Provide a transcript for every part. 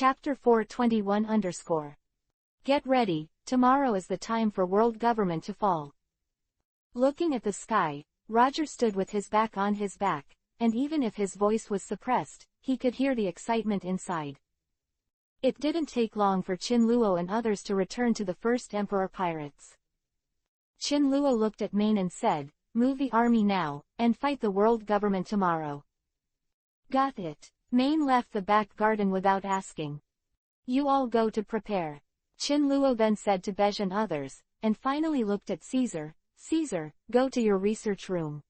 Chapter-421-. Get ready, tomorrow is the time for world government to fall. Looking at the sky, Roger stood with his back on his back, and even if his voice was suppressed, he could hear the excitement inside. It didn't take long for Qin Luo and others to return to the First Emperor pirates. Qin Luo looked at Mane and said, "Move the army now, and fight the world government tomorrow." Got it. Mane left the back garden without asking. You all go to prepare. Qin Luo then said to Bej and others, and finally looked at Caesar. Caesar, go to your research room.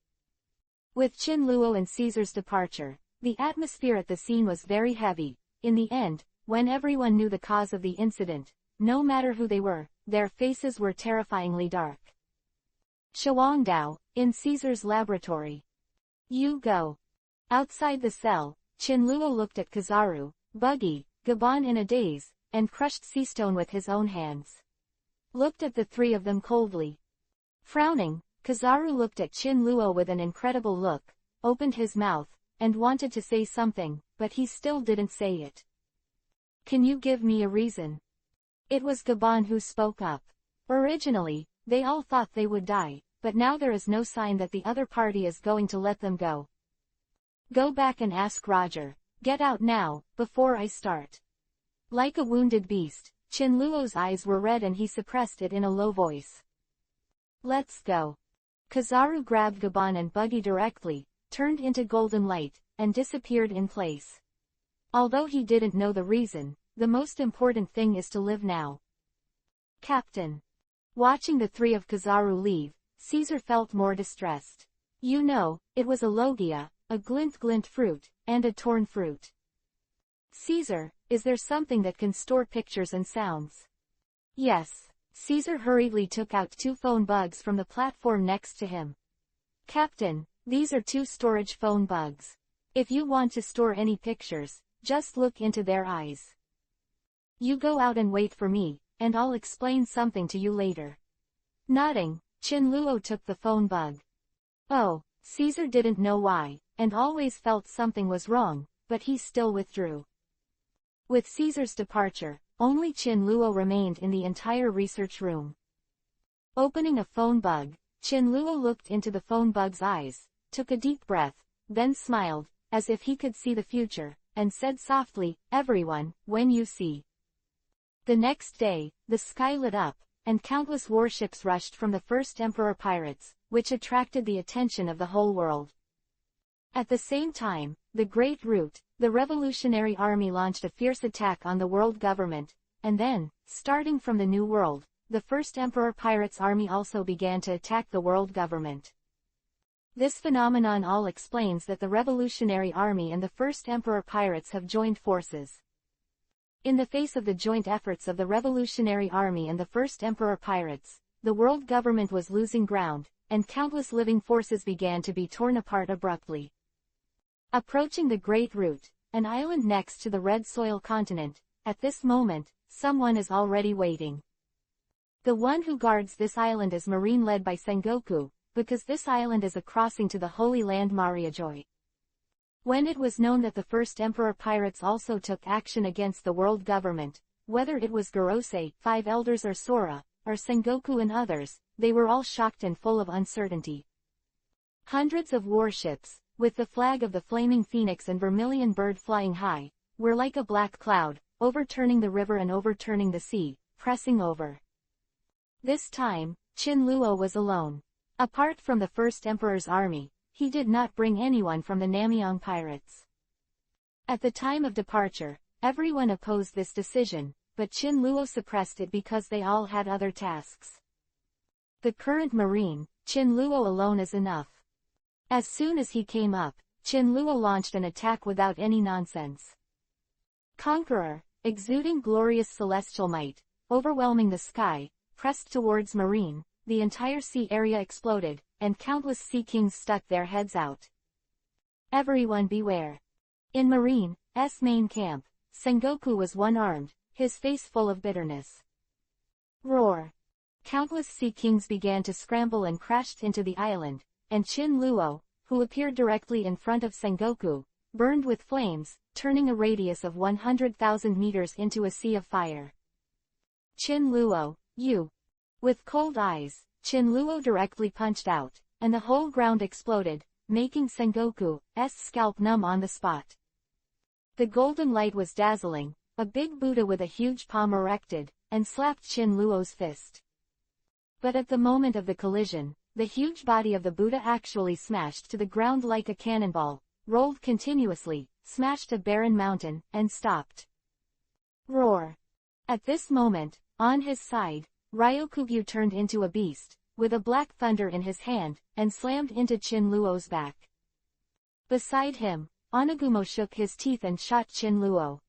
With Qin Luo and Caesar's departure, the atmosphere at the scene was very heavy. In the end, when everyone knew the cause of the incident, no matter who they were, their faces were terrifyingly dark. Shuangdao, in Caesar's laboratory. You go. Outside the cell, Qin Luo looked at Kizaru, Buggy, Gabon in a daze, and crushed sea stone with his own hands. Looked at the three of them coldly. Frowning, Kizaru looked at Qin Luo with an incredible look, opened his mouth, and wanted to say something, but he still didn't say it. Can you give me a reason? It was Gabon who spoke up. Originally, they all thought they would die, but now there is no sign that the other party is going to let them go. Go back and ask Roger. Get out now, before I start. Like a wounded beast, Qin Luo's eyes were red and he suppressed it in a low voice. Let's go. Kizaru grabbed Gabon and Buggy directly, turned into golden light, and disappeared in place. Although he didn't know the reason, the most important thing is to live now. Captain. Watching the three of Kizaru leave, Caesar felt more distressed. You know, it was a logia, a glint fruit, and a torn fruit. Caesar, is there something that can store pictures and sounds? Yes. Caesar hurriedly took out 2 phone bugs from the platform next to him. Captain, these are 2 storage phone bugs. If you want to store any pictures, just look into their eyes. You go out and wait for me, and I'll explain something to you later. Nodding, Qin Luo took the phone bug. Oh, Caesar didn't know why, and always felt something was wrong, but he still withdrew. With Caesar's departure, only Qin Luo remained in the entire research room. Opening a phone bug, Qin Luo looked into the phone bug's eyes, took a deep breath, then smiled, as if he could see the future, and said softly, "Everyone, when you see." The next day, the sky lit up, and countless warships rushed from the First Emperor pirates, which attracted the attention of the whole world. At the same time, the Great Route, the Revolutionary Army launched a fierce attack on the world government, and then, starting from the New World, the First Emperor Pirates Army also began to attack the world government. This phenomenon all explains that the Revolutionary Army and the First Emperor Pirates have joined forces. In the face of the joint efforts of the Revolutionary Army and the First Emperor Pirates, the world government was losing ground, and countless living forces began to be torn apart abruptly. Approaching the Great Route, an island next to the Red Soil continent, at this moment, someone is already waiting. The one who guards this island is Marine led by Sengoku, because this island is a crossing to the Holy Land Mariajoy. When it was known that the First Emperor Pirates also took action against the world government, whether it was Gorosei, 5 Elders or Sora, or Sengoku and others, they were all shocked and full of uncertainty. Hundreds of warships, with the flag of the Flaming Phoenix and Vermilion Bird flying high, were like a black cloud, overturning the river and overturning the sea, pressing over. This time, Qin Luo was alone. Apart from the First Emperor's army, he did not bring anyone from the Namyang pirates. At the time of departure, everyone opposed this decision, but Qin Luo suppressed it because they all had other tasks. The current marine, Qin Luo alone is enough. As soon as he came up, Qin Luo launched an attack without any nonsense. Conqueror, exuding glorious celestial might, overwhelming the sky, pressed towards Marine, the entire sea area exploded, and countless sea kings stuck their heads out. Everyone beware. In Marine's main camp, Sengoku was one-armed, his face full of bitterness. Roar. Countless sea kings began to scramble and crashed into the island, and Qin Luo, who appeared directly in front of Sengoku, burned with flames, turning a radius of 100,000 meters into a sea of fire. Qin Luo, you! With cold eyes, Qin Luo directly punched out, and the whole ground exploded, making Sengoku's scalp numb on the spot. The golden light was dazzling. A big Buddha with a huge palm erected, and slapped Qin Luo's fist. But at the moment of the collision, the huge body of the Buddha actually smashed to the ground like a cannonball, rolled continuously, smashed a barren mountain, and stopped. Roar! At this moment, on his side, Ryokugyu turned into a beast, with a black thunder in his hand, and slammed into Qin Luo's back. Beside him, Onagumo shook his teeth and shot Qin Luo.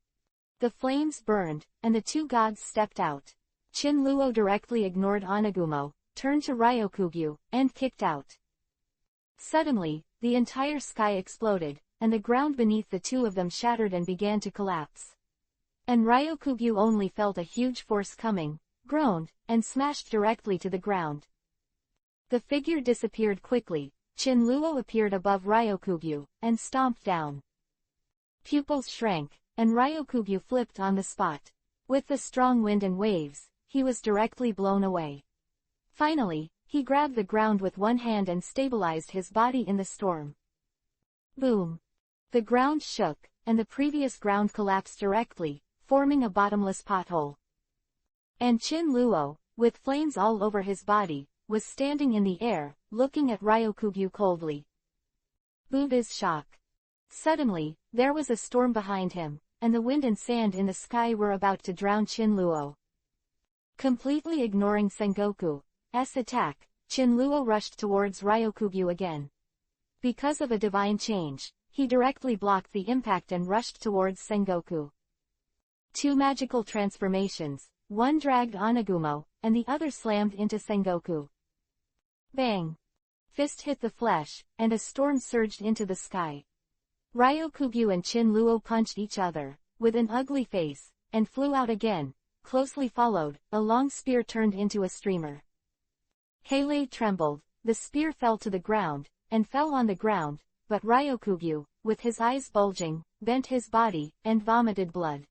The flames burned, and the two gods stepped out. Qin Luo directly ignored Onagumo, turned to Ryokugyu, and kicked out. Suddenly, the entire sky exploded, and the ground beneath the two of them shattered and began to collapse. And Ryokugyu only felt a huge force coming, groaned, and smashed directly to the ground. The figure disappeared quickly. Qin Luo appeared above Ryokugyu, and stomped down. Pupils shrank, and Ryokugyu flipped on the spot. With the strong wind and waves, he was directly blown away. Finally, he grabbed the ground with one hand and stabilized his body in the storm. Boom! The ground shook, and the previous ground collapsed directly, forming a bottomless pothole. And Qin Luo, with flames all over his body, was standing in the air, looking at Ryokugyu coldly. Buddha's shock. Suddenly, there was a storm behind him, and the wind and sand in the sky were about to drown Qin Luo. Completely ignoring Sengoku's attack, Qin Luo rushed towards Ryokugyu again. Because of a divine change, he directly blocked the impact and rushed towards Sengoku. Two magical transformations, one dragged Onagumo, and the other slammed into Sengoku. Bang! Fist hit the flesh, and a storm surged into the sky. Ryokugyu and Qin Luo punched each other, with an ugly face, and flew out again. Closely followed, a long spear turned into a streamer. Heilei trembled, the spear fell to the ground, and fell on the ground, but Ryokugyu, with his eyes bulging, bent his body, and vomited blood.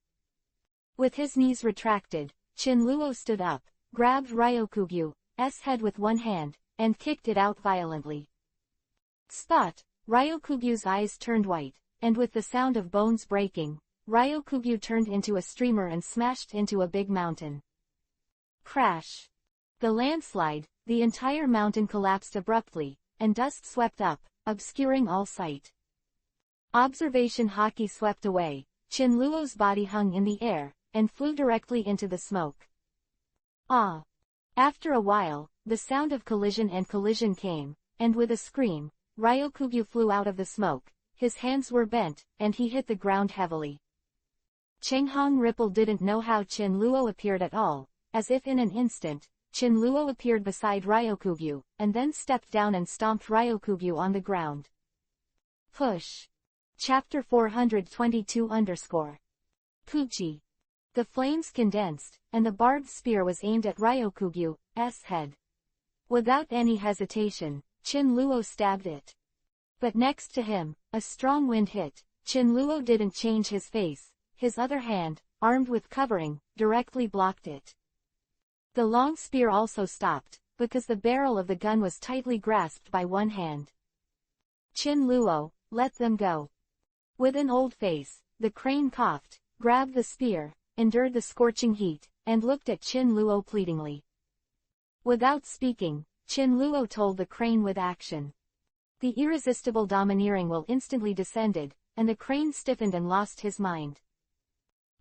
With his knees retracted, Qin Luo stood up, grabbed Ryokugyu's head with one hand, and kicked it out violently. Spot! Ryokugyu's eyes turned white, and with the sound of bones breaking, Ryokugyu turned into a streamer and smashed into a big mountain. Crash! The landslide, the entire mountain collapsed abruptly, and dust swept up, obscuring all sight. Observation haki swept away, Qin Luo's body hung in the air, and flew directly into the smoke. Ah! After a while, the sound of collision came, and with a scream, Ryokugyu flew out of the smoke, his hands were bent, and he hit the ground heavily. Chenghong Ripple didn't know how Qin Luo appeared at all, as if in an instant, Qin Luo appeared beside Ryokugyu, and then stepped down and stomped Ryokugyu on the ground. Push. Chapter 422 Puchi. The flames condensed, and the barbed spear was aimed at Ryokugyu's head. Without any hesitation, Qin Luo stabbed it. But next to him, a strong wind hit. Qin Luo didn't change his face, his other hand, armed with covering, directly blocked it. The long spear also stopped, because the barrel of the gun was tightly grasped by one hand. Qin Luo, let them go. With an old face, the crane coughed, grabbed the spear, endured the scorching heat, and looked at Qin Luo pleadingly. Without speaking, Qin Luo told the crane with action. The irresistible domineering will instantly descended, and the crane stiffened and lost his mind.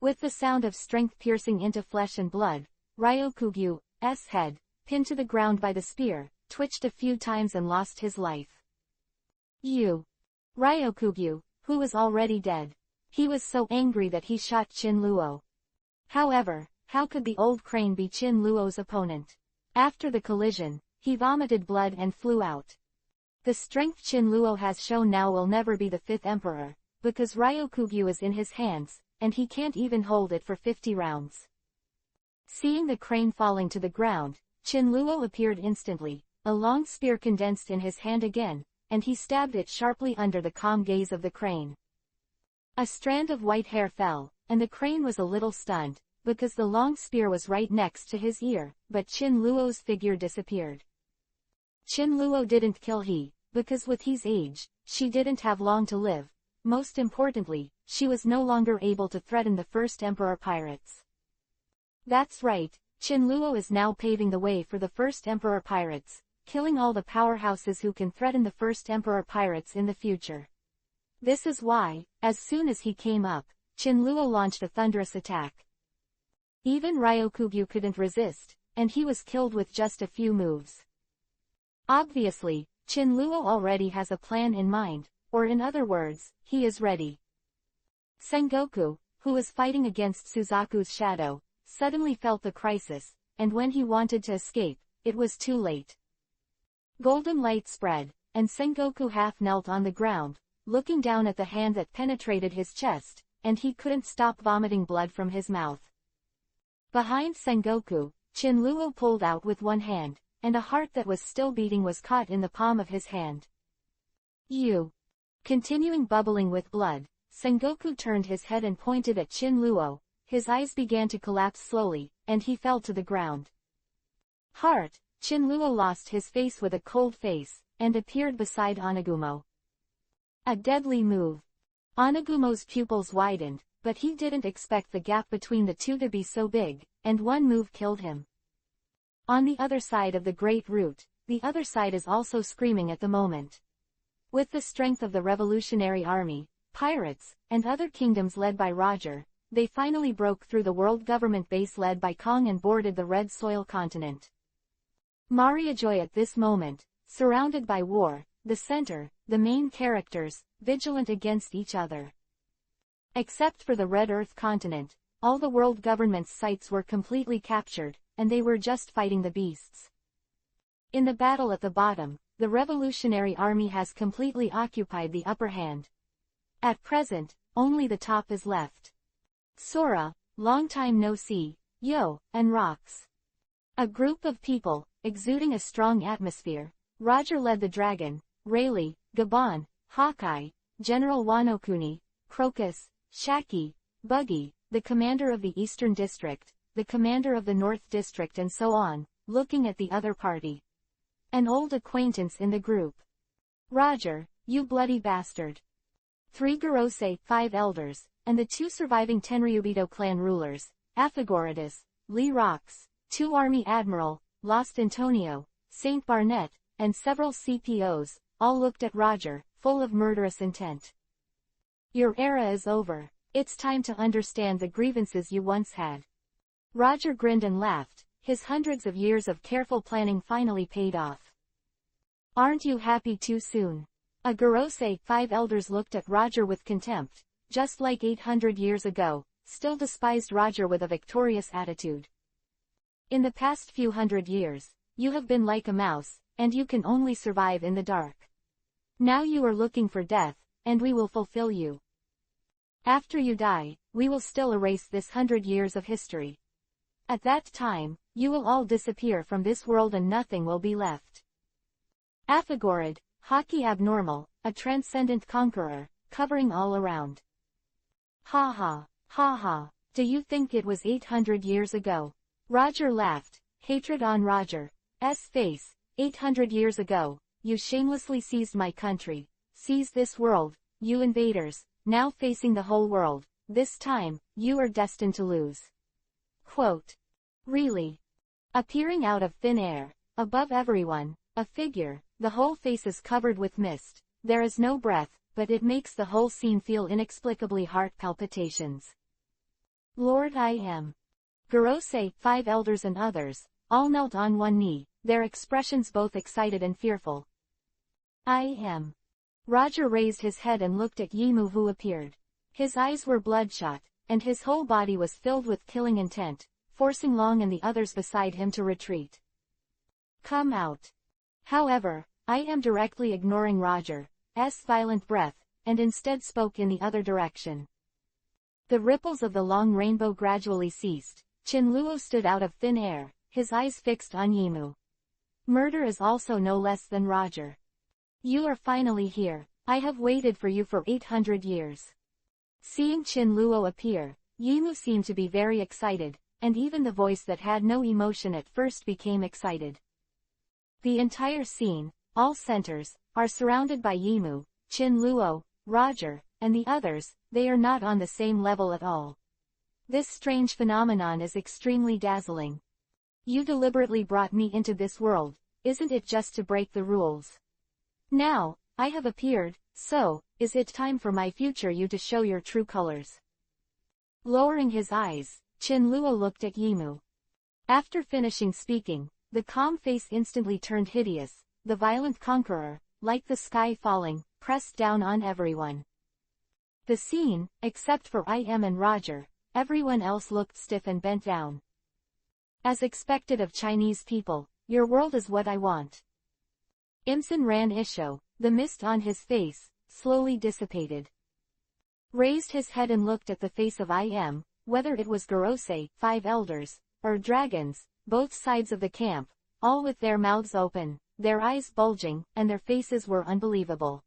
With the sound of strength piercing into flesh and blood, Ryokugyu's head, pinned to the ground by the spear, twitched a few times and lost his life. Ryokugyu, who was already dead. He was so angry that he shot Qin Luo. However, how could the old crane be Qin Luo's opponent? After the collision, he vomited blood and flew out. The strength Qin Luo has shown now will never be the fifth emperor, because Ryokugyu is in his hands, and he can't even hold it for 50 rounds. Seeing the crane falling to the ground, Qin Luo appeared instantly, a long spear condensed in his hand again, and he stabbed it sharply under the calm gaze of the crane. A strand of white hair fell, and the crane was a little stunned, because the long spear was right next to his ear, but Chin Luo's figure disappeared. Chin Luo didn't kill he, because with his age, she didn't have long to live. Most importantly, she was no longer able to threaten the first Emperor pirates. That's right, Chin Luo is now paving the way for the first Emperor pirates, killing all the powerhouses who can threaten the first Emperor pirates in the future. This is why, as soon as he came up, Chin Luo launched a thunderous attack. Even Ryokugyu couldn't resist, and he was killed with just a few moves. Obviously, Chin Luo already has a plan in mind, or in other words, he is ready. Sengoku, who was fighting against Suzaku's shadow, suddenly felt the crisis, and when he wanted to escape, it was too late. Golden light spread, and Sengoku half knelt on the ground, looking down at the hand that penetrated his chest, and he couldn't stop vomiting blood from his mouth. Behind Sengoku, Chin Luo pulled out with one hand, and a heart that was still beating was caught in the palm of his hand. You. Continuing bubbling with blood, Sengoku turned his head and pointed at Chin Luo. His eyes began to collapse slowly, and he fell to the ground. Heart, Chin Luo lost his face with a cold face, and appeared beside Onagumo. A deadly move. Onagumo's pupils widened, but he didn't expect the gap between the two to be so big, and one move killed him. On the other side of the Great Root, the other side is also screaming at the moment. With the strength of the Revolutionary Army, pirates, and other kingdoms led by Roger, they finally broke through the world government base led by Kong and boarded the Red Soil continent. Mariajoy at this moment, surrounded by war, the center, the main characters, vigilant against each other. Except for the Red Earth continent, all the world government's sites were completely captured, and they were just fighting the beasts. In the battle at the bottom, the Revolutionary Army has completely occupied the upper hand. At present, only the top is left. Sora, long time no see, Yo, and Rox. A group of people, exuding a strong atmosphere. Roger led the dragon, Rayleigh, Gabon, Hawkeye, General Wanokuni, Crocus, Shaki, Buggy, the commander of the Eastern District, the commander of the North District and so on, looking at the other party. An old acquaintance in the group. Roger, you bloody bastard. 3 Gorosei, 5 elders, and the 2 surviving Tenryubito clan rulers, Aphagoridas, Lee Rox, 2 army admiral, Lost Antonio, Saint Barnett, and several CPOs, all looked at Roger, full of murderous intent. Your era is over. It's time to understand the grievances you once had. Roger grinned and laughed. His hundreds of years of careful planning finally paid off. Aren't you happy too soon? A Gorosei, 5 elders looked at Roger with contempt, just like 800 years ago, still despised Roger with a victorious attitude. In the past few hundred years, you have been like a mouse, and you can only survive in the dark. Now you are looking for death, and we will fulfill you. After you die, we will still erase this 100 years of history. At that time, you will all disappear from this world and nothing will be left. Aphagorid, Haki abnormal, a transcendent conqueror, covering all around. Ha ha, ha ha, do you think it was 800 years ago? Roger laughed, hatred on Roger's face. 800 years ago, you shamelessly seized my country, seized this world, you invaders, now facing the whole world, this time, you are destined to lose. Quote. Really? Appearing out of thin air, above everyone, a figure, the whole face is covered with mist, there is no breath, but it makes the whole scene feel inexplicably heart palpitations. Lord I am. Gorosei, 5 elders and others, all knelt on one knee, their expressions both excited and fearful. I am. Roger raised his head and looked at Yimu who appeared. His eyes were bloodshot, and his whole body was filled with killing intent, forcing Long and the others beside him to retreat. Come out. However, I am directly ignoring Roger's violent breath, and instead spoke in the other direction. The ripples of the long rainbow gradually ceased. Chin Luo stood out of thin air, his eyes fixed on Yimu. Murder is also no less than Roger. You are finally here. I have waited for you for 800 years. Seeing Qin Luo appear, Yimu seemed to be very excited, and even the voice that had no emotion at first became excited. The entire scene, all centers, are surrounded by Yimu, Qin Luo, Roger, and the others. They are not on the same level at all. This strange phenomenon is extremely dazzling. You deliberately brought me into this world, isn't it just to break the rules? Now, I have appeared, so, is it time for my future you to show your true colors? Lowering his eyes, Qin Luo looked at Yimu. After finishing speaking, the calm face instantly turned hideous. The violent conqueror, like the sky falling, pressed down on everyone. The scene, except for I.M. and Roger, everyone else looked stiff and bent down. As expected of Chinese people, your world is what I want. Imsen ran Isho, the mist on his face, slowly dissipated. Raised his head and looked at the face of I.M., whether it was Gorosei, 5 elders, or dragons, both sides of the camp, all with their mouths open, their eyes bulging, and their faces were unbelievable.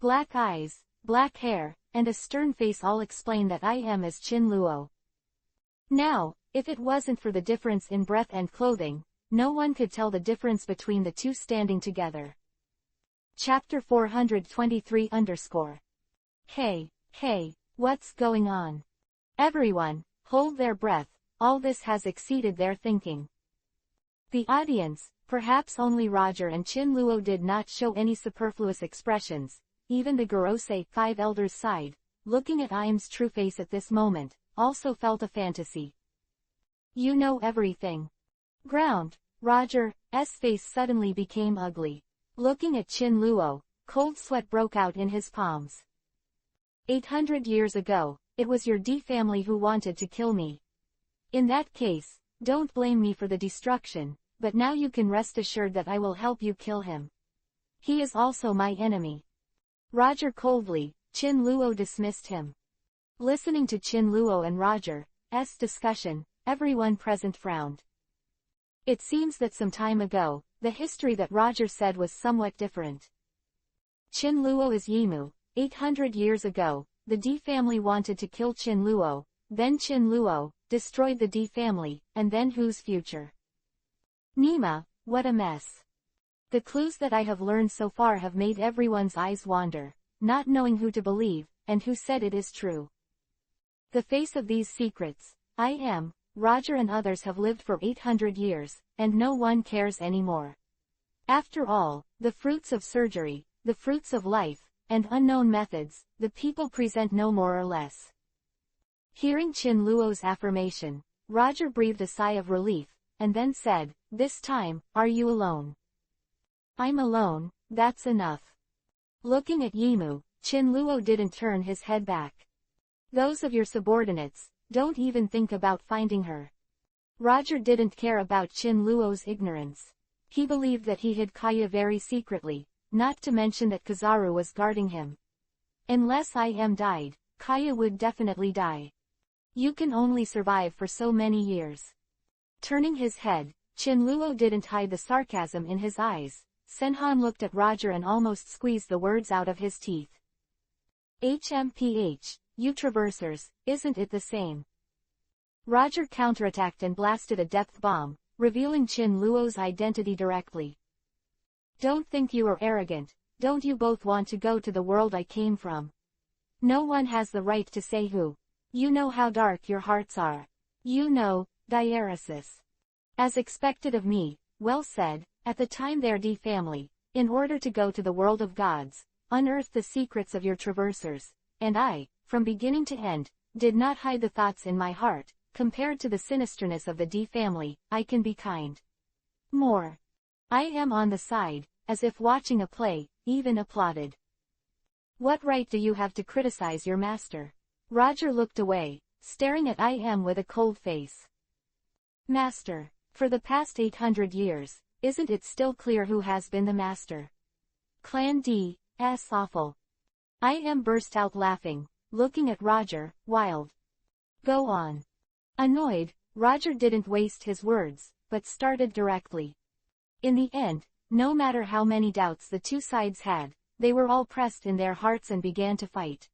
Black eyes, black hair, and a stern face all explain that I.M. is Qin Luo. Now, if it wasn't for the difference in breath and clothing, no one could tell the difference between the two standing together. Chapter 423 _ Hey, what's going on? Everyone, hold their breath, all this has exceeded their thinking. The audience, perhaps only Roger and Qin Luo, did not show any superfluous expressions. Even the Gorosei, 5 elders sighed, looking at I.M.'s true face at this moment, also felt a fantasy. You know everything. Ground. Roger's face suddenly became ugly. Looking at Qin Luo, cold sweat broke out in his palms. 800 years ago, it was your D family who wanted to kill me. In that case, don't blame me for the destruction, but now you can rest assured that I will help you kill him. He is also my enemy. Roger coldly, Qin Luo dismissed him. Listening to Qin Luo and Roger's discussion, everyone present frowned. It seems that some time ago, the history that Roger said was somewhat different. Qin Luo is Yimu. 800 years ago, the D family wanted to kill Qin Luo, then Qin Luo destroyed the D family, and then whose future? Nima, what a mess. The clues that I have learned so far have made everyone's eyes wander, not knowing who to believe, and who said it is true. The face of these secrets, I.M., Roger and others have lived for 800 years, and no one cares anymore. After all, the fruits of surgery, the fruits of life, and unknown methods, the people present no more or less. Hearing Qin Luo's affirmation, Roger breathed a sigh of relief, and then said, this time, are you alone? I'm alone, that's enough. Looking at Yimu, Qin Luo didn't turn his head back. Those of your subordinates, don't even think about finding her. Roger didn't care about Qin Luo's ignorance. He believed that he hid Kaya very secretly, not to mention that Kizaru was guarding him. Unless I.M. died, Kaya would definitely die. You can only survive for so many years. Turning his head, Qin Luo didn't hide the sarcasm in his eyes. Senhan looked at Roger and almost squeezed the words out of his teeth. HMPH, you traversers, isn't it the same? Roger counterattacked and blasted a depth bomb, revealing Qin Luo's identity directly. Don't think you are arrogant, don't you both want to go to the world I came from? No one has the right to say who. You know how dark your hearts are. You know, diaresis. As expected of me, well said, at the time their D family, in order to go to the world of gods, unearthed the secrets of your traversers, and I, from beginning to end, did not hide the thoughts in my heart. Compared to the sinisterness of the D family, I can be kind. More. I am on the side, as if watching a play, even applauded. What right do you have to criticize your master? Roger looked away, staring at I.M. with a cold face. Master. For the past 800 years, isn't it still clear who has been the master? Clan D's awful. I.M. burst out laughing, looking at Roger, wild. Go on. Annoyed, Roger didn't waste his words, but started directly. In the end, no matter how many doubts the two sides had, they were all pressed in their hearts and began to fight.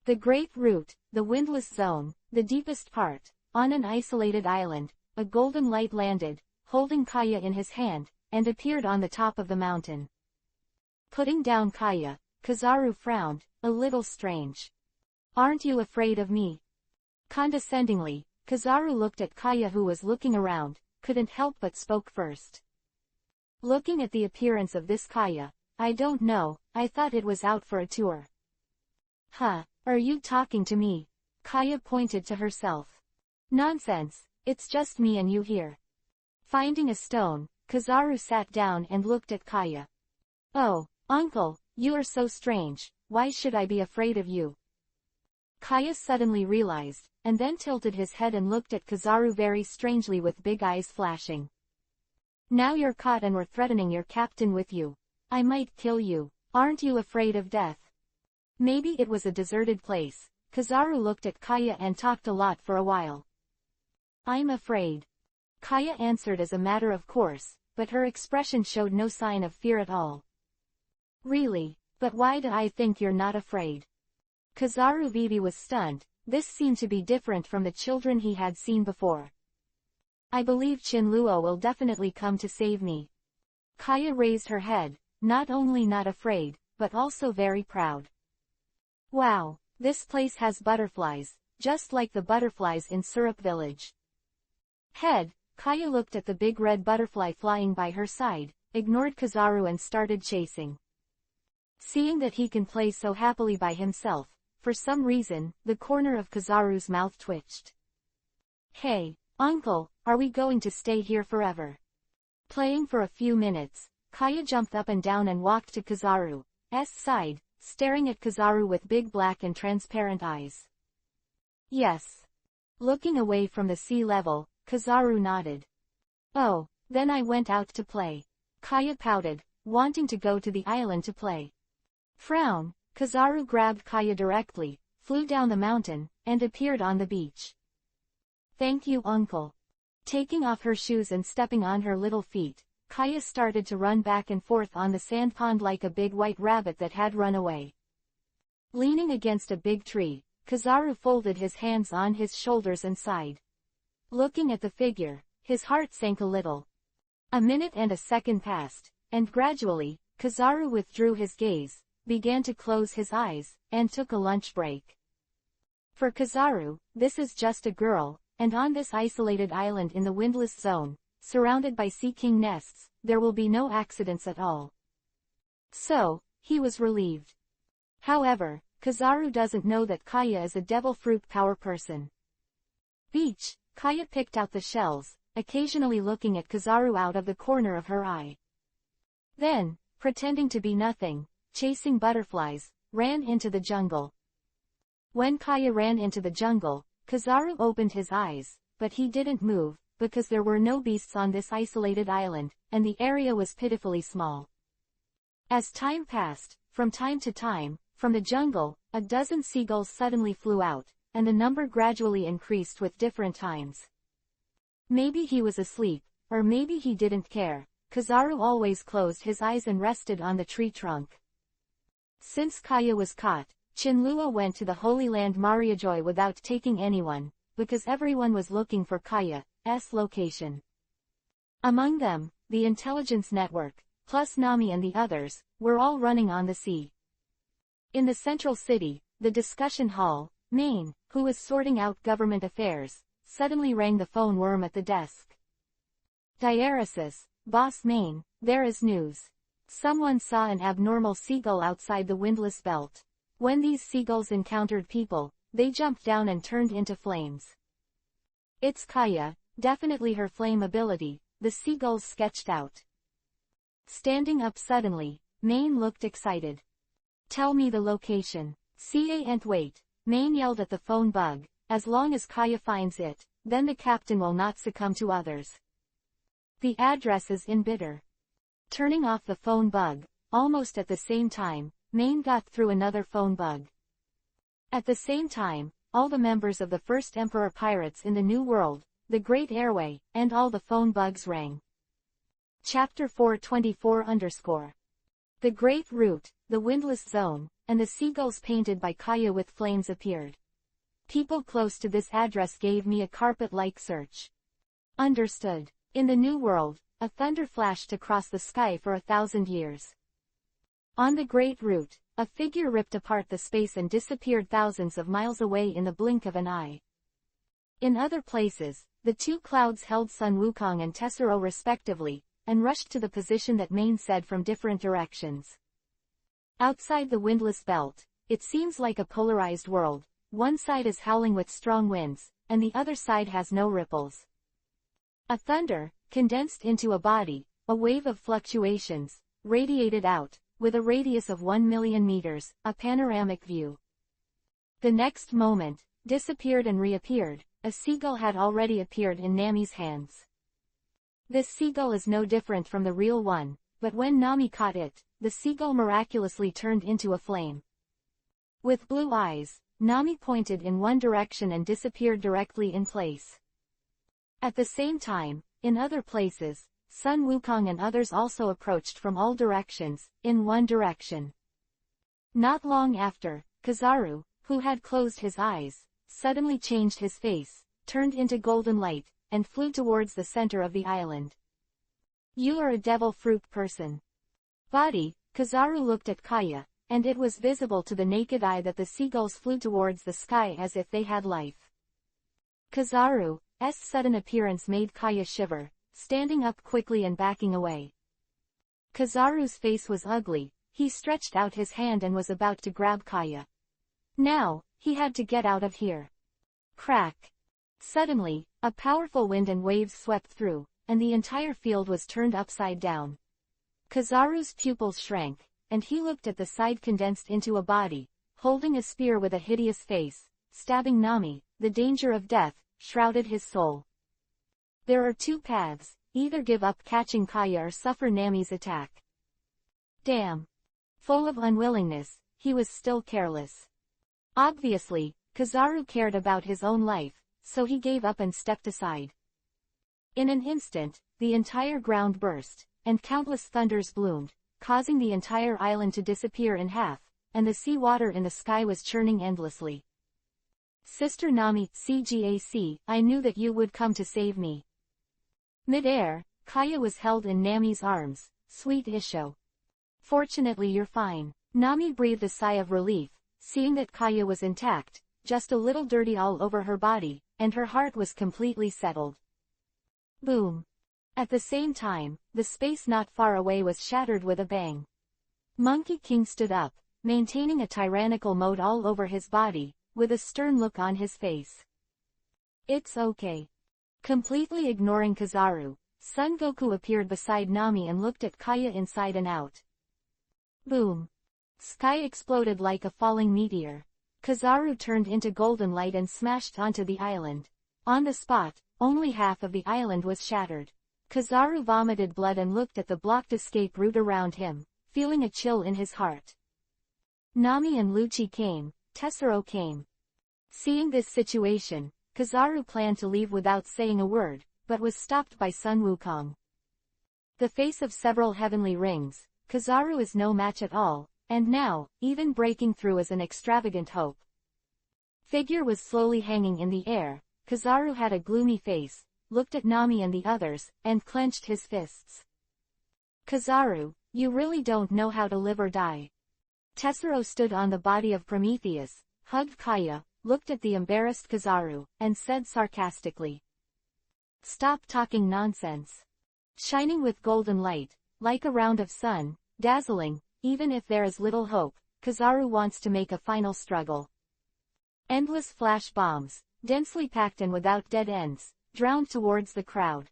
The Great Root, the windless zone, the deepest part. On an isolated island, a golden light landed, holding Kaya in his hand, and appeared on the top of the mountain. Putting down Kaya, Kizaru frowned, a little strange. "Aren't you afraid of me?" Condescendingly, Kizaru looked at Kaya, who was looking around, couldn't help but spoke first. "Looking at the appearance of this Kaya, I don't know, I thought it was out for a tour." "Huh, are you talking to me?" Kaya pointed to herself. "Nonsense, it's just me and you here." Finding a stone, Kizaru sat down and looked at Kaya. "Oh, uncle, you are so strange, why should I be afraid of you?" Kaya suddenly realized, and then tilted his head and looked at Kizaru very strangely with big eyes flashing. "Now you're caught and we're threatening your captain with you. I might kill you. Aren't you afraid of death?" Maybe it was a deserted place. Kizaru looked at Kaya and talked a lot for a while. "I'm afraid." Kaya answered as a matter of course, but her expression showed no sign of fear at all. "Really? But why do I think you're not afraid?" Kizaru Vivi was stunned. This seemed to be different from the children he had seen before. "I believe Chinluo will definitely come to save me." Kaya raised her head, not only not afraid, but also very proud. "Wow, this place has butterflies, just like the butterflies in Syrup Village." Head, Kaya looked at the big red butterfly flying by her side, ignored Kizaru and started chasing. Seeing that he can play so happily by himself, for some reason, the corner of Kizaru's mouth twitched. "Hey, uncle, are we going to stay here forever?" Playing for a few minutes, Kaya jumped up and down and walked to Kizaru's side, staring at Kizaru with big black and transparent eyes. "Yes." Looking away from the sea level, Kizaru nodded. "Oh, then I went out to play." Kaya pouted, wanting to go to the island to play. Frown, Kizaru grabbed Kaya directly, flew down the mountain, and appeared on the beach. "Thank you, uncle." Taking off her shoes and stepping on her little feet, Kaya started to run back and forth on the sand pond like a big white rabbit that had run away. Leaning against a big tree, Kizaru folded his hands on his shoulders and sighed. Looking at the figure, his heart sank a little. A minute and a second passed, and gradually, Kizaru withdrew his gaze, began to close his eyes, and took a lunch break. For Kizaru, this is just a girl, and on this isolated island in the windless zone, surrounded by sea king nests, there will be no accidents at all. So, he was relieved. However, Kizaru doesn't know that Kaya is a devil fruit power person. Beach, Kaya picked out the shells, occasionally looking at Kizaru out of the corner of her eye. Then, pretending to be nothing, chasing butterflies, ran into the jungle. When Kaya ran into the jungle, Kizaru opened his eyes, but he didn't move, because there were no beasts on this isolated island, and the area was pitifully small. As time passed, from time to time, from the jungle, a dozen seagulls suddenly flew out, and the number gradually increased with different times. Maybe he was asleep, or maybe he didn't care. Kizaru always closed his eyes and rested on the tree trunk. Since Kaya was caught, Chinluo went to the Holy Land Mariajoy without taking anyone, because everyone was looking for Kaya's location. Among them, the intelligence network, plus Nami and the others, were all running on the sea. In the central city, the discussion hall, Maine, who was sorting out government affairs, suddenly rang the phone worm at the desk. "Diaresis, Boss Maine, there is news. Someone saw an abnormal seagull outside the windless belt. When these seagulls encountered people, they jumped down and turned into flames. It's Kaya, definitely her flame ability," the seagulls sketched out. Standing up suddenly, Maine looked excited. "Tell me the location." "Can't wait," Maine yelled at the phone bug. "As long as Kaya finds it, then the captain will not succumb to others. The address is in Bitter." Turning off the phone bug, almost at the same time, Maine got through another phone bug. At the same time, all the members of the First Emperor Pirates in the New World, the Great Airway, and all the phone bugs rang. Chapter 424 _ The Great Root, the Windless Zone, and the seagulls painted by Kaya with flames appeared. People close to this address gave me a carpet-like search. Understood. In the New World, a thunder flashed across the sky for 1,000 years. On the Great Route, a figure ripped apart the space and disappeared thousands of miles away in the blink of an eye. In other places, the two clouds held Sun Wukong and Tessero respectively, and rushed to the position that Main said from different directions. Outside the windless belt, it seems like a polarized world. One side is howling with strong winds, and the other side has no ripples. A thunder, condensed into a body, a wave of fluctuations, radiated out, with a radius of 1 million meters, a panoramic view. The next moment, disappeared and reappeared. A seagull had already appeared in Nami's hands. This seagull is no different from the real one, but when Nami caught it, the seagull miraculously turned into a flame. With blue eyes, Nami pointed in one direction and disappeared directly in place. At the same time, in other places, Sun Wukong and others also approached from all directions, in one direction. Not long after, Kizaru, who had closed his eyes, suddenly changed his face, turned into golden light, and flew towards the center of the island. You are a devil fruit person. Body, Kizaru looked at Kaya, and it was visible to the naked eye that the seagulls flew towards the sky as if they had life. Kizaru's sudden appearance made Kaya shiver, standing up quickly and backing away. Kizaru's face was ugly, he stretched out his hand and was about to grab Kaya. Now, he had to get out of here. Crack. Suddenly, a powerful wind and waves swept through, and the entire field was turned upside down. Kizaru's pupils shrank, and he looked at the side condensed into a body, holding a spear with a hideous face, stabbing Nami. The danger of death shrouded his soul. There are two paths, either give up catching Kaya or suffer Nami's attack. Damn. Full of unwillingness, he was still careless. Obviously, Kizaru cared about his own life, so he gave up and stepped aside. In an instant, the entire ground burst, and countless thunders bloomed, causing the entire island to disappear in half, and the sea water in the sky was churning endlessly. Sister Nami, CGAC, I knew that you would come to save me. Mid-air, Kaya was held in Nami's arms. Sweet Isho. Fortunately you're fine. Nami breathed a sigh of relief, seeing that Kaya was intact, just a little dirty all over her body, and her heart was completely settled. Boom. At the same time, the space not far away was shattered with a bang. Monkey King stood up, maintaining a tyrannical mode all over his body, with a stern look on his face. It's okay. Completely ignoring Kizaru, Son Goku appeared beside Nami and looked at Kaya inside and out. Boom. Sky exploded like a falling meteor. Kizaru turned into golden light and smashed onto the island. On the spot, only half of the island was shattered. Kizaru vomited blood and looked at the blocked escape route around him, feeling a chill in his heart. Nami and Lucci came, Tessero came. Seeing this situation, Kizaru planned to leave without saying a word, but was stopped by Sun Wukong. The face of several heavenly rings, Kizaru is no match at all, and now, even breaking through is an extravagant hope. Figure was slowly hanging in the air. Kizaru had a gloomy face, looked at Nami and the others, and clenched his fists. Kizaru, you really don't know how to live or die. Tessero stood on the body of Prometheus, hugged Kaya, looked at the embarrassed Kizaru, and said sarcastically. Stop talking nonsense. Shining with golden light, like a round of sun, dazzling, even if there is little hope, Kizaru wants to make a final struggle. Endless flash bombs, densely packed and without dead ends, drowned towards the crowd.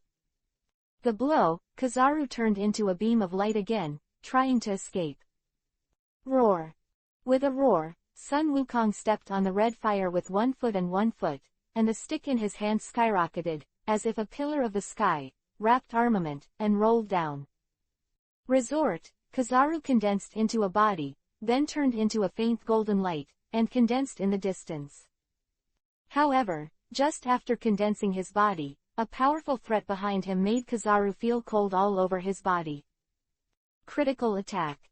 The blow, Kizaru turned into a beam of light again, trying to escape. Roar. With a roar, Sun Wukong stepped on the red fire with 1 foot and 1 foot, and the stick in his hand skyrocketed, as if a pillar of the sky, wrapped armament, and rolled down. Resort, Kizaru condensed into a body, then turned into a faint golden light, and condensed in the distance. However, just after condensing his body, a powerful threat behind him made Kizaru feel cold all over his body. Critical attack.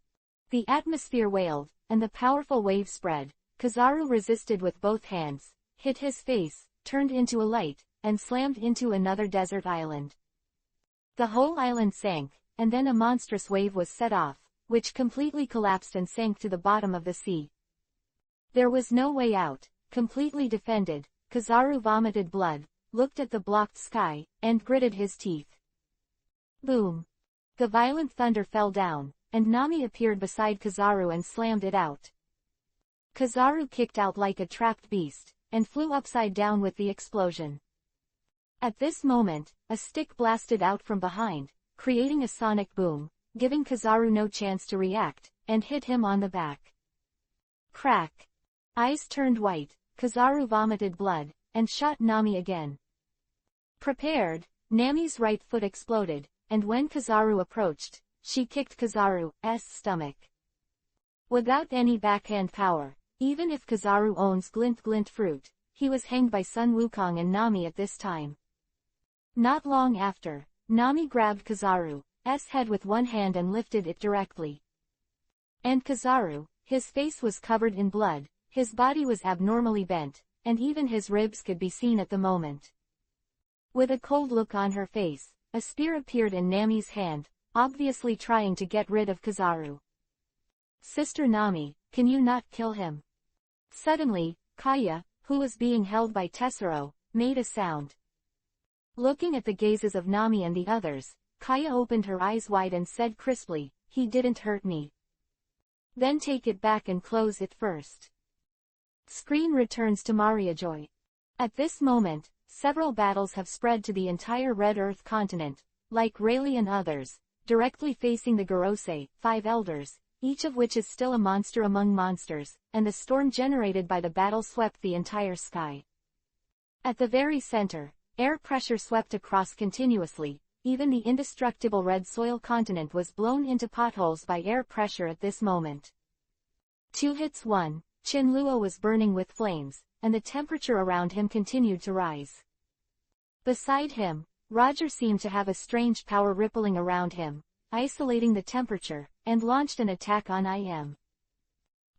The atmosphere wailed, and the powerful wave spread. Kizaru resisted with both hands, hit his face, turned into a light, and slammed into another desert island. The whole island sank, and then a monstrous wave was set off, which completely collapsed and sank to the bottom of the sea. There was no way out. Completely defended, Kizaru vomited blood, looked at the blocked sky, and gritted his teeth. Boom! The violent thunder fell down, and Nami appeared beside Kizaru and slammed it out. Kizaru kicked out like a trapped beast, and flew upside down with the explosion. At this moment, a stick blasted out from behind, creating a sonic boom, giving Kizaru no chance to react, and hit him on the back. Crack! Eyes turned white, Kizaru vomited blood, and shot Nami again. Prepared, Nami's right foot exploded, and when Kizaru approached, she kicked Kizaru's stomach. Without any backhand power, even if Kizaru owns Glint Glint fruit, he was hanged by Sun Wukong and Nami at this time. Not long after, Nami grabbed Kizaru's head with one hand and lifted it directly. And Kizaru, his face was covered in blood, his body was abnormally bent, and even his ribs could be seen at the moment. With a cold look on her face, a spear appeared in Nami's hand, obviously trying to get rid of Kizaru. Sister Nami, can you not kill him? Suddenly, Kaya, who was being held by Tessero, made a sound. Looking at the gazes of Nami and the others, Kaya opened her eyes wide and said crisply, "He didn't hurt me." Then take it back and close it first. Screen returns to Mariajoy. At this moment, several battles have spread to the entire Red Earth continent, like Rayleigh and others, directly facing the Gorosei, 5 elders, each of which is still a monster among monsters, and the storm generated by the battle swept the entire sky. At the very center, air pressure swept across continuously, even the indestructible red soil continent was blown into potholes by air pressure at this moment. 2 hits 1, Chinluo was burning with flames, and the temperature around him continued to rise. Beside him, Roger seemed to have a strange power rippling around him, isolating the temperature, and launched an attack on IM.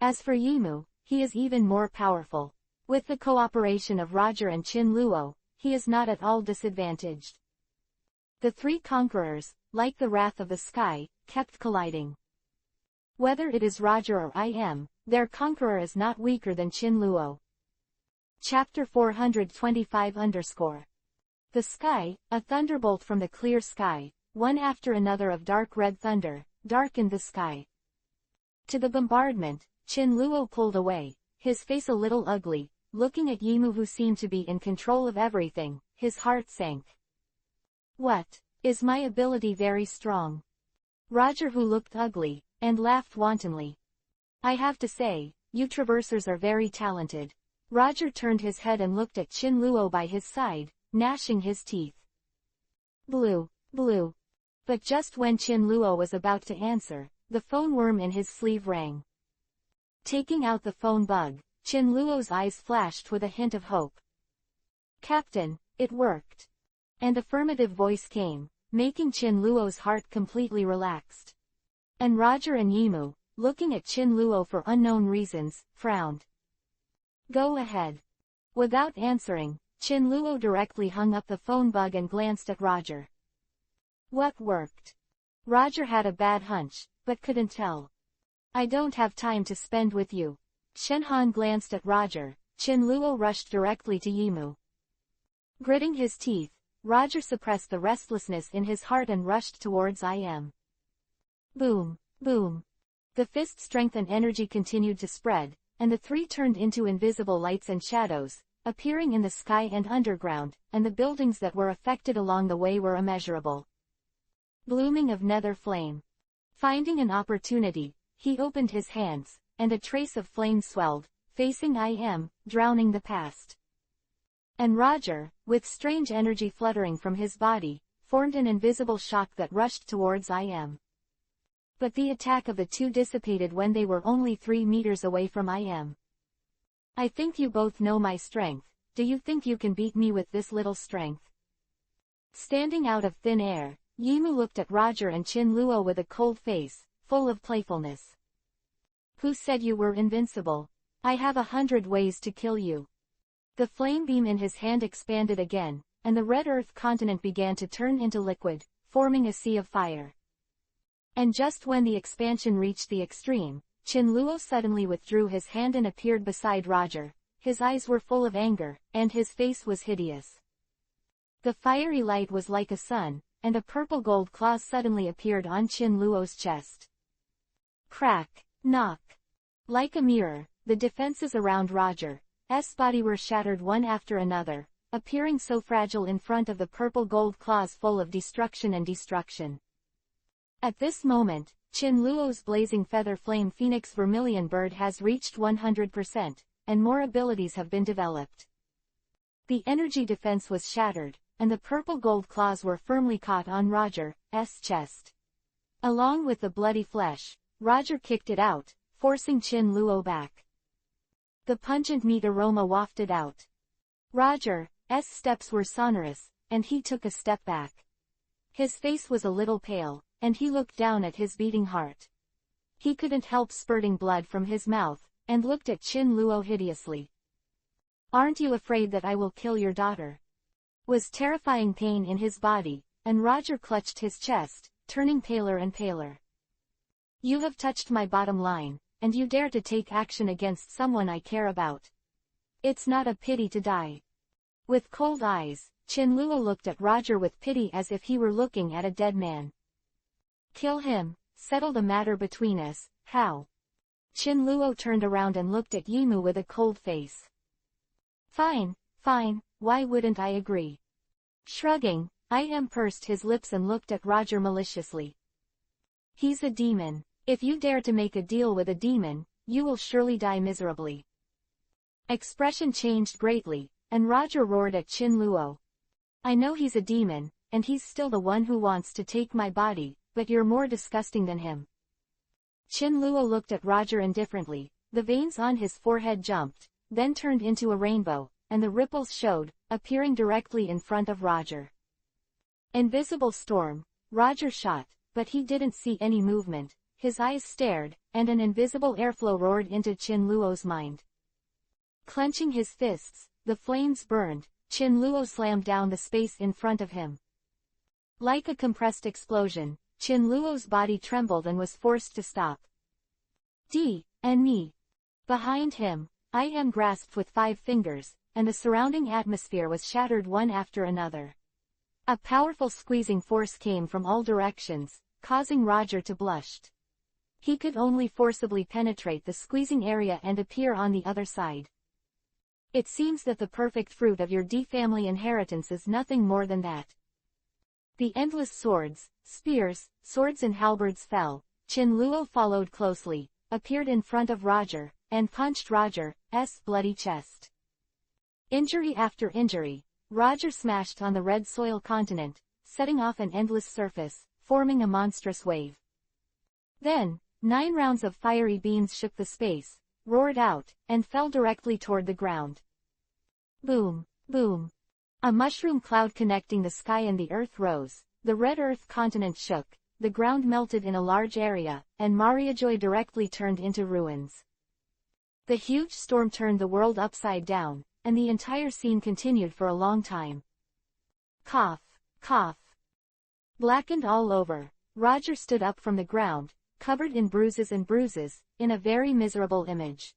As for Yimu, he is even more powerful. With the cooperation of Roger and Chinluo, he is not at all disadvantaged. The 3 conquerors, like the wrath of the sky, kept colliding. Whether it is Roger or IM, their conqueror is not weaker than Chinluo. Chapter 425 _ The sky, a thunderbolt from the clear sky, one after another of dark red thunder, darkened the sky. To the bombardment, Chinluo pulled away, his face a little ugly, looking at Yimu who seemed to be in control of everything, his heart sank. What? Is my ability very strong? Roger who looked ugly, and laughed wantonly. I have to say, you traversers are very talented. Roger turned his head and looked at Chinluo by his side, gnashing his teeth. Blue. But just when Chinluo was about to answer, the phone worm in his sleeve rang. Taking out the phone bug, Chinluo's eyes flashed with a hint of hope. Captain, it worked. An affirmative voice came, making Chinluo's heart completely relaxed. And Roger and Yimu, looking at Chinluo for unknown reasons, frowned. Go ahead. Without answering, Chinluo directly hung up the phone bug and glanced at Roger. What worked? Roger had a bad hunch, but couldn't tell. I don't have time to spend with you. Shenhan glanced at Roger, Chinluo rushed directly to Yimu. Gritting his teeth, Roger suppressed the restlessness in his heart and rushed towards IM. Boom. The fist strength and energy continued to spread, and the 3 turned into invisible lights and shadows, appearing in the sky and underground, and the buildings that were affected along the way were immeasurable. Blooming of nether flame. Finding an opportunity, he opened his hands, and a trace of flame swelled, facing IM, drowning the past. And Roger, with strange energy fluttering from his body, formed an invisible shock that rushed towards IM. But the attack of the 2 dissipated when they were only 3 meters away from IM. I think you both know my strength. Do you think you can beat me with this little strength? Standing out of thin air, Yimu looked at Roger and Chinluo with a cold face, full of playfulness. Who said you were invincible? I have 100 ways to kill you. The flame beam in his hand expanded again, and the red earth continent began to turn into liquid, forming a sea of fire. And just when the expansion reached the extreme, Qin-Luo suddenly withdrew his hand and appeared beside Roger. His eyes were full of anger, and his face was hideous. The fiery light was like a sun, and a purple gold claw suddenly appeared on Qin-Luo's chest. Crack, knock. Like a mirror, the defenses around Roger's body were shattered one after another, appearing so fragile in front of the purple gold claws full of destruction and destruction. At this moment, Qin-Luo's blazing feather flame phoenix vermilion bird has reached 100%, and more abilities have been developed. The energy defense was shattered, and the purple gold claws were firmly caught on Roger's chest. Along with the bloody flesh, Roger kicked it out, forcing Qin-Luo back. The pungent meat aroma wafted out. Roger's steps were sonorous, and he took a step back. His face was a little pale, and he looked down at his beating heart. He couldn't help spurting blood from his mouth, and looked at Qin-Luo hideously. Aren't you afraid that I will kill your daughter? Was terrifying pain in his body, and Roger clutched his chest, turning paler and paler. You have touched my bottom line, and you dare to take action against someone I care about. It's not a pity to die. With cold eyes, Qin-Luo looked at Roger with pity as if he were looking at a dead man. Kill him, settle the matter between us. How? Qin-Luo turned around and looked at Yimu with a cold face. Fine, fine, why wouldn't I agree? Shrugging, pursed his lips and looked at Roger maliciously. He's a demon. If you dare to make a deal with a demon, you will surely die miserably. Expression changed greatly, and Roger roared at Qin-Luo. I know he's a demon, and he's still the one who wants to take my body, but you're more disgusting than him. Qin-Luo looked at Roger indifferently, the veins on his forehead jumped, then turned into a rainbow, and the ripples showed, appearing directly in front of Roger. Invisible storm, Roger shot, but he didn't see any movement. His eyes stared, and an invisible airflow roared into Qin-Luo's mind. Clenching his fists, the flames burned. Qin-Luo slammed down the space in front of him. Like a compressed explosion, Qin-Luo's body trembled and was forced to stop. And me. Behind him, grasped with 5 fingers, and the surrounding atmosphere was shattered one after another. A powerful squeezing force came from all directions, causing Roger to blush. He could only forcibly penetrate the squeezing area and appear on the other side. It seems that the perfect fruit of your D-family inheritance is nothing more than that. The endless swords, spears, swords and halberds fell. Qin-Luo followed closely, appeared in front of Roger, and punched Roger's bloody chest. Injury after injury, Roger smashed on the red soil continent, setting off an endless surface, forming a monstrous wave. Then, 9 rounds of fiery beams shook the space, roared out, and fell directly toward the ground. Boom, boom. A mushroom cloud connecting the sky and the earth rose, the red earth continent shook, the ground melted in a large area, and Mariajoy directly turned into ruins. The huge storm turned the world upside down, and the entire scene continued for a long time. Cough, cough. Blackened all over, Roger stood up from the ground, covered in bruises, in a very miserable image.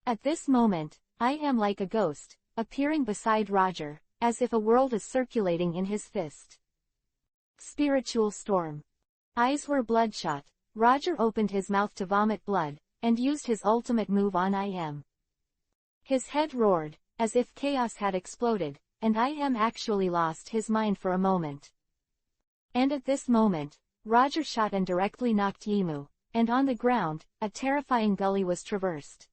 At this moment, I am like a ghost, appearing beside Roger, as if a world is circulating in his fist. Spiritual storm. Eyes were bloodshot. Roger opened his mouth to vomit blood, and used his ultimate move on I.M. His head roared, as if chaos had exploded, and I.M. actually lost his mind for a moment. And at this moment, Roger shot and directly knocked Yimu, and on the ground, a terrifying gully was traversed.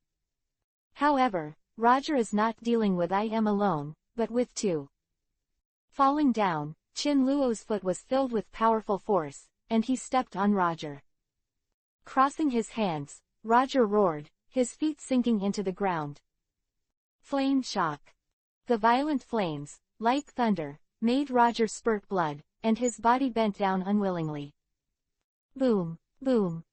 However, Roger is not dealing with I.M. alone, but with 2. Falling down, Qin-Luo's foot was filled with powerful force, and he stepped on Roger. Crossing his hands, Roger roared, his feet sinking into the ground. Flame shock. The violent flames, like thunder, made Roger spurt blood, and his body bent down unwillingly. Boom, boom.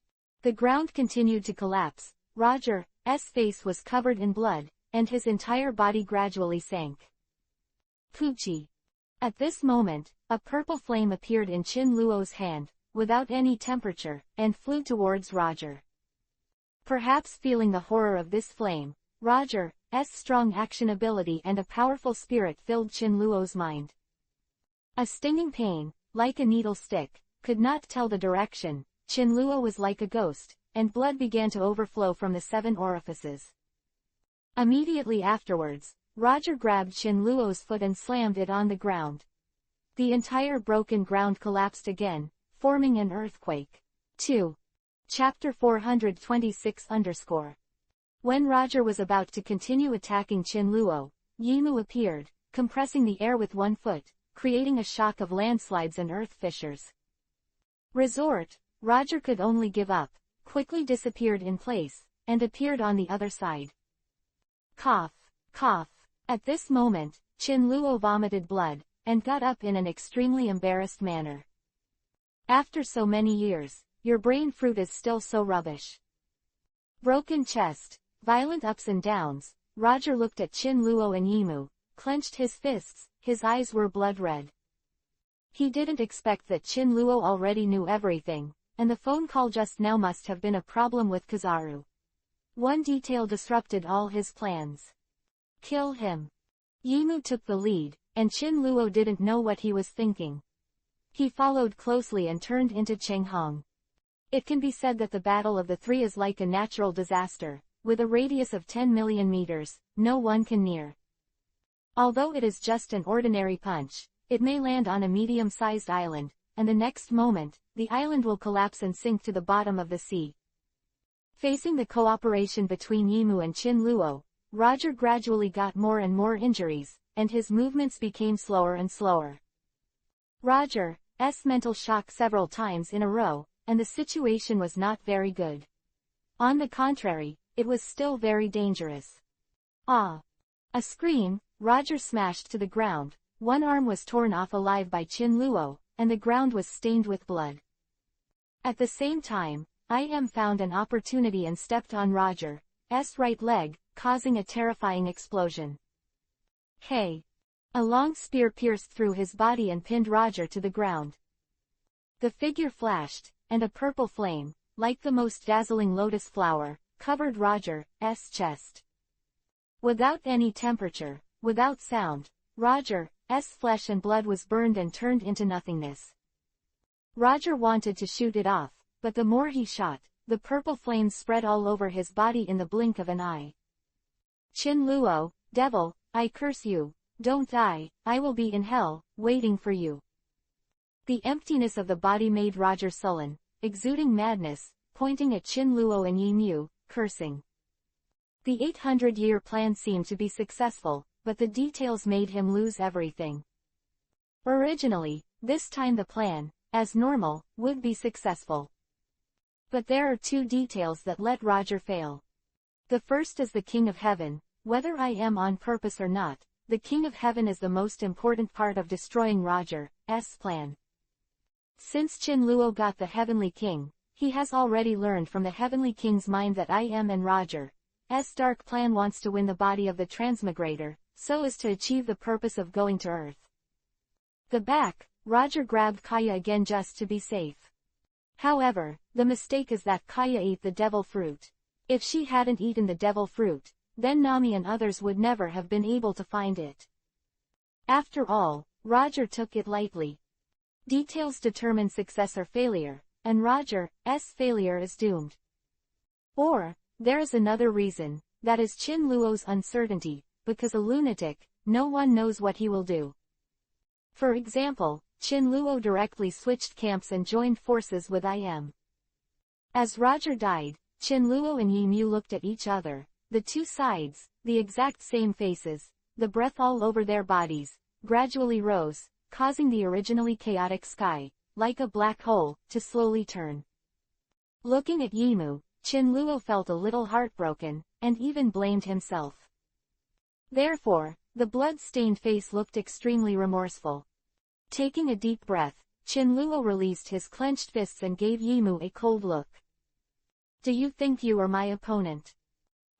The ground continued to collapse. Roger's face was covered in blood, and his entire body gradually sank. Poochie. At this moment, a purple flame appeared in Chin Luo's hand, without any temperature, and flew towards Roger. Perhaps feeling the horror of this flame, Roger's strong action ability and a powerful spirit filled Chin Luo's mind. A stinging pain, like a needle stick, could not tell the direction. Chin Luo was like a ghost, and blood began to overflow from the 7 orifices. Immediately afterwards, Roger grabbed Chin Luo's foot and slammed it on the ground. The entire broken ground collapsed again, forming an earthquake. 2. Chapter 426 _ When Roger was about to continue attacking Chin Luo, Yimu appeared, compressing the air with one foot, creating a shock of landslides and earth fissures. Roger could only give up, quickly disappeared in place, and appeared on the other side. Cough, cough. At this moment, Chin Luo vomited blood, and got up in an extremely embarrassed manner. After so many years, your brain fruit is still so rubbish. Broken chest, violent ups and downs. Roger looked at Chin Luo and Yimu, clenched his fists, his eyes were blood red. He didn't expect that Chin Luo already knew everything, and the phone call just now must have been a problem with Kizaru. One detail disrupted all his plans. Kill him. Yimu took the lead, and Chin Luo didn't know what he was thinking. He followed closely and turned into Cheng Hong. It can be said that the Battle of the Three is like a natural disaster, with a radius of 10 million meters, no one can near. Although it is just an ordinary punch, it may land on a medium-sized island, and the next moment, the island will collapse and sink to the bottom of the sea. Facing the cooperation between Yimu and Chin Luo, Roger gradually got more and more injuries, and his movements became slower and slower. Roger's mental shock several times in a row, and the situation was not very good. On the contrary, it was still very dangerous. Ah! A scream, Roger smashed to the ground, one arm was torn off alive by Chin Luo, and the ground was stained with blood. At the same time, I.M. found an opportunity and stepped on Roger's right leg, causing a terrifying explosion. Hey! A long spear pierced through his body and pinned Roger to the ground. The figure flashed, and a purple flame, like the most dazzling lotus flower, covered Roger's chest. Without any temperature, without sound, Roger's flesh and blood was burned and turned into nothingness. Roger wanted to shoot it off, but the more he shot, the purple flames spread all over his body in the blink of an eye. Chin Luo, devil, I curse you, don't die, I will be in hell, waiting for you. The emptiness of the body made Roger sullen, exuding madness, pointing at Chin Luo and Yimu, cursing. The 800-year plan seemed to be successful, but the details made him lose everything. Originally, this time the plan, as normal, would be successful. But there are two details that let Roger fail. The first is the King of Heaven. Whether I am on purpose or not, the King of Heaven is the most important part of destroying Roger's plan. Since Chin Luo got the Heavenly King, he has already learned from the Heavenly King's mind that I am and Roger's dark plan wants to win the body of the Transmigrator, so as to achieve the purpose of going to Earth. The back, Roger grabbed Kaya again just to be safe. However, the mistake is that Kaya ate the devil fruit. If she hadn't eaten the devil fruit, then Nami and others would never have been able to find it. After all, Roger took it lightly. Details determine success or failure, and Roger's failure is doomed. Or, there is another reason, that is Chin Luo's uncertainty, because a lunatic, no one knows what he will do. For example, Chin Luo directly switched camps and joined forces with I.M. As Roger died, Chin Luo and Yimu looked at each other. The two sides, the exact same faces, the breath all over their bodies, gradually rose, causing the originally chaotic sky, like a black hole, to slowly turn. Looking at Yimu, Chin Luo felt a little heartbroken, and even blamed himself. Therefore, the blood-stained face looked extremely remorseful. Taking a deep breath, Chin Luo released his clenched fists and gave Yimu a cold look. Do you think you are my opponent?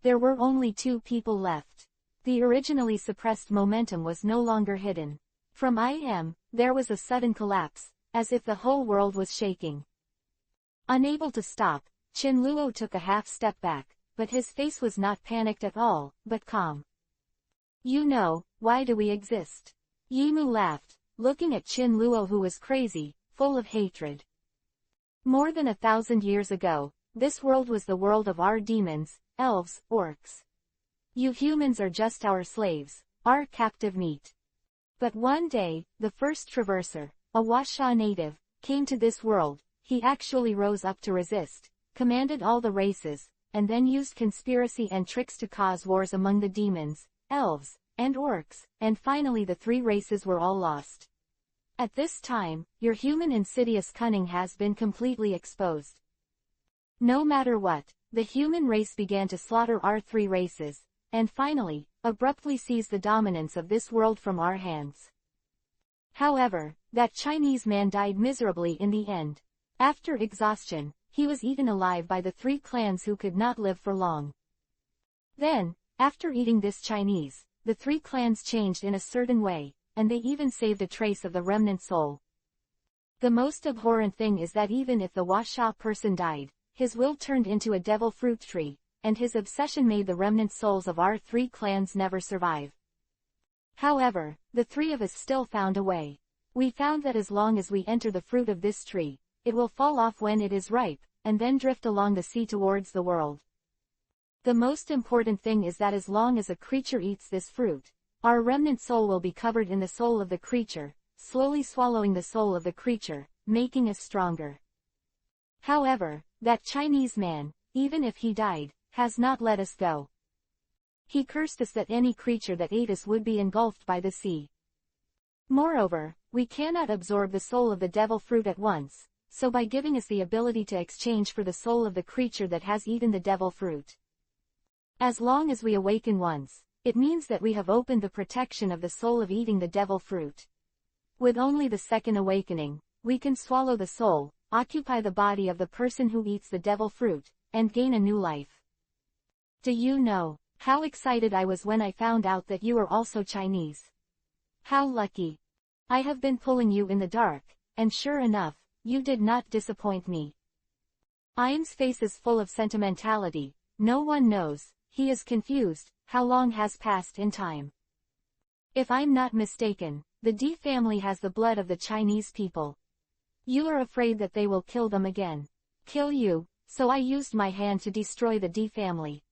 There were only 2 people left. The originally suppressed momentum was no longer hidden. From there was a sudden collapse, as if the whole world was shaking. Unable to stop, Qinluo took a half step back, but his face was not panicked at all, but calm. You know, why do we exist? Yimu laughed, looking at Qinluo, who was crazy, full of hatred. More than 1,000 years ago, this world was the world of our demons, elves, orcs. You humans are just our slaves, our captive meat. But one day, the first traverser, a Washa native, came to this world. He actually rose up to resist, commanded all the races, and then used conspiracy and tricks to cause wars among the demons, elves, and orcs, and finally the 3 races were all lost. At this time, your human insidious cunning has been completely exposed. No matter what, the human race began to slaughter our 3 races, and finally, abruptly seize the dominance of this world from our hands. However, that Chinese man died miserably in the end. After exhaustion, he was eaten alive by the 3 clans who could not live for long. Then, after eating this Chinese, the 3 clans changed in a certain way, and they even saved a trace of the remnant soul. The most abhorrent thing is that even if the Washa person died, his will turned into a devil fruit tree, and his obsession made the remnant souls of our 3 clans never survive. However, the 3 of us still found a way. We found that as long as we enter the fruit of this tree, it will fall off when it is ripe, and then drift along the sea towards the world. The most important thing is that as long as a creature eats this fruit, our remnant soul will be covered in the soul of the creature, slowly swallowing the soul of the creature, making us stronger. However, that Chinese man, even if he died, has not let us go. He cursed us that any creature that ate us would be engulfed by the sea. Moreover, we cannot absorb the soul of the devil fruit at once, so by giving us the ability to exchange for the soul of the creature that has eaten the devil fruit. As long as we awaken once, it means that we have opened the protection of the soul of eating the devil fruit. With only the second awakening, we can swallow the soul, occupy the body of the person who eats the devil fruit, and gain a new life. Do you know how excited I was when I found out that you are also Chinese? How lucky. I have been pulling you in the dark, and sure enough, you did not disappoint me. Ian's face is full of sentimentality. No one knows, he is confused, how long has passed in time. If I'm not mistaken, the D family has the blood of the Chinese people. You are afraid that they will kill them again. Kill you, so I used my hand to destroy the D family.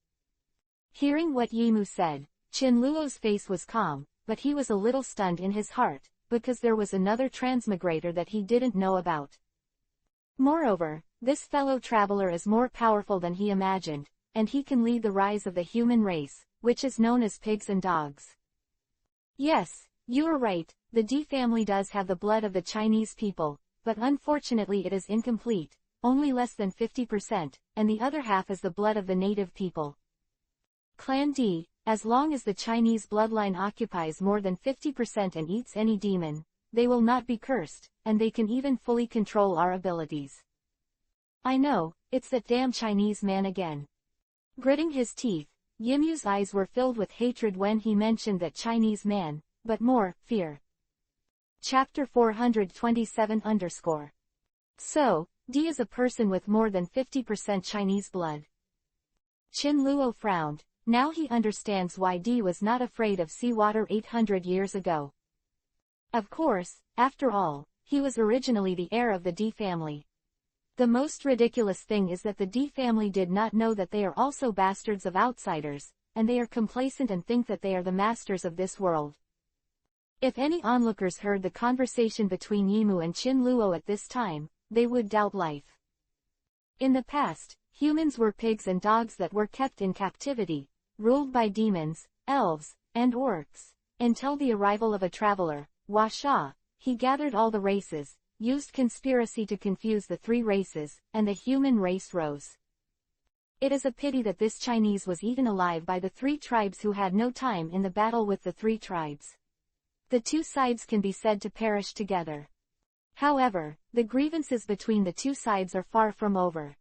Hearing what Yimu said, Qinluo's face was calm, but he was a little stunned in his heart, because there was another transmigrator that he didn't know about. Moreover, this fellow traveler is more powerful than he imagined, and he can lead the rise of the human race, which is known as pigs and dogs. Yes, you are right, the D family does have the blood of the Chinese people, but unfortunately it is incomplete, only less than 50%, and the other half is the blood of the native people. Clan D, as long as the Chinese bloodline occupies more than 50% and eats any demon, they will not be cursed, and they can even fully control our abilities. I know, it's that damn Chinese man again. Gritting his teeth, Yimu's eyes were filled with hatred when he mentioned that Chinese man, but more, fear. Chapter 427 _ So, D is a person with more than 50% Chinese blood. Qinluo frowned. Now he understands why D was not afraid of seawater 800 years ago. Of course, after all, he was originally the heir of the D family. The most ridiculous thing is that the D family did not know that they are also bastards of outsiders, and they are complacent and think that they are the masters of this world. If any onlookers heard the conversation between Yimu and Qinluo at this time, they would doubt life. In the past, humans were pigs and dogs that were kept in captivity, ruled by demons, elves, and orcs. Until the arrival of a traveler, Washa, he gathered all the races, used conspiracy to confuse the 3 races, and the human race rose. It is a pity that this Chinese was eaten alive by the 3 tribes who had no time in the battle with the 3 tribes. The 2 sides can be said to perish together. However, the grievances between the 2 sides are far from over.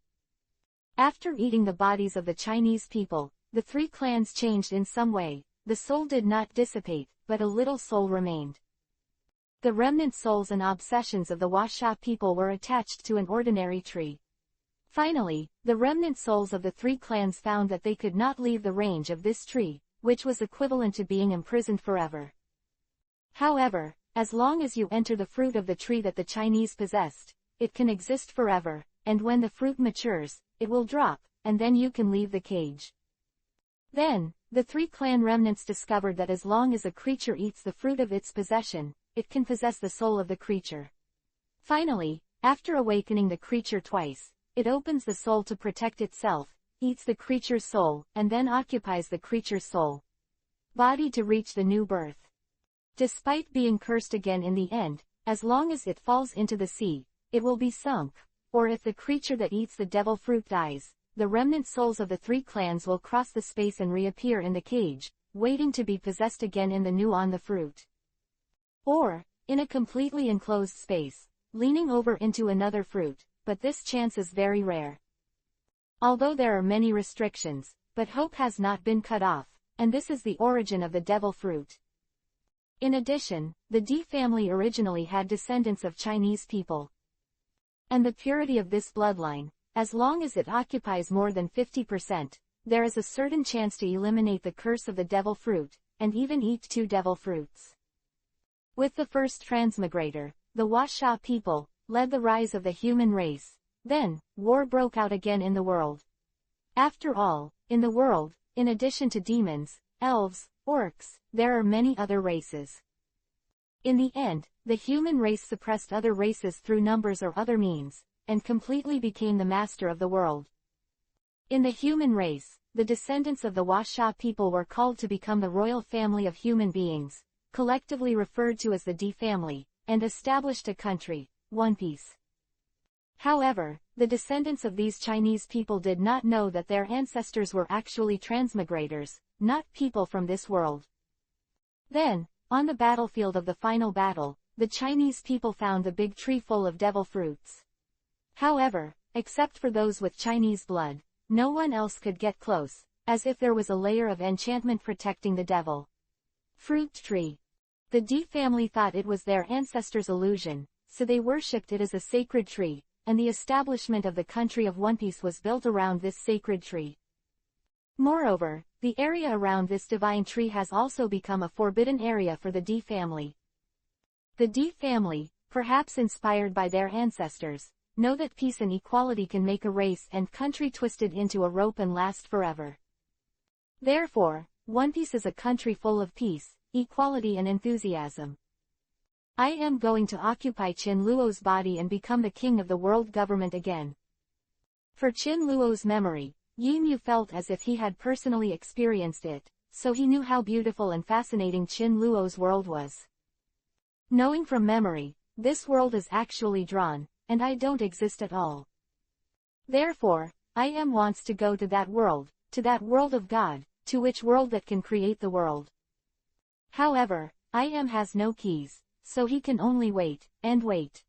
After eating the bodies of the Chinese people, the three clans changed in some way. The soul did not dissipate, but a little soul remained. The remnant souls and obsessions of the Washa people were attached to an ordinary tree. Finally, the remnant souls of the three clans found that they could not leave the range of this tree, which was equivalent to being imprisoned forever. However, as long as you enter the fruit of the tree that the Chinese possessed, it can exist forever, and when the fruit matures, it will drop, and then you can leave the cage. Then, the three clan remnants discovered that as long as a creature eats the fruit of its possession, it can possess the soul of the creature. Finally, after awakening the creature twice, it opens the soul to protect itself, eats the creature's soul, and then occupies the creature's soul body to reach the new birth. Despite being cursed again in the end, as long as it falls into the sea, it will be sunk, or if the creature that eats the devil fruit dies, the remnant souls of the three clans will cross the space and reappear in the cage, waiting to be possessed again in the new on the fruit. Or, in a completely enclosed space, leaning over into another fruit, but this chance is very rare. Although there are many restrictions, but hope has not been cut off, and this is the origin of the devil fruit. In addition, the D family originally had descendants of Chinese people. And the purity of this bloodline, as long as it occupies more than 50%, there is a certain chance to eliminate the curse of the devil fruit, and even eat 2 devil fruits. With the first transmigrator, the Washa people, led the rise of the human race. Then, war broke out again in the world. After all, in the world, in addition to demons, elves, orcs, there are many other races. In the end, the human race suppressed other races through numbers or other means, and completely became the master of the world. In the human race, the descendants of the Washa people were called to become the royal family of human beings, collectively referred to as the D family, and established a country, One Piece. However, the descendants of these Chinese people did not know that their ancestors were actually transmigrators, not people from this world. Then, on the battlefield of the final battle, the Chinese people found the big tree full of devil fruits. However, except for those with Chinese blood, no one else could get close, as if there was a layer of enchantment protecting the devil fruit tree. The D family thought it was their ancestors' illusion, so they worshipped it as a sacred tree, and the establishment of the country of One Piece was built around this sacred tree. Moreover, the area around this divine tree has also become a forbidden area for the D family. The D family, perhaps inspired by their ancestors, know that peace and equality can make a race and country twisted into a rope and last forever. Therefore, One Piece is a country full of peace, equality and enthusiasm. I am going to occupy Qin Luo's body and become the king of the world government again. For Qin Luo's memory, Yi Mu felt as if he had personally experienced it, so he knew how beautiful and fascinating Qin Luo's world was. Knowing from memory, this world is actually drawn, and I don't exist at all. Therefore, I am wants to go to that world of God, to which world that can create the world. However, I am has no keys, so he can only wait, and wait.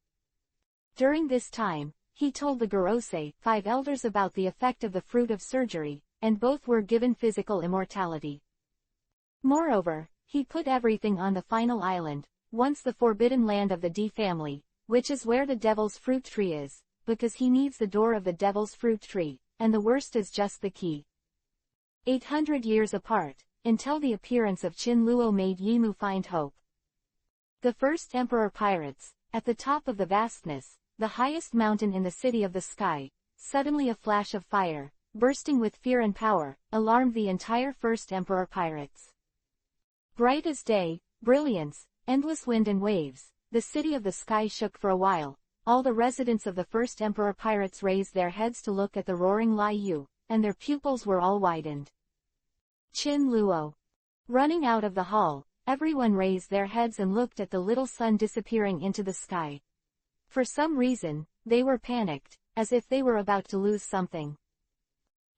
During this time, he told the Gorosei, 5 elders about the effect of the fruit of surgery, and both were given physical immortality. Moreover, he put everything on the final island, once the forbidden land of the D family, which is where the devil's fruit tree is, because he needs the door of the devil's fruit tree, and the worst is just the key. 800 years apart, until the appearance of Qin Luo made Yi Mu find hope. The first emperor pirates, at the top of the vastness, the highest mountain in the city of the sky, suddenly a flash of fire, bursting with fear and power, alarmed the entire first emperor pirates. Bright as day, brilliance, endless wind and waves, the city of the sky shook for a while. All the residents of the first emperor pirates raised their heads to look at the roaring Lai Yu, and their pupils were all widened. Qin Luo. Running out of the hall, everyone raised their heads and looked at the little sun disappearing into the sky. For some reason, they were panicked, as if they were about to lose something.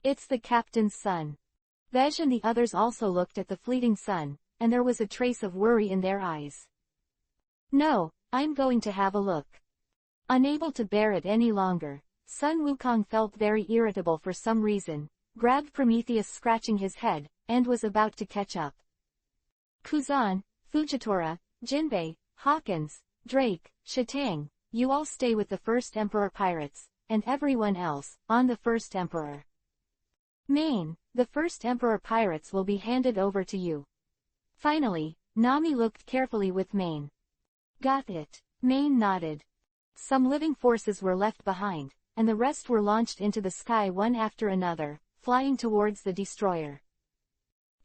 It's the captain's son. Vej and the others also looked at the fleeting sun, and there was a trace of worry in their eyes. No, I'm going to have a look. Unable to bear it any longer, Sun Wukong felt very irritable for some reason, grabbed Prometheus scratching his head, and was about to catch up. Kuzan, Fujitora, Jinbei, Hawkins, Drake, Shatang, you all stay with the First Emperor pirates, and everyone else, on the First Emperor. Main, the First Emperor pirates will be handed over to you. Finally, Nami looked carefully with Main. Got it. Main nodded. Some living forces were left behind, and the rest were launched into the sky one after another, flying towards the destroyer.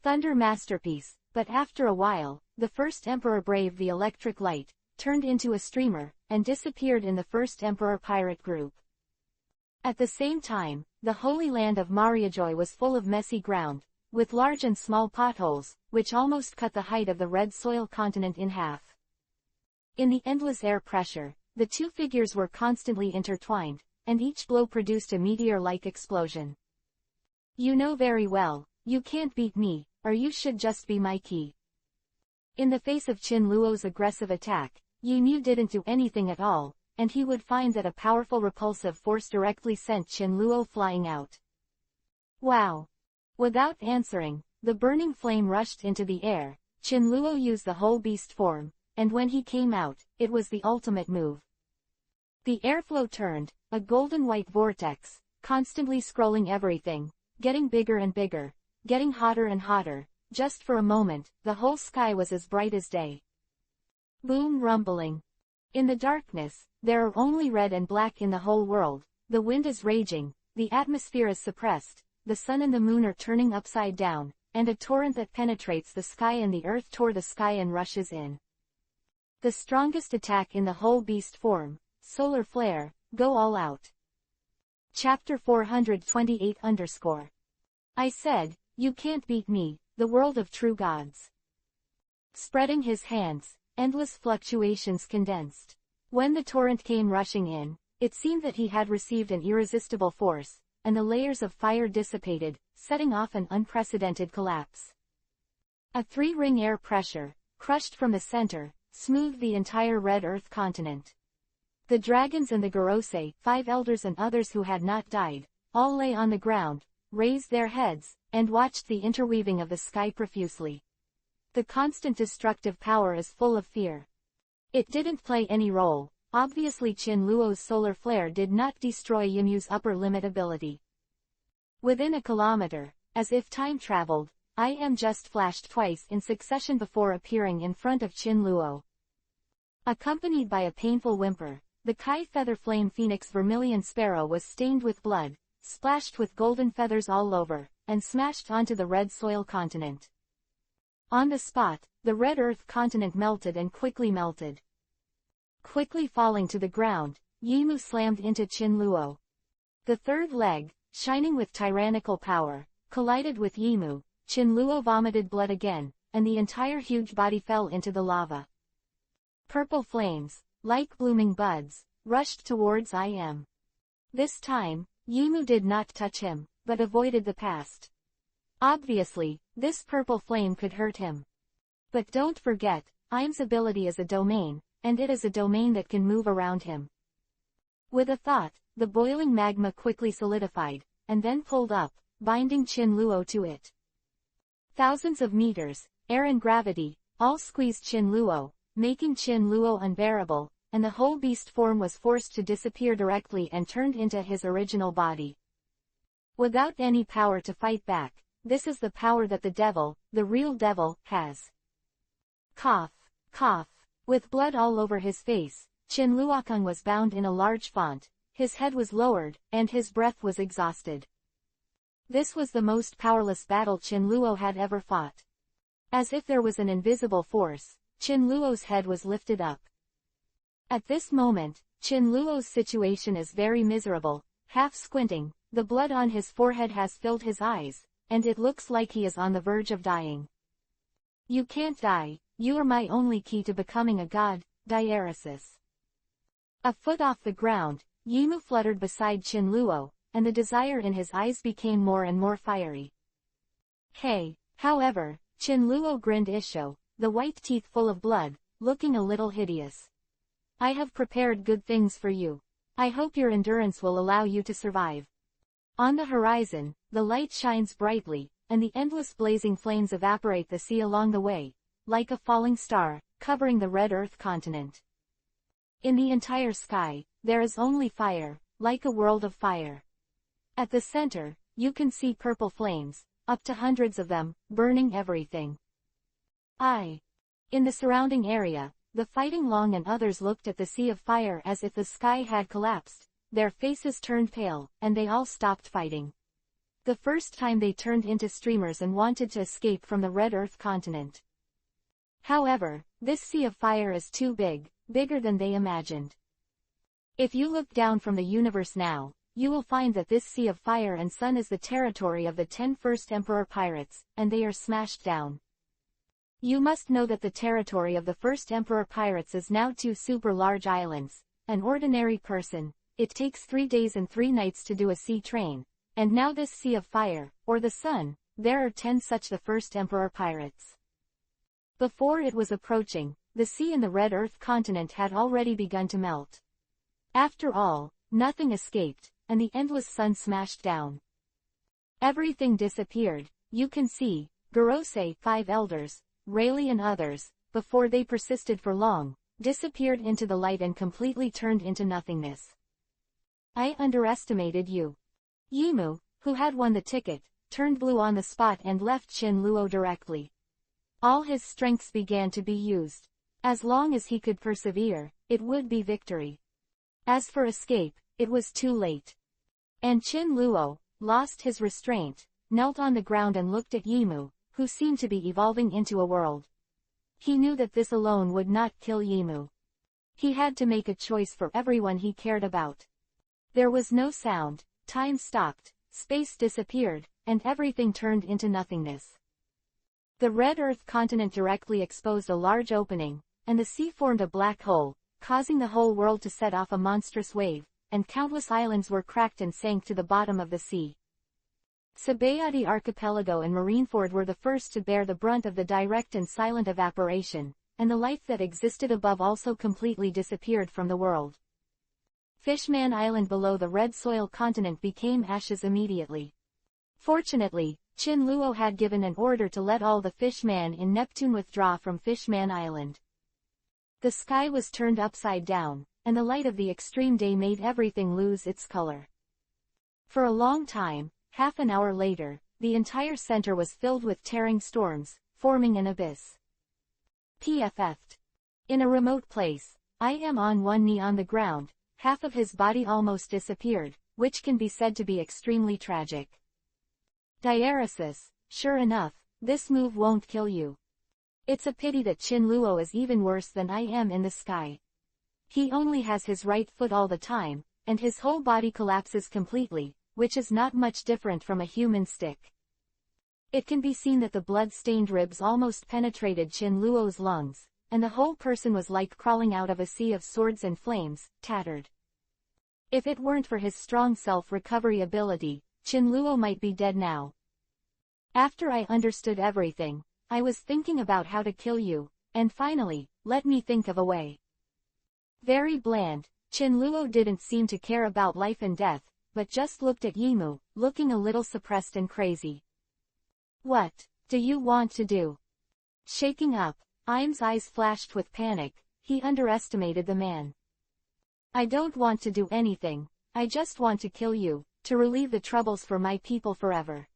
Thunder masterpiece, but after a while, the First Emperor braved the electric light, turned into a streamer, and disappeared in the First Emperor pirate group. At the same time, the Holy Land of Mariajoy was full of messy ground, with large and small potholes, which almost cut the height of the red soil continent in half. In the endless air pressure, the two figures were constantly intertwined, and each blow produced a meteor-like explosion. You know very well, you can't beat me, or you should just be my key. In the face of Qin Luo's aggressive attack, Yi Mu didn't do anything at all, and he would find that a powerful repulsive force directly sent Qin Luo flying out. Wow! Without answering, the burning flame rushed into the air. Qin Luo used the whole beast form, and when he came out, it was the ultimate move. The airflow turned, a golden-white vortex, constantly scrolling everything, getting bigger and bigger, getting hotter and hotter. Just for a moment, the whole sky was as bright as day. Boom rumbling. In the darkness, there are only red and black in the whole world, the wind is raging, the atmosphere is suppressed, the sun and the moon are turning upside down, and a torrent that penetrates the sky and the earth tore the sky and rushes in. The strongest attack in the whole beast form, solar flare, go all out. Chapter 428 _ I said, you can't beat me, the world of true gods. Spreading his hands, endless fluctuations condensed. When the torrent came rushing in, it seemed that he had received an irresistible force, and the layers of fire dissipated, setting off an unprecedented collapse. A three-ring air pressure, crushed from the center, smoothed the entire red earth continent. The dragons and the Gorosei, 5 elders and others who had not died, all lay on the ground, raised their heads, and watched the interweaving of the sky profusely. The constant destructive power is full of fear. It didn't play any role. Obviously Qin Luo's solar flare did not destroy Yi Mu's upper limit ability. Within a kilometer, as if time traveled, I am just flashed twice in succession before appearing in front of Qin Luo. Accompanied by a painful whimper, the Kai feather flame phoenix vermilion sparrow was stained with blood, splashed with golden feathers all over, and smashed onto the red soil continent. On the spot, the red earth continent melted and quickly melted. Quickly falling to the ground, Yi Mu slammed into Qin Luo. The third leg, shining with tyrannical power, collided with Yi Mu. Qin Luo vomited blood again, and the entire huge body fell into the lava. Purple flames, like blooming buds, rushed towards him. This time, Yi Mu did not touch him, but avoided the past. Obviously, this purple flame could hurt him. But don't forget, Im's ability is a domain, and it is a domain that can move around him. With a thought, the boiling magma quickly solidified, and then pulled up, binding Qin Luo to it. Thousands of meters, air and gravity, all squeezed Qin Luo, making Qin Luo unbearable, and the whole beast form was forced to disappear directly and turned into his original body. Without any power to fight back, this is the power that the devil, the real devil, has. Cough, cough. With blood all over his face, Qin Luokung was bound in a large font, his head was lowered, and his breath was exhausted. This was the most powerless battle Qin Luo had ever fought. As if there was an invisible force, Qin Luo's head was lifted up. At this moment, Qin Luo's situation is very miserable, half squinting, the blood on his forehead has filled his eyes, and it looks like he is on the verge of dying. You can't die, you are my only key to becoming a god, diaresis. A foot off the ground, Yi Mu fluttered beside Qin Luo, and the desire in his eyes became more and more fiery. Hey, however, Qin Luo grinned Isho, the white teeth full of blood, looking a little hideous. I have prepared good things for you. I hope your endurance will allow you to survive. On the horizon, the light shines brightly, and the endless blazing flames evaporate the sea along the way, like a falling star, covering the red Earth continent. In the entire sky, there is only fire, like a world of fire. At the center, you can see purple flames, up to hundreds of them, burning everything. In the surrounding area, the Fighting Long and others looked at the sea of fire as if the sky had collapsed, their faces turned pale, and they all stopped fighting. The first time they turned into streamers and wanted to escape from the red Earth continent. However, this sea of fire is too big, bigger than they imagined. If you look down from the universe now, you will find that this sea of fire and sun is the territory of the 10 First Emperor pirates, and they are smashed down. You must know that the territory of the First Emperor pirates is now 2 super large islands. An ordinary person, it takes 3 days and 3 nights to do a sea train, and now this sea of fire, or the sun, there are 10 such the First Emperor pirates. Before it was approaching, the sea in the red Earth continent had already begun to melt. After all, nothing escaped, and the endless sun smashed down. Everything disappeared. You can see, Gorosei, 5 elders, Rayleigh and others, before they persisted for long, disappeared into the light and completely turned into nothingness. I underestimated you. Yimu, who had won the ticket, turned blue on the spot and left Qin Luo directly. All his strengths began to be used. As long as he could persevere, it would be victory. As for escape, it was too late. And Qin Luo lost his restraint, knelt on the ground and looked at Yimu, who seemed to be evolving into a world. He knew that this alone would not kill Yimu. He had to make a choice for everyone he cared about. There was no sound, time stopped, space disappeared, and everything turned into nothingness. The red Earth continent directly exposed a large opening, and the sea formed a black hole, causing the whole world to set off a monstrous wave, and countless islands were cracked and sank to the bottom of the sea. Sabayati Archipelago and Marineford were the first to bear the brunt of the direct and silent evaporation, and the life that existed above also completely disappeared from the world. Fishman Island below the red soil continent became ashes immediately. Fortunately, Qin Luo had given an order to let all the Fishman in Neptune withdraw from Fishman Island. The sky was turned upside down, and the light of the extreme day made everything lose its color. For a long time, half an hour later, the entire center was filled with tearing storms, forming an abyss. PFF'd. In a remote place, I am on one knee on the ground, half of his body almost disappeared, which can be said to be extremely tragic. Diaresis, sure enough, this move won't kill you. It's a pity that Qin Luo is even worse than I am in the sky. He only has his right foot all the time, and his whole body collapses completely, which is not much different from a human stick. It can be seen that the blood-stained ribs almost penetrated Qin Luo's lungs, and the whole person was like crawling out of a sea of swords and flames, tattered. If it weren't for his strong self-recovery ability, Qin Luo might be dead now. After I understood everything, I was thinking about how to kill you, and finally, let me think of a way. Very bland, Qin Luo didn't seem to care about life and death, but just looked at Yimu, looking a little suppressed and crazy. What do you want to do? Shaking up, Im's eyes flashed with panic. He underestimated the man. I don't want to do anything, I just want to kill you, to relieve the troubles for my people forever.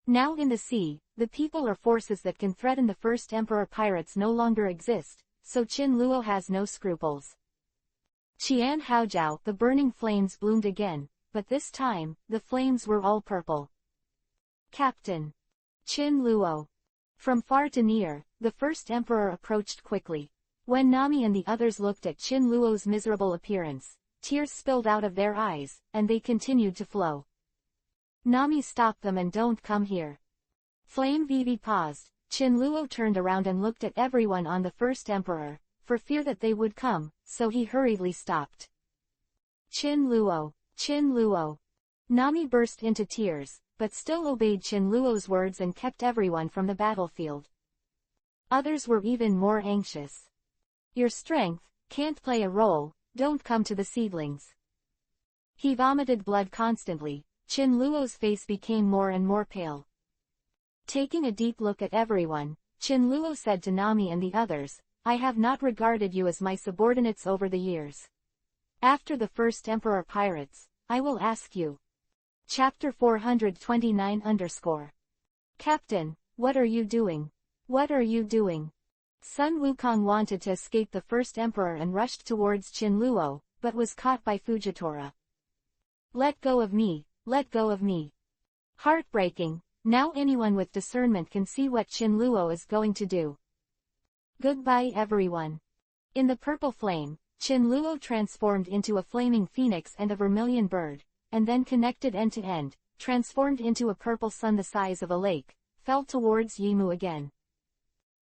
Now in the sea, the people or forces that can threaten the First Emperor pirates no longer exist, so Qin Luo has no scruples. Qian Haojiao, the burning flames bloomed again, but this time, the flames were all purple. Captain Qin Luo. From far to near, the First Emperor approached quickly. When Nami and the others looked at Qin Luo's miserable appearance, tears spilled out of their eyes, and they continued to flow. Nami, stop them and don't come here. Flame Vivi paused. Qin Luo turned around and looked at everyone on the First Emperor, for fear that they would come, so he hurriedly stopped. Qin Luo, Qin Luo. Nami burst into tears, but still obeyed Qin Luo's words and kept everyone from the battlefield. Others were even more anxious. Your strength can't play a role, don't come to the seedlings. He vomited blood constantly. Qin Luo's face became more and more pale. Taking a deep look at everyone, Qin Luo said to Nami and the others, "I have not regarded you as my subordinates over the years. After the first Emperor Pirates, I will ask you." Chapter 429 _ Captain, what are you doing? What are you doing? Sun Wukong wanted to escape the first emperor and rushed towards Qin Luo, but was caught by Fujitora. "Let go of me, let go of me." Heartbreaking. Now anyone with discernment can see what Qin Luo is going to do. Goodbye everyone. In the purple flame, Qin Luo transformed into a flaming phoenix and a vermilion bird, and then connected end to end, transformed into a purple sun the size of a lake, fell towards Yimu again.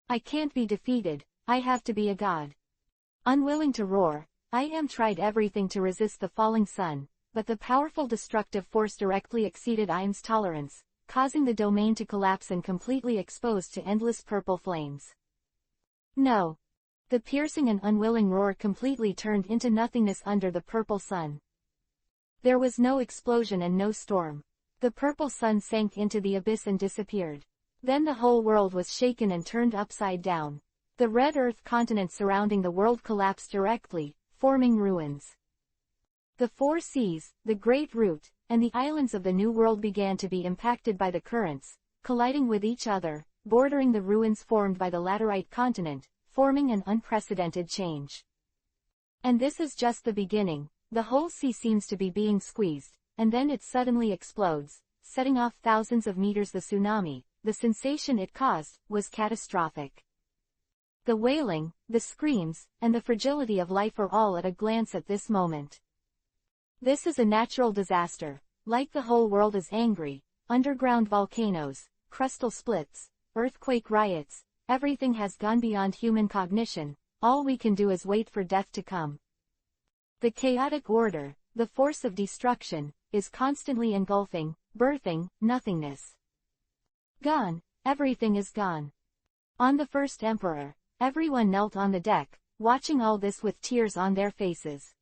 "I can't be defeated, I have to be a god." Unwilling to roar, I Am tried everything to resist the falling sun, but the powerful destructive force directly exceeded I Am's tolerance, causing the domain to collapse and completely exposed to endless purple flames. No. The piercing and unwilling roar completely turned into nothingness under the purple sun. There was no explosion and no storm. The purple sun sank into the abyss and disappeared. Then the whole world was shaken and turned upside down. The red earth continent surrounding the world collapsed directly, forming ruins. The four seas, the Great Root, and the islands of the New World began to be impacted by the currents, colliding with each other, bordering the ruins formed by the laterite continent, forming an unprecedented change. And this is just the beginning. The whole sea seems to be being squeezed, and then it suddenly explodes, setting off thousands of meters. The tsunami, the sensation it caused, was catastrophic. The wailing, the screams, and the fragility of life are all at a glance at this moment. This is a natural disaster. Like the whole world is angry. Underground volcanoes, crustal splits, earthquake riots, everything has gone beyond human cognition. All we can do is wait for death to come. The chaotic order, the force of destruction, is constantly engulfing, birthing, nothingness. Gone, everything is gone. On the first emperor, everyone knelt on the deck, watching all this with tears on their faces.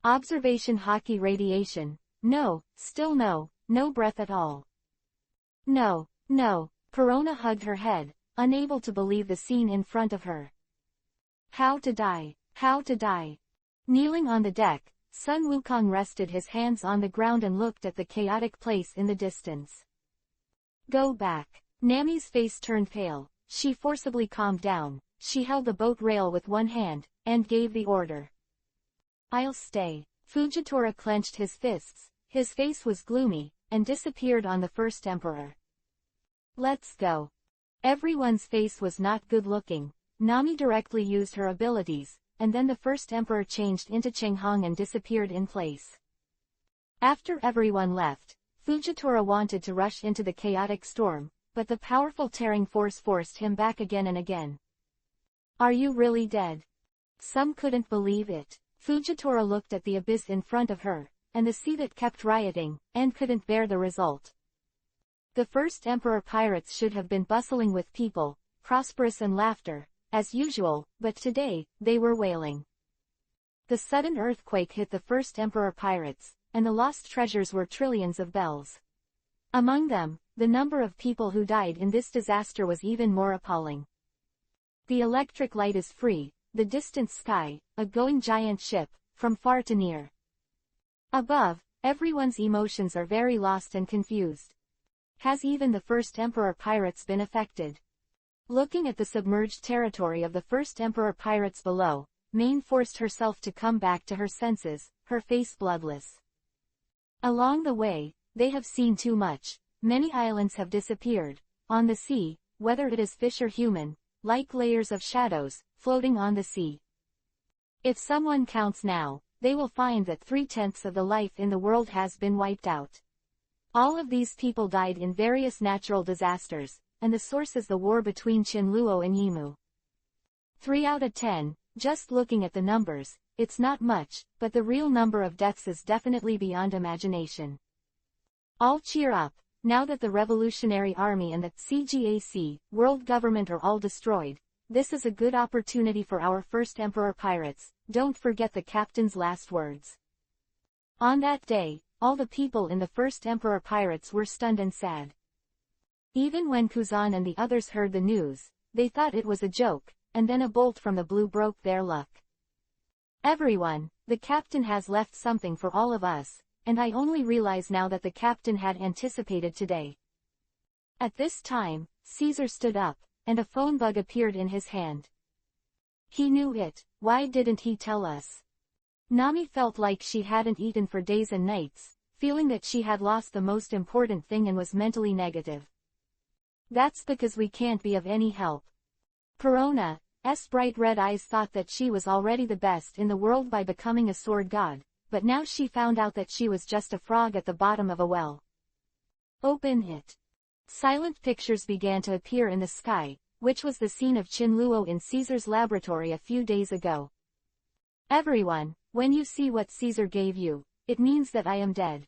Observation hockey radiation. No, still no, no breath at all. No, no, Perona hugged her head, unable to believe the scene in front of her. How to die, how to die. Kneeling on the deck, Sun Wukong rested his hands on the ground and looked at the chaotic place in the distance. Go back. Nami's face turned pale. She forcibly calmed down. She held the boat rail with one hand, and gave the order. I'll stay. Fujitora clenched his fists, his face was gloomy, and disappeared on the first emperor. Let's go. Everyone's face was not good looking. Nami directly used her abilities, and then the first emperor changed into Chenghong and disappeared in place. After everyone left, Fujitora wanted to rush into the chaotic storm, but the powerful tearing force forced him back again and again. Are you really dead? Some couldn't believe it. Fujitora looked at the abyss in front of her, and the sea that kept rioting, and couldn't bear the result. The first emperor pirates should have been bustling with people, prosperous and laughter, as usual, but today, they were wailing. The sudden earthquake hit the first emperor pirates, and the lost treasures were trillions of bells. Among them, the number of people who died in this disaster was even more appalling. The electric light is free, the distant sky, a going giant ship, from far to near. Above, everyone's emotions are very lost and confused. Has even the first emperor pirates been affected? Looking at the submerged territory of the first emperor pirates below, Main forced herself to come back to her senses, her face bloodless. Along the way, they have seen too much. Many islands have disappeared. On the sea, whether it is fish or human, like layers of shadows, floating on the sea. If someone counts now, they will find that 3/10 of the life in the world has been wiped out. All of these people died in various natural disasters, and the source is the war between Qin Luo and Yimu. 3 out of 10, just looking at the numbers, it's not much, but the real number of deaths is definitely beyond imagination. All cheer up. Now that the Revolutionary Army and the CGAC, world government are all destroyed, this is a good opportunity for our first emperor pirates. Don't forget the captain's last words. On that day, all the people in the First Emperor Pirates were stunned and sad. Even when Kuzan and the others heard the news, they thought it was a joke, and then a bolt from the blue broke their luck. Everyone, the captain has left something for all of us, and I only realize now that the captain had anticipated today. At this time, Caesar stood up, and a phone bug appeared in his hand. He knew it, why didn't he tell us? Nami felt like she hadn't eaten for days and nights, feeling that she had lost the most important thing and was mentally negative. That's because we can't be of any help. Perona's bright red eyes thought that she was already the best in the world by becoming a sword god, but now she found out that she was just a frog at the bottom of a well. Open it. Silent pictures began to appear in the sky, which was the scene of Chinluo in Caesar's laboratory a few days ago. Everyone, when you see what Caesar gave you, it means that I am dead.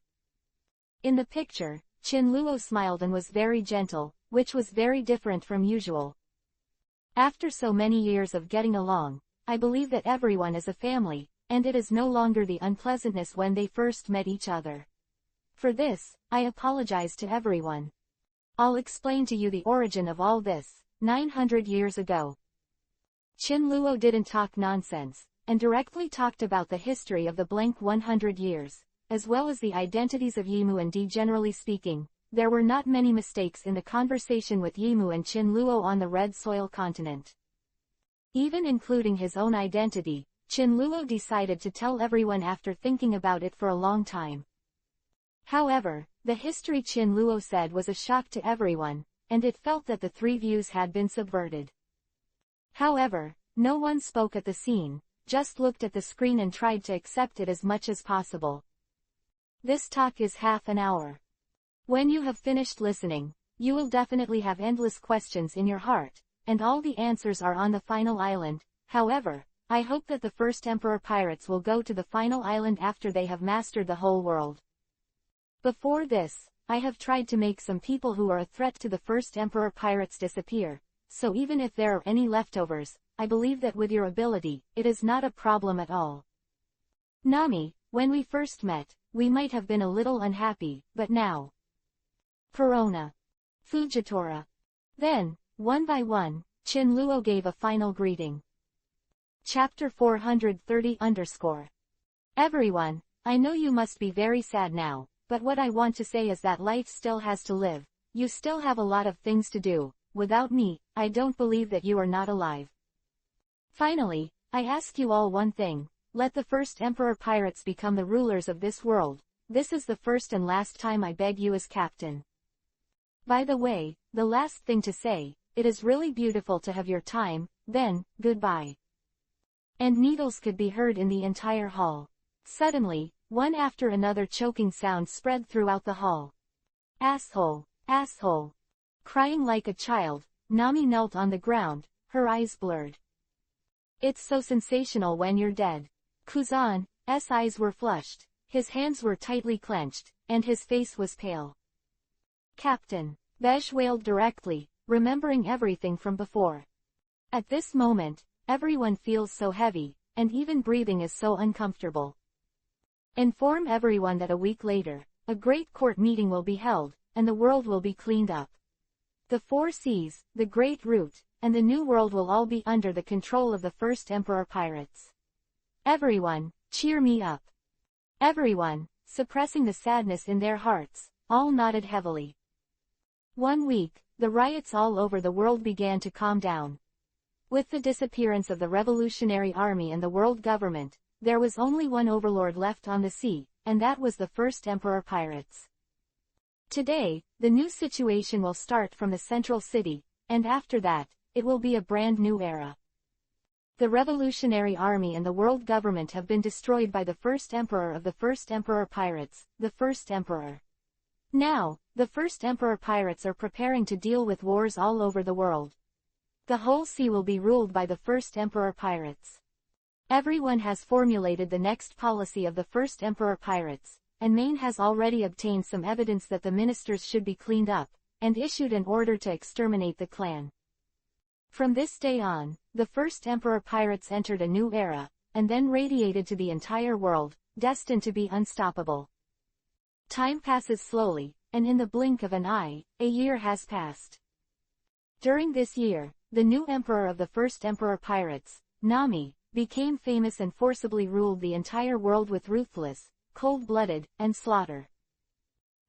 In the picture, Chinluo smiled and was very gentle, which was very different from usual. After so many years of getting along, I believe that everyone is a family, and it is no longer the unpleasantness when they first met each other. For this, I apologize to everyone. I'll explain to you the origin of all this. 900 years ago. Chinluo didn't talk nonsense, and directly talked about the history of the blank 100 years, as well as the identities of Yimu and Di. Generally speaking, there were not many mistakes in the conversation with Yimu and Chinluo on the Red Soil continent. Even including his own identity, Chinluo decided to tell everyone after thinking about it for a long time. However, the history Chinluo said was a shock to everyone, and it felt that the three views had been subverted. However, no one spoke at the scene, just looked at the screen and tried to accept it as much as possible. This talk is half an hour. When you have finished listening, you will definitely have endless questions in your heart, and all the answers are on the final island. However, I hope that the First Emperor Pirates will go to the final island after they have mastered the whole world. Before this, I have tried to make some people who are a threat to the First Emperor Pirates disappear, so even if there are any leftovers, I believe that with your ability, it is not a problem at all. Nami, when we first met, we might have been a little unhappy, but now. Perona. Fujitora. Then, one by one, Chinluo gave a final greeting. Chapter 430 Everyone, I know you must be very sad now. But what I want to say is that life still has to live, you still have a lot of things to do, without me, I don't believe that you are not alive. Finally, I ask you all one thing, let the First Emperor Pirates become the rulers of this world, this is the first and last time I beg you as captain. By the way, the last thing to say, it is really beautiful to have your time, then, goodbye. And needles could be heard in the entire hall. Suddenly, one after another choking sounds spread throughout the hall. Asshole, asshole. Crying like a child, Nami knelt on the ground, her eyes blurred. It's so sensational when you're dead. Kuzan's eyes were flushed, his hands were tightly clenched, and his face was pale. Captain, Beige wailed directly, remembering everything from before. At this moment, everyone feels so heavy, and even breathing is so uncomfortable. Inform everyone that a week later, a great court meeting will be held, and the world will be cleaned up. The four seas, the Great Root, and the New World will all be under the control of the First Emperor Pirates. Everyone, cheer me up. Everyone, suppressing the sadness in their hearts, all nodded heavily. 1 week, the riots all over the world began to calm down. With the disappearance of the Revolutionary Army and the world government, there was only one overlord left on the sea, and that was the First Emperor Pirates. Today, the new situation will start from the central city, and after that, it will be a brand new era. The Revolutionary Army and the world government have been destroyed by the first emperor of the First Emperor Pirates, the First Emperor. Now, the First Emperor Pirates are preparing to deal with wars all over the world. The whole sea will be ruled by the First Emperor Pirates. Everyone has formulated the next policy of the First Emperor Pirates, and Maine has already obtained some evidence that the ministers should be cleaned up, and issued an order to exterminate the clan. From this day on, the First Emperor Pirates entered a new era, and then radiated to the entire world, destined to be unstoppable. Time passes slowly, and in the blink of an eye, a year has passed. During this year, the new emperor of the first emperor pirates, Nami, became famous and forcibly ruled the entire world with ruthless, cold-blooded, and slaughter.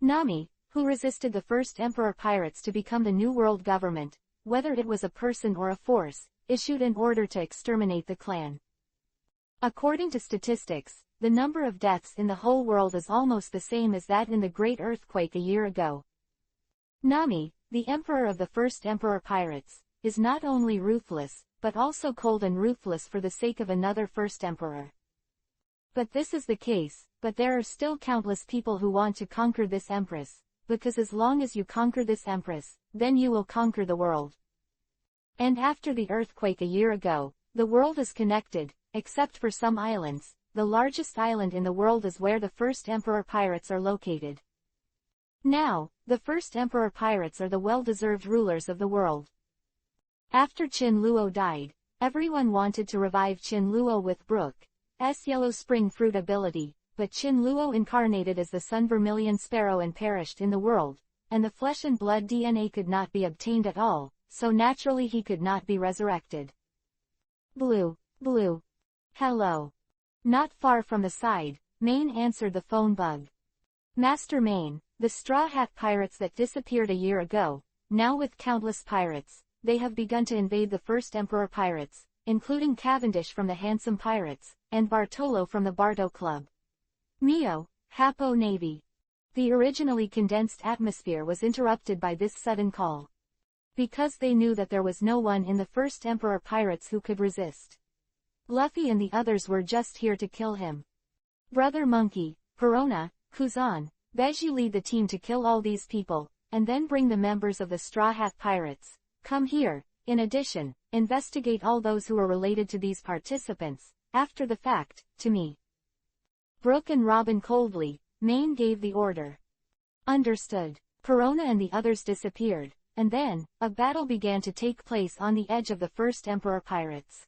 Nami, who resisted the first emperor pirates to become the new world government, whether it was a person or a force, issued an order to exterminate the clan. According to statistics, the number of deaths in the whole world is almost the same as that in the great earthquake a year ago. Nami, the emperor of the first emperor pirates, is not only ruthless, but also cold and ruthless for the sake of another first emperor. But this is the case, but there are still countless people who want to conquer this empress, because as long as you conquer this empress, then you will conquer the world. And after the earthquake a year ago, the world is connected, except for some islands. The largest island in the world is where the first emperor pirates are located. Now, the first emperor pirates are the well-deserved rulers of the world. After Chin Luo died, everyone wanted to revive Chin Luo with Brook's yellow spring fruit ability, but Chin Luo incarnated as the sun vermilion sparrow and perished in the world, and the flesh and blood DNA could not be obtained at all, so naturally he could not be resurrected. Blue. Hello. Not far from the side, Maine answered the phone bug. Master Maine, the Straw Hat pirates that disappeared a year ago, now with countless pirates, they have begun to invade the first emperor pirates, including Cavendish from the Handsome Pirates, and Bartolo from the Barto Club. Mio, Hapo Navy. The originally condensed atmosphere was interrupted by this sudden call. Because they knew that there was no one in the first emperor pirates who could resist. Luffy and the others were just here to kill him. Brother Monkey, Perona, Kuzan, Beju lead the team to kill all these people, and then bring the members of the Straw Hat Pirates. Come here, in addition, investigate all those who are related to these participants, after the fact, to me. Brooke and Robin coldly, Maine gave the order. Understood. Perona and the others disappeared, and then, a battle began to take place on the edge of the first emperor pirates.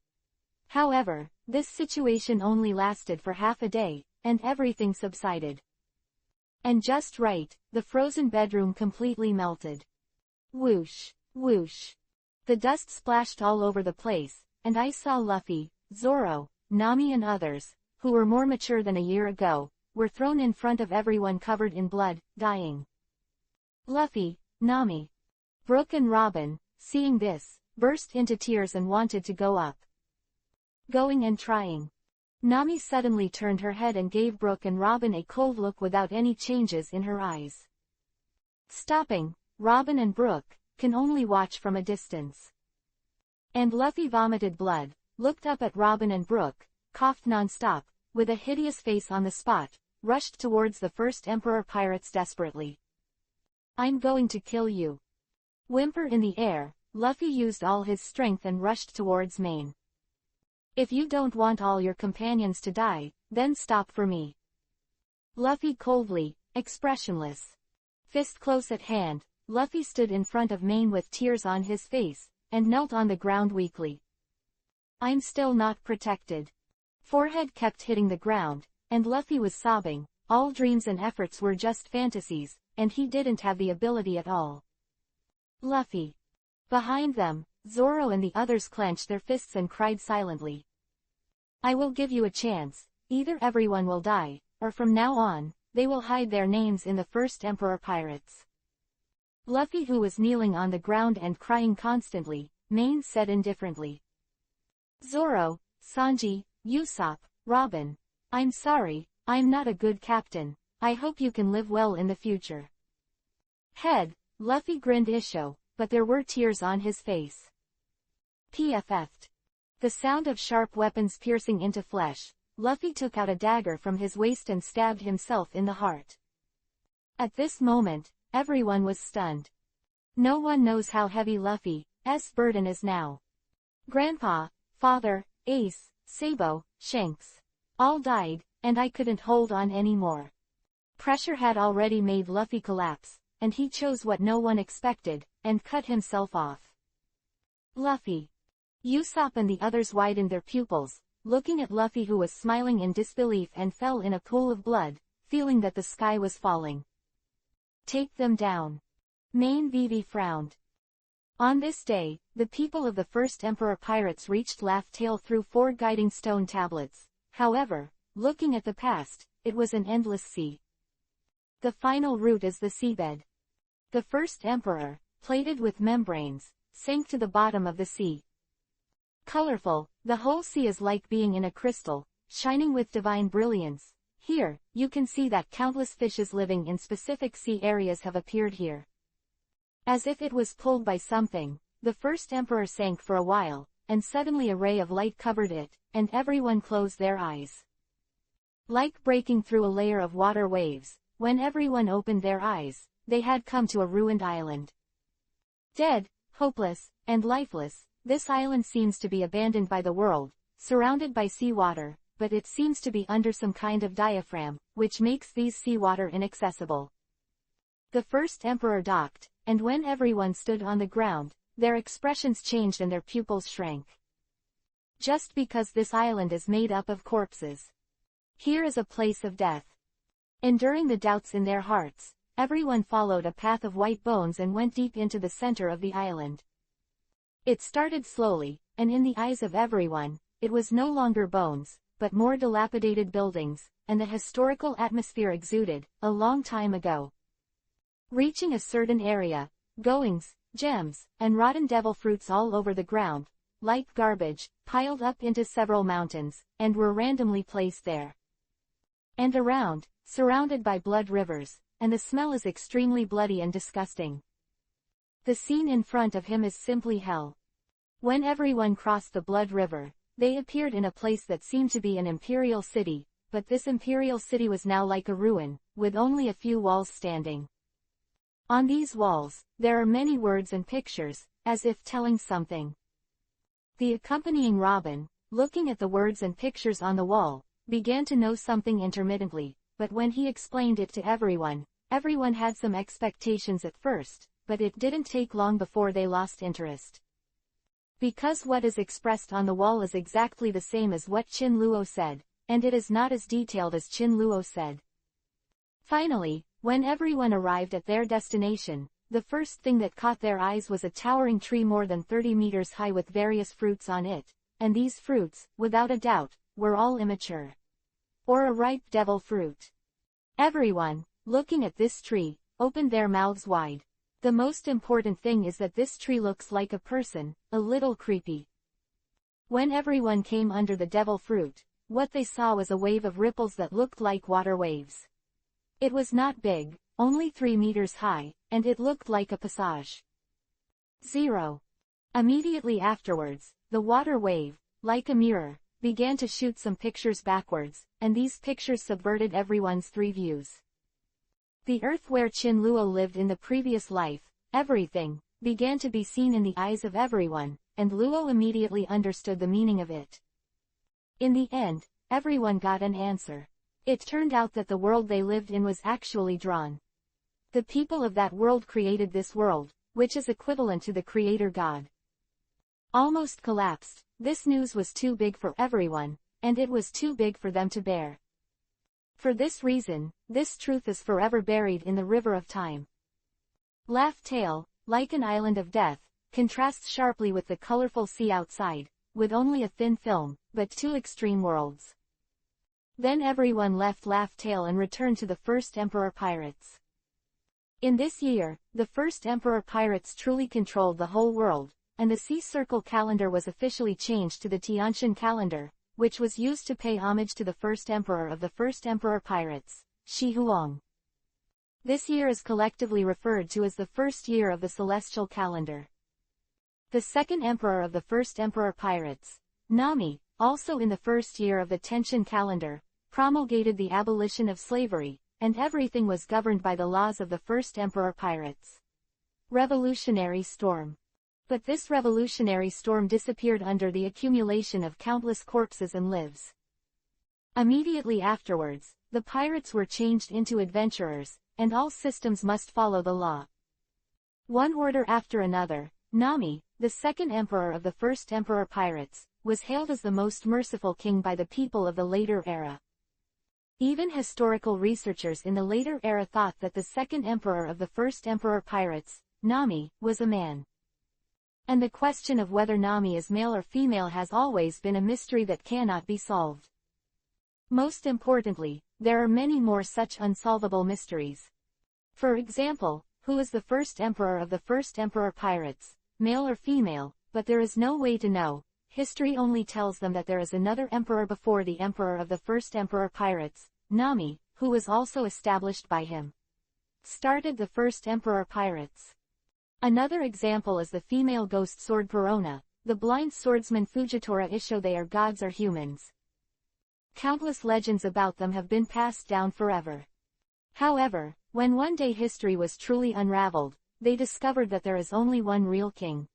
However, this situation only lasted for half a day, and everything subsided. And just right, the frozen bedroom completely melted. Whoosh, whoosh. The dust splashed all over the place, and I saw Luffy, Zoro, Nami and others, who were more mature than a year ago, were thrown in front of everyone covered in blood, dying. Luffy, Nami, Brooke and Robin, seeing this, burst into tears and wanted to go up. Going and trying. Nami suddenly turned her head and gave Brooke and Robin a cold look without any changes in her eyes. Stopping, Robin and Brooke can only watch from a distance. And Luffy vomited blood, looked up at Robin and Brooke, coughed non-stop, with a hideous face on the spot, rushed towards the first emperor pirates desperately. I'm going to kill you. Whimper in the air, Luffy used all his strength and rushed towards Maine. If you don't want all your companions to die, then stop for me. Luffy coldly, expressionless. Fist close at hand, Luffy stood in front of Maine with tears on his face, and knelt on the ground weakly. I'm still not protected. Forehead kept hitting the ground, and Luffy was sobbing. All dreams and efforts were just fantasies, and he didn't have the ability at all. Luffy. Behind them, Zoro and the others clenched their fists and cried silently. I will give you a chance, either everyone will die, or from now on, they will hide their names in the first emperor pirates. Luffy, who was kneeling on the ground and crying constantly, Maine said indifferently. Zoro, Sanji, Usopp, Robin. I'm sorry, I'm not a good captain. I hope you can live well in the future. Head, Luffy grinned Isho, but there were tears on his face. PFF'd. The sound of sharp weapons piercing into flesh, Luffy took out a dagger from his waist and stabbed himself in the heart. At this moment, everyone was stunned. No one knows how heavy Luffy's burden is now. Grandpa, Father, Ace, Sabo, Shanks. All died, and I couldn't hold on anymore. Pressure had already made Luffy collapse, and he chose what no one expected, and cut himself off. Luffy. Usopp and the others widened their pupils, looking at Luffy who was smiling in disbelief and fell in a pool of blood, feeling that the sky was falling. Take them down. Main Vivi frowned. On this day, the people of the first Emperor Pirates reached Laugh Tale through 4 guiding stone tablets. However, looking at the past, it was an endless sea. The final route is the seabed. The first Emperor, plated with membranes, sank to the bottom of the sea. Colorful, the whole sea is like being in a crystal, shining with divine brilliance. Here, you can see that countless fishes living in specific sea areas have appeared here. As if it was pulled by something, the first Emperor sank for a while, and suddenly a ray of light covered it, and everyone closed their eyes. Like breaking through a layer of water waves, when everyone opened their eyes, they had come to a ruined island. Dead, hopeless, and lifeless, this island seems to be abandoned by the world, surrounded by seawater, but it seems to be under some kind of diaphragm, which makes these seawater inaccessible. The first Emperor docked, and when everyone stood on the ground, their expressions changed and their pupils shrank. Just because this island is made up of corpses. Here is a place of death. Enduring the doubts in their hearts, everyone followed a path of white bones and went deep into the center of the island. It started slowly, and in the eyes of everyone, it was no longer bones, but more dilapidated buildings, and the historical atmosphere exuded, a long time ago. Reaching a certain area, goings, gems, and rotten devil fruits all over the ground, like garbage, piled up into several mountains, and were randomly placed there. And around, surrounded by blood rivers, and the smell is extremely bloody and disgusting. The scene in front of him is simply hell. When everyone crossed the blood river, they appeared in a place that seemed to be an imperial city, but this imperial city was now like a ruin, with only a few walls standing. On these walls, there are many words and pictures, as if telling something. The accompanying Robin, looking at the words and pictures on the wall, began to know something intermittently, but when he explained it to everyone had some expectations at first, but it didn't take long before they lost interest. Because what is expressed on the wall is exactly the same as what Chin Luo said, and it is not as detailed as Chin Luo said. Finally, when everyone arrived at their destination, the first thing that caught their eyes was a towering tree more than 30 meters high with various fruits on it, and these fruits, without a doubt, were all immature. Or a ripe devil fruit. Everyone, looking at this tree, opened their mouths wide. The most important thing is that this tree looks like a person, a little creepy. When everyone came under the devil fruit, what they saw was a wave of ripples that looked like water waves. It was not big, only 3 meters high, and it looked like a passage. 0. Immediately afterwards, the water wave, like a mirror, began to shoot some pictures backwards, and these pictures subverted everyone's 3 views. The earth where Chin Luo lived in the previous life, everything, began to be seen in the eyes of everyone, and Luo immediately understood the meaning of it. In the end, everyone got an answer. It turned out that the world they lived in was actually drawn. The people of that world created this world, which is equivalent to the creator God. Almost collapsed, this news was too big for everyone, and it was too big for them to bear. For this reason, this truth is forever buried in the river of time. Laugh Tale, like an island of death, contrasts sharply with the colorful sea outside, with only a thin film, but 2 extreme worlds. Then everyone left Laugh Tale and returned to the first Emperor Pirates. In this year, the first Emperor Pirates truly controlled the whole world, and the Sea Circle calendar was officially changed to the Tiantian calendar, which was used to pay homage to the first emperor of the first Emperor Pirates, Shi Huang. This year is collectively referred to as the first year of the celestial calendar. The second emperor of the first Emperor Pirates, Nami, also in the first year of the Tiantian calendar, promulgated the abolition of slavery, and everything was governed by the laws of the first Emperor Pirates. Revolutionary storm. But this revolutionary storm disappeared under the accumulation of countless corpses and lives. Immediately afterwards, the pirates were changed into adventurers, and all systems must follow the law. One order after another, Nami, the second emperor of the first Emperor Pirates, was hailed as the most merciful king by the people of the later era. Even historical researchers in the later era thought that the second emperor of the first emperor pirates, Nami, was a man. And the question of whether Nami is male or female has always been a mystery that cannot be solved. Most importantly, there are many more such unsolvable mysteries. For example, who is the first emperor of the first emperor pirates, male or female, but there is no way to know. History only tells them that there is another emperor before the emperor of the first emperor pirates, Nami, who was also established by him. Started the first emperor pirates. Another example is the female ghost sword Perona, the blind swordsman Fujitora Isho. They are gods or humans. Countless legends about them have been passed down forever. However, when one day history was truly unraveled, they discovered that there is only one real king.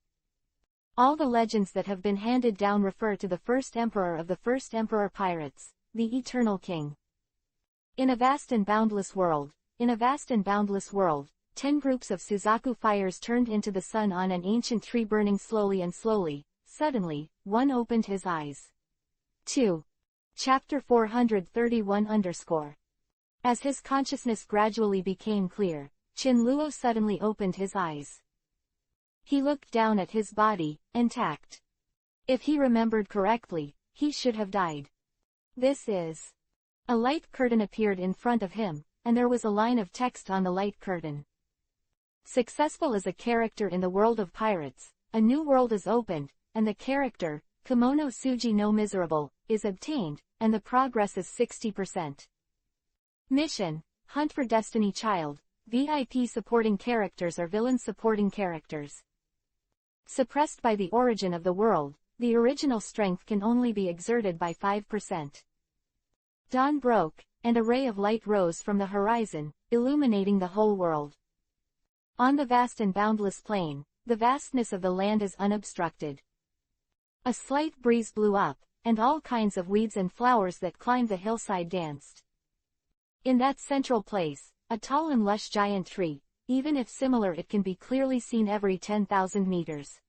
All the legends that have been handed down refer to the first emperor of the first emperor pirates, the eternal king. In a vast and boundless world, 10 groups of Suzaku fires turned into the sun on an ancient tree burning slowly and slowly. Suddenly, one opened his eyes. 2. Chapter 431 _ As his consciousness gradually became clear, Chinluo suddenly opened his eyes. He looked down at his body, intact. If he remembered correctly, he should have died. This is. A light curtain appeared in front of him, and there was a line of text on the light curtain. Successful as a character in the world of pirates, a new world is opened, and the character, Kimono Suji no Miserable, is obtained, and the progress is 60%. Mission: Hunt for Destiny Child, VIP supporting characters or villain supporting characters. Suppressed by the origin of the world, the original strength can only be exerted by 5%. Dawn broke, and a ray of light rose from the horizon, illuminating the whole world. On the vast and boundless plain, the vastness of the land is unobstructed. A slight breeze blew up, and all kinds of weeds and flowers that climbed the hillside danced. In that central place, a tall and lush giant tree, even if similar it can be clearly seen every 10,000 meters.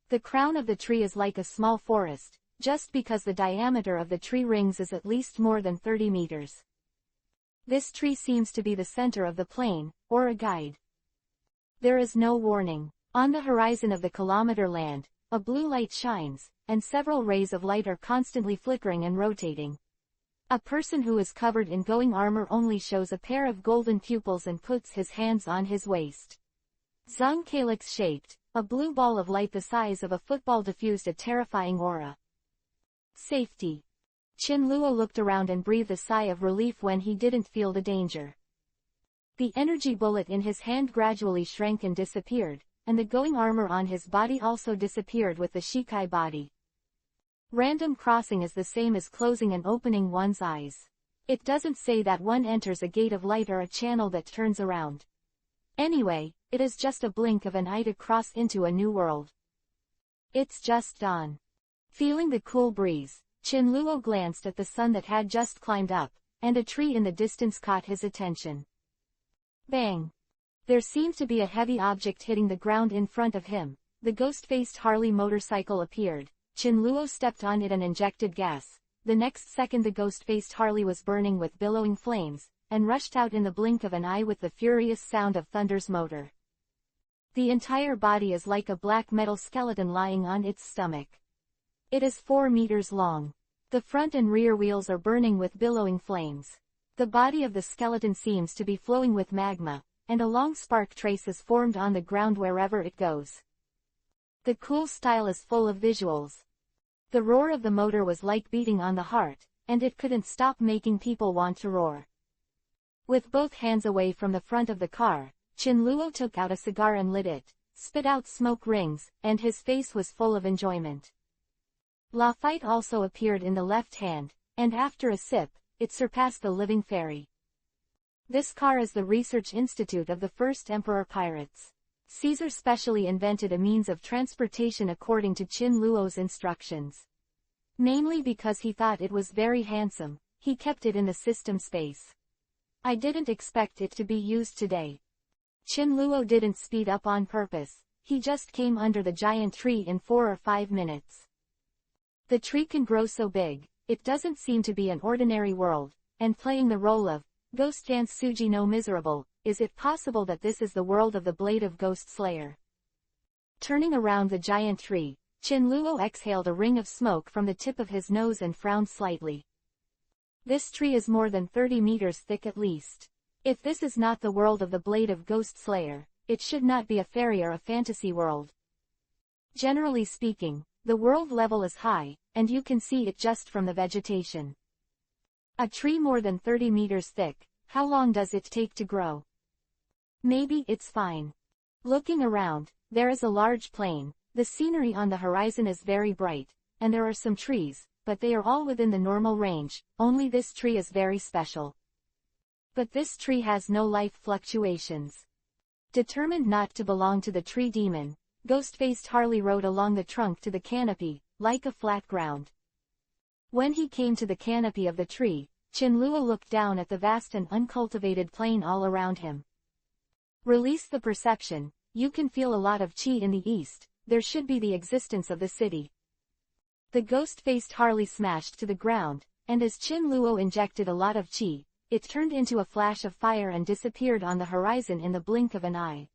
The crown of the tree is like a small forest, just because the diameter of the tree rings is at least more than 30 meters. This tree seems to be the center of the plain, or a guide. There is no warning. On the horizon of the kilometer land, a blue light shines, and several rays of light are constantly flickering and rotating. A person who is covered in glowing armor only shows a pair of golden pupils and puts his hands on his waist. Zung calyx-shaped, a blue ball of light the size of a football diffused a terrifying aura. Safety. Chinluo looked around and breathed a sigh of relief when he didn't feel the danger. The energy bullet in his hand gradually shrank and disappeared, and the glowing armor on his body also disappeared with the Shikai body. Random crossing is the same as closing and opening one's eyes. It doesn't say that one enters a gate of light or a channel that turns around. Anyway, it is just a blink of an eye to cross into a new world. It's just dawn. Feeling the cool breeze, Chinluo glanced at the sun that had just climbed up, and a tree in the distance caught his attention. Bang! There seemed to be a heavy object hitting the ground in front of him. The ghost-faced Harley motorcycle appeared. Chinluo stepped on it and injected gas. The next second the ghost-faced Harley was burning with billowing flames, and rushed out in the blink of an eye with the furious sound of thunder's motor. The entire body is like a black metal skeleton lying on its stomach. It is 4 meters long. The front and rear wheels are burning with billowing flames. The body of the skeleton seems to be flowing with magma, and a long spark trace is formed on the ground wherever it goes. The cool style is full of visuals. The roar of the motor was like beating on the heart, and it couldn't stop making people want to roar. With both hands away from the front of the car, Chinluo took out a cigar and lit it, spit out smoke rings, and his face was full of enjoyment. Lafite also appeared in the left hand, and after a sip, it surpassed the living fairy. This car is the research institute of the first emperor pirates. Caesar specially invented a means of transportation according to Chinluo's instructions. Namely because he thought it was very handsome, he kept it in the system space. I didn't expect it to be used today. Chinluo didn't speed up on purpose, he just came under the giant tree in 4 or 5 minutes. The tree can grow so big, it doesn't seem to be an ordinary world, and playing the role of Ghost Dance Suji no Miserable, is it possible that this is the world of the Blade of Ghost Slayer? Turning around the giant tree, Chinluo exhaled a ring of smoke from the tip of his nose and frowned slightly. This tree is more than 30 meters thick at least. If this is not the world of the Blade of Ghost Slayer, it should not be a fairy or a fantasy world. Generally speaking, the world level is high, and you can see it just from the vegetation. A tree more than 30 meters thick, how long does it take to grow? Maybe it's fine. Looking around, there is a large plain, the scenery on the horizon is very bright, and there are some trees, but they are all within the normal range, only this tree is very special. But this tree has no life fluctuations. Determined not to belong to the tree demon, Ghost-faced Harley rode along the trunk to the canopy, like a flat ground. When he came to the canopy of the tree, Chinluo looked down at the vast and uncultivated plain all around him. Release the perception, you can feel a lot of chi in the east, there should be the existence of the city. The ghost-faced Harley smashed to the ground, and as Chinluo injected a lot of chi, it turned into a flash of fire and disappeared on the horizon in the blink of an eye.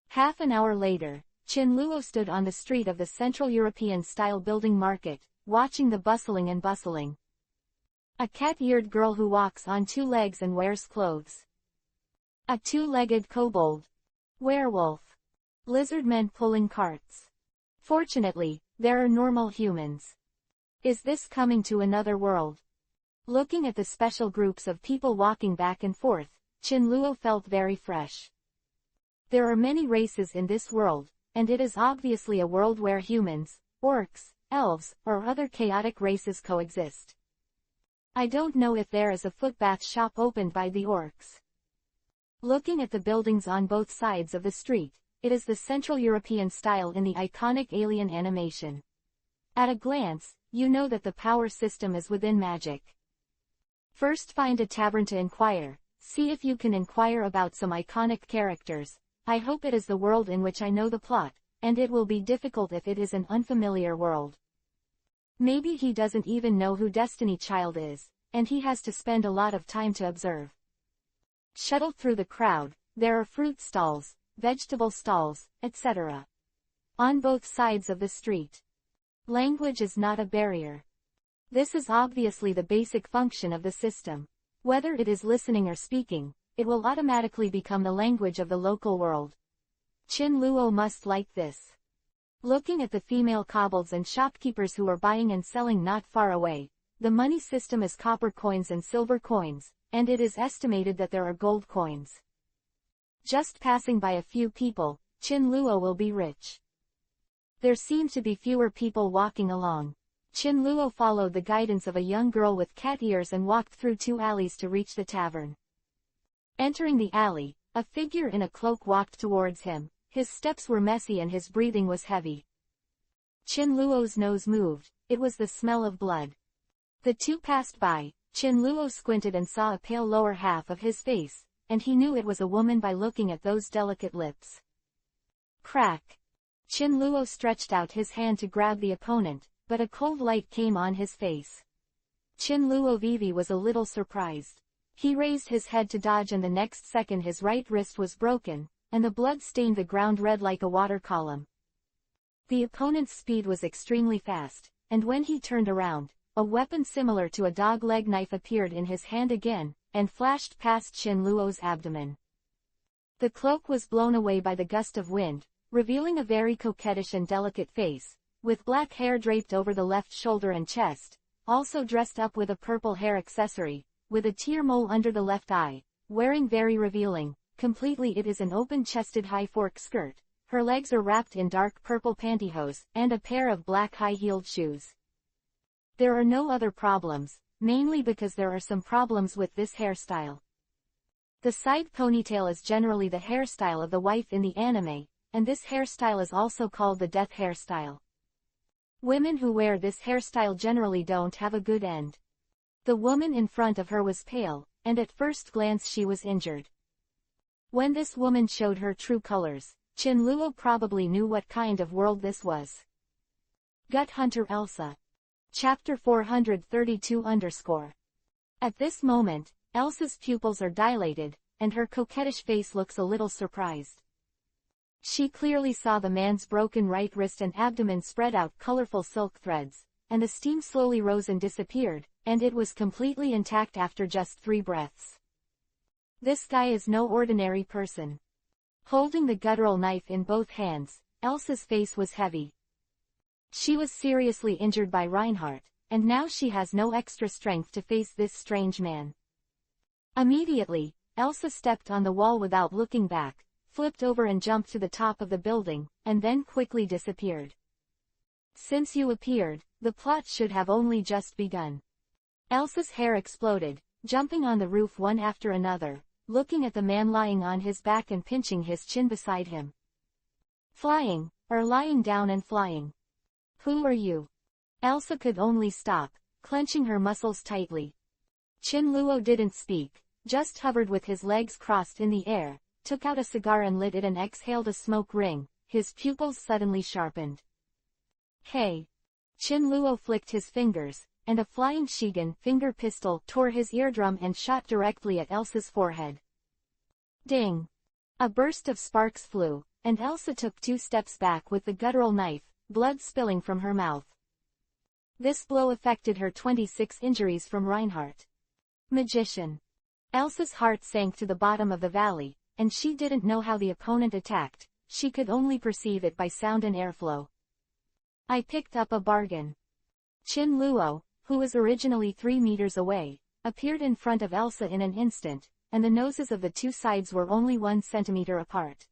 Half an hour later, Chinluo stood on the street of the Central European-style building market, watching the bustling and bustling. A cat-eared girl who walks on two legs and wears clothes. A two-legged kobold. Werewolf. Lizard men pulling carts. Fortunately, there are normal humans. Is this coming to another world? Looking at the special groups of people walking back and forth, Chinluo felt very fresh. There are many races in this world, and it is obviously a world where humans, orcs, elves, or other chaotic races coexist. I don't know if there is a footbath shop opened by the orcs. Looking at the buildings on both sides of the street, it is the Central European style in the iconic alien animation. At a glance, you know that the power system is within magic. First find a tavern to inquire, see if you can inquire about some iconic characters. I hope it is the world in which I know the plot, and it will be difficult if it is an unfamiliar world. Maybe he doesn't even know who Destiny Child is, and he has to spend a lot of time to observe. Shuttled through the crowd, there are fruit stalls, vegetable stalls, etc. on both sides of the street. Language is not a barrier. This is obviously the basic function of the system. Whether it is listening or speaking, it will automatically become the language of the local world. Chinluo must like this. Looking at the female kobolds and shopkeepers who are buying and selling not far away, the money system is copper coins and silver coins, and it is estimated that there are gold coins. Just passing by a few people, Chinluo will be rich. There seem to be fewer people walking along. Chinluo followed the guidance of a young girl with cat ears and walked through two alleys to reach the tavern. Entering the alley, a figure in a cloak walked towards him. His steps were messy and his breathing was heavy. Chinluo's nose moved, it was the smell of blood. The two passed by, Chinluo squinted and saw a pale lower half of his face, and he knew it was a woman by looking at those delicate lips. Crack! Chinluo stretched out his hand to grab the opponent, but a cold light came on his face. Chinluo Vivi was a little surprised. He raised his head to dodge and the next second his right wrist was broken, and the blood stained the ground red like a water column. The opponent's speed was extremely fast, and when he turned around, a weapon similar to a dog-leg knife appeared in his hand again, and flashed past Chinluo's abdomen. The cloak was blown away by the gust of wind, revealing a very coquettish and delicate face, with black hair draped over the left shoulder and chest, also dressed up with a purple hair accessory, with a tear mole under the left eye, wearing very revealing, completely it is an open-chested high fork skirt, her legs are wrapped in dark purple pantyhose, and a pair of black high-heeled shoes. There are no other problems, mainly because there are some problems with this hairstyle. The side ponytail is generally the hairstyle of the wife in the anime, and this hairstyle is also called the death hairstyle. Women who wear this hairstyle generally don't have a good end. The woman in front of her was pale, and at first glance she was injured. When this woman showed her true colors, Chinluo probably knew what kind of world this was. Gut Hunter Elsa. Chapter 432 _ At this moment, Elsa's pupils are dilated, and her coquettish face looks a little surprised. She clearly saw the man's broken right wrist and abdomen spread out colorful silk threads, and the steam slowly rose and disappeared, and it was completely intact after just 3 breaths. This guy is no ordinary person. Holding the guttural knife in both hands, Elsa's face was heavy. She was seriously injured by Reinhardt, and now she has no extra strength to face this strange man. Immediately, Elsa stepped on the wall without looking back, flipped over and jumped to the top of the building, and then quickly disappeared. Since you appeared, the plot should have only just begun. Elsa's hair exploded, jumping on the roof one after another, looking at the man lying on his back and pinching his chin beside him. Flying, or lying down and flying. Who are you? Elsa could only stop, clenching her muscles tightly. Chin-Luo didn't speak, just hovered with his legs crossed in the air, took out a cigar and lit it and exhaled a smoke ring. His pupils suddenly sharpened. Hey! Chin-Luo flicked his fingers, and a flying Shigan finger pistol tore his eardrum and shot directly at Elsa's forehead. Ding! A burst of sparks flew, and Elsa took 2 steps back with the guttural knife, blood spilling from her mouth. This blow affected her 26 injuries from Reinhardt. Magician! Elsa's heart sank to the bottom of the valley, and she didn't know how the opponent attacked, she could only perceive it by sound and airflow. I picked up a bargain. Chin-Luo, who was originally 3 meters away, appeared in front of Elsa in an instant, and the noses of the 2 sides were only 1 centimeter apart.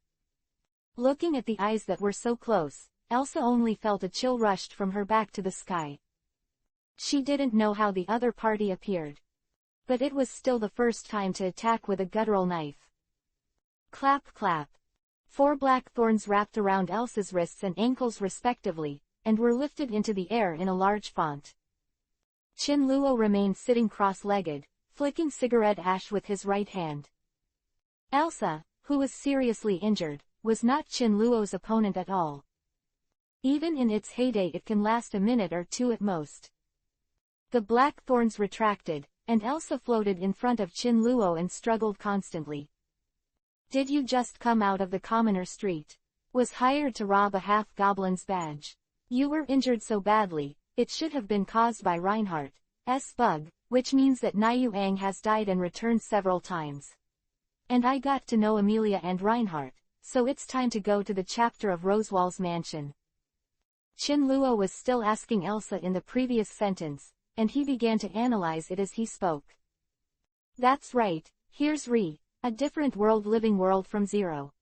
Looking at the eyes that were so close, Elsa only felt a chill rushed from her back to the sky. She didn't know how the other party appeared. But it was still the first time to attack with a guttural knife. Clap clap. 4 black thorns wrapped around Elsa's wrists and ankles respectively, and were lifted into the air in a large font. Chin-Luo remained sitting cross-legged, flicking cigarette ash with his right hand. Elsa, who was seriously injured, was not Chin-Luo's opponent at all. Even in its heyday it can last a minute or 2 at most. The black thorns retracted, and Elsa floated in front of Chin-Luo and struggled constantly. Did you just come out of the commoner street? Was hired to rob a half-goblin's badge? You were injured so badly, it should have been caused by Reinhardt's bug, which means that Niu Ang has died and returned several times. And I got to know Amelia and Reinhardt, so it's time to go to the chapter of Rosewall's mansion. Chin-Luo was still asking Elsa in the previous sentence, and he began to analyze it as he spoke. That's right, here's Re, a different world living world from zero.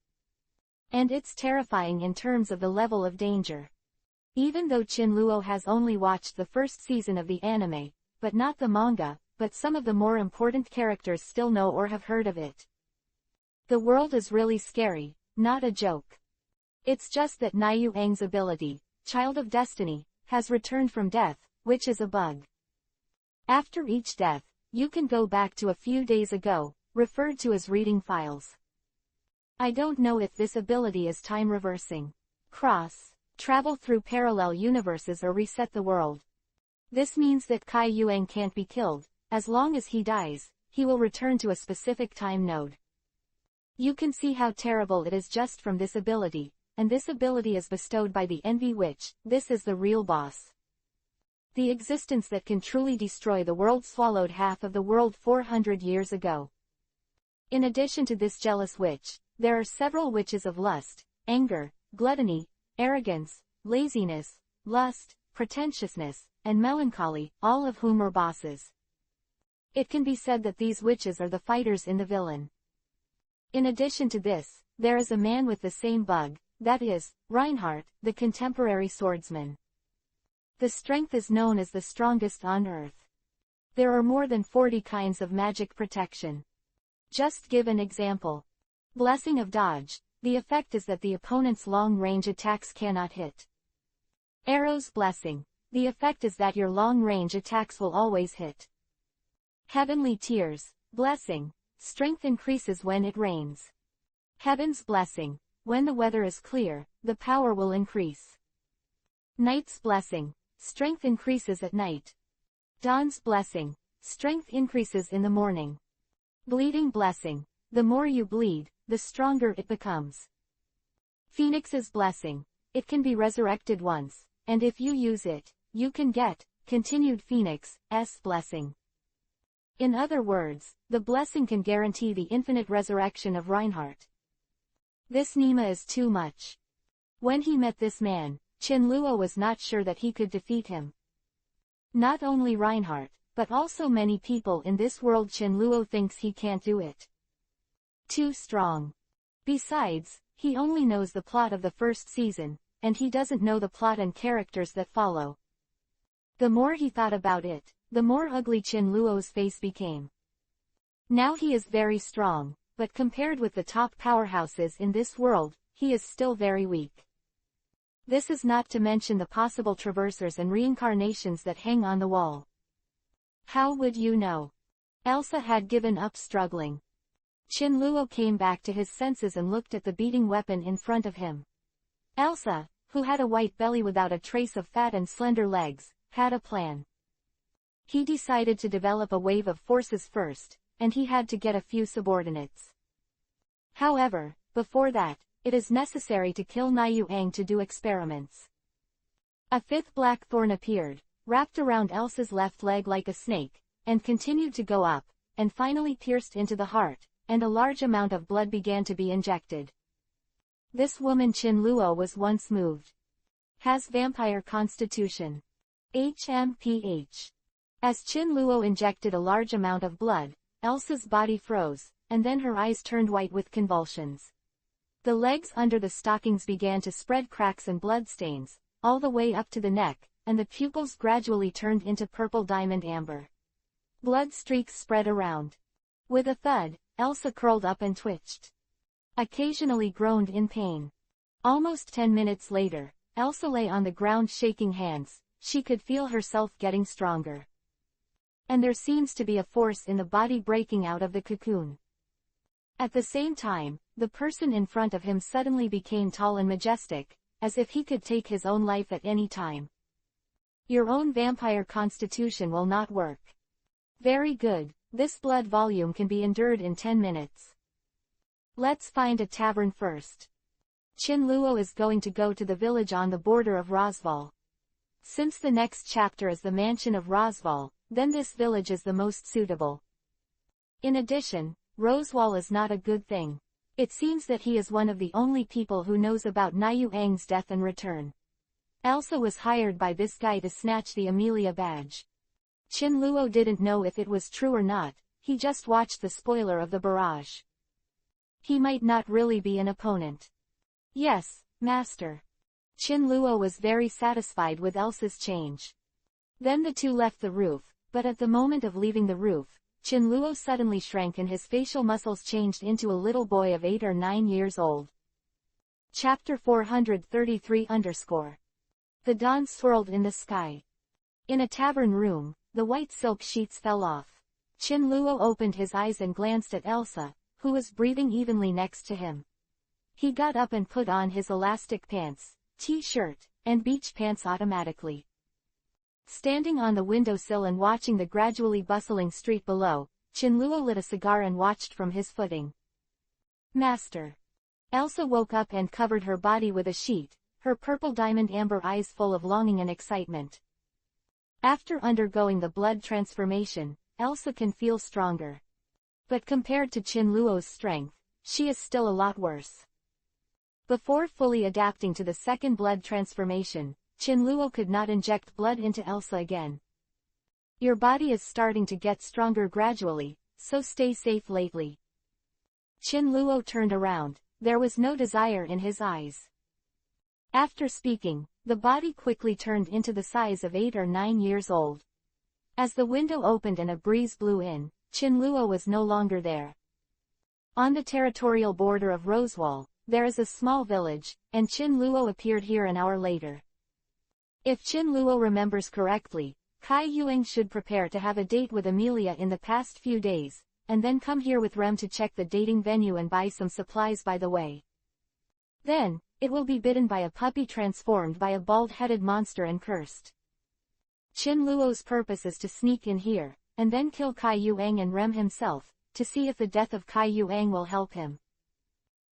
And it's terrifying in terms of the level of danger. Even though Chin-Luo has only watched the first season of the anime, but not the manga, but some of the more important characters still know or have heard of it. The world is really scary, not a joke. It's just that Niu Ang's ability, Child of Destiny, has returned from death, which is a bug. After each death, you can go back to a few days ago, referred to as reading files. I don't know if this ability is time reversing. Travel through parallel universes or reset the world. This means that Kai Yuang can't be killed. As long as he dies, he will return to a specific time node. You can see how terrible it is just from this ability, and this ability is bestowed by the Envy Witch. This is the real boss. The existence that can truly destroy the world swallowed half of the world 400 years ago. In addition to this jealous witch, there are several witches of lust, anger, gluttony, arrogance, laziness, lust, pretentiousness, and melancholy, all of whom are bosses. It can be said that these witches are the fighters in the villain. In addition to this, there is a man with the same bug, that is, Reinhardt, the contemporary swordsman. The strength is known as the strongest on Earth. There are more than 40 kinds of magic protection. Just give an example. Blessing of Dodge. The effect is that the opponent's long-range attacks cannot hit. Arrow's Blessing. The effect is that your long-range attacks will always hit. Heavenly Tears. Blessing. Strength increases when it rains. Heaven's Blessing. When the weather is clear, the power will increase. Knight's Blessing. strength increases at night. Dawn's blessing, strength increases in the morning. Bleeding blessing, the more you bleed, the stronger it becomes. Phoenix's blessing, it can be resurrected once, and if you use it, you can get continued Phoenix's blessing. In other words, the blessing can guarantee the infinite resurrection of Reinhardt. This Nima is too much. When he met this man, Qinluo was not sure that he could defeat him. Not only Reinhardt, but also many people in this world. Qinluo thinks he can't do it. Too strong. Besides, he only knows the plot of the first season, and he doesn't know the plot and characters that follow. The more he thought about it, the more ugly Qinluo's face became. Now he is very strong, but compared with the top powerhouses in this world, he is still very weak. This is not to mention the possible traversers and reincarnations that hang on the wall. How would you know? Elsa had given up struggling. Qinluo came back to his senses and looked at the beating weapon in front of him. Elsa, who had a white belly without a trace of fat and slender legs, had a plan. He decided to develop a wave of forces first, and he had to get a few subordinates. However, before that, it is necessary to kill Niuang to do experiments. A fifth black thorn appeared, wrapped around Elsa's left leg like a snake, and continued to go up, and finally pierced into the heart, and a large amount of blood began to be injected. This woman Qinluo was once moved. Has vampire constitution. HMPH. As Qinluo injected a large amount of blood, Elsa's body froze, and then her eyes turned white with convulsions. The legs under the stockings began to spread cracks and bloodstains, all the way up to the neck, and the pupils gradually turned into purple diamond amber. Blood streaks spread around. With a thud, Elsa curled up and twitched. Occasionally groaned in pain. Almost 10 minutes later, Elsa lay on the ground shaking hands. She could feel herself getting stronger. And there seems to be a force in the body breaking out of the cocoon. At the same time, the person in front of him suddenly became tall and majestic, as if he could take his own life at any time. Your own vampire constitution will not work. Very good, this blood volume can be endured in 10 minutes. Let's find a tavern first. Qinluo is going to go to the village on the border of Rosval. Since the next chapter is the mansion of Rosval, then this village is the most suitable. In addition, Rosval is not a good thing. It seems that he is one of the only people who knows about Niuang's death and return. Elsa was hired by this guy to snatch the Amelia badge. Qinluo didn't know if it was true or not, he just watched the spoiler of the barrage. He might not really be an opponent. Yes, master. Qinluo was very satisfied with Elsa's change. Then the two left the roof, but at the moment of leaving the roof, Qinluo suddenly shrank and his facial muscles changed into a little boy of 8 or 9 years old. Chapter 433 The dawn swirled in the sky. In a tavern room, the white silk sheets fell off. Qinluo opened his eyes and glanced at Elsa, who was breathing evenly next to him. He got up and put on his elastic pants, t-shirt, and beach pants automatically. Standing on the windowsill and watching the gradually bustling street below, Qinluo lit a cigar and watched from his footing. Master. Elsa woke up and covered her body with a sheet, her purple diamond amber eyes full of longing and excitement. After undergoing the blood transformation, Elsa can feel stronger. But compared to Qinluo's strength, she is still a lot worse. Before fully adapting to the second blood transformation, Qinluo could not inject blood into Elsa again. Your body is starting to get stronger gradually, so stay safe lately. Qinluo turned around, there was no desire in his eyes. After speaking, the body quickly turned into the size of 8 or 9 years old. As the window opened and a breeze blew in, Qinluo was no longer there. On the territorial border of Rosewall, there is a small village, and Qinluo appeared here an hour later. If Qinluo remembers correctly, Kai Yuang should prepare to have a date with Amelia in the past few days, and then come here with Rem to check the dating venue and buy some supplies by the way. Then, it will be bitten by a puppy transformed by a bald-headed monster and cursed. Qin Luo's purpose is to sneak in here, and then kill Kai Yuang and Rem himself, to see if the death of Kai Yuang will help him.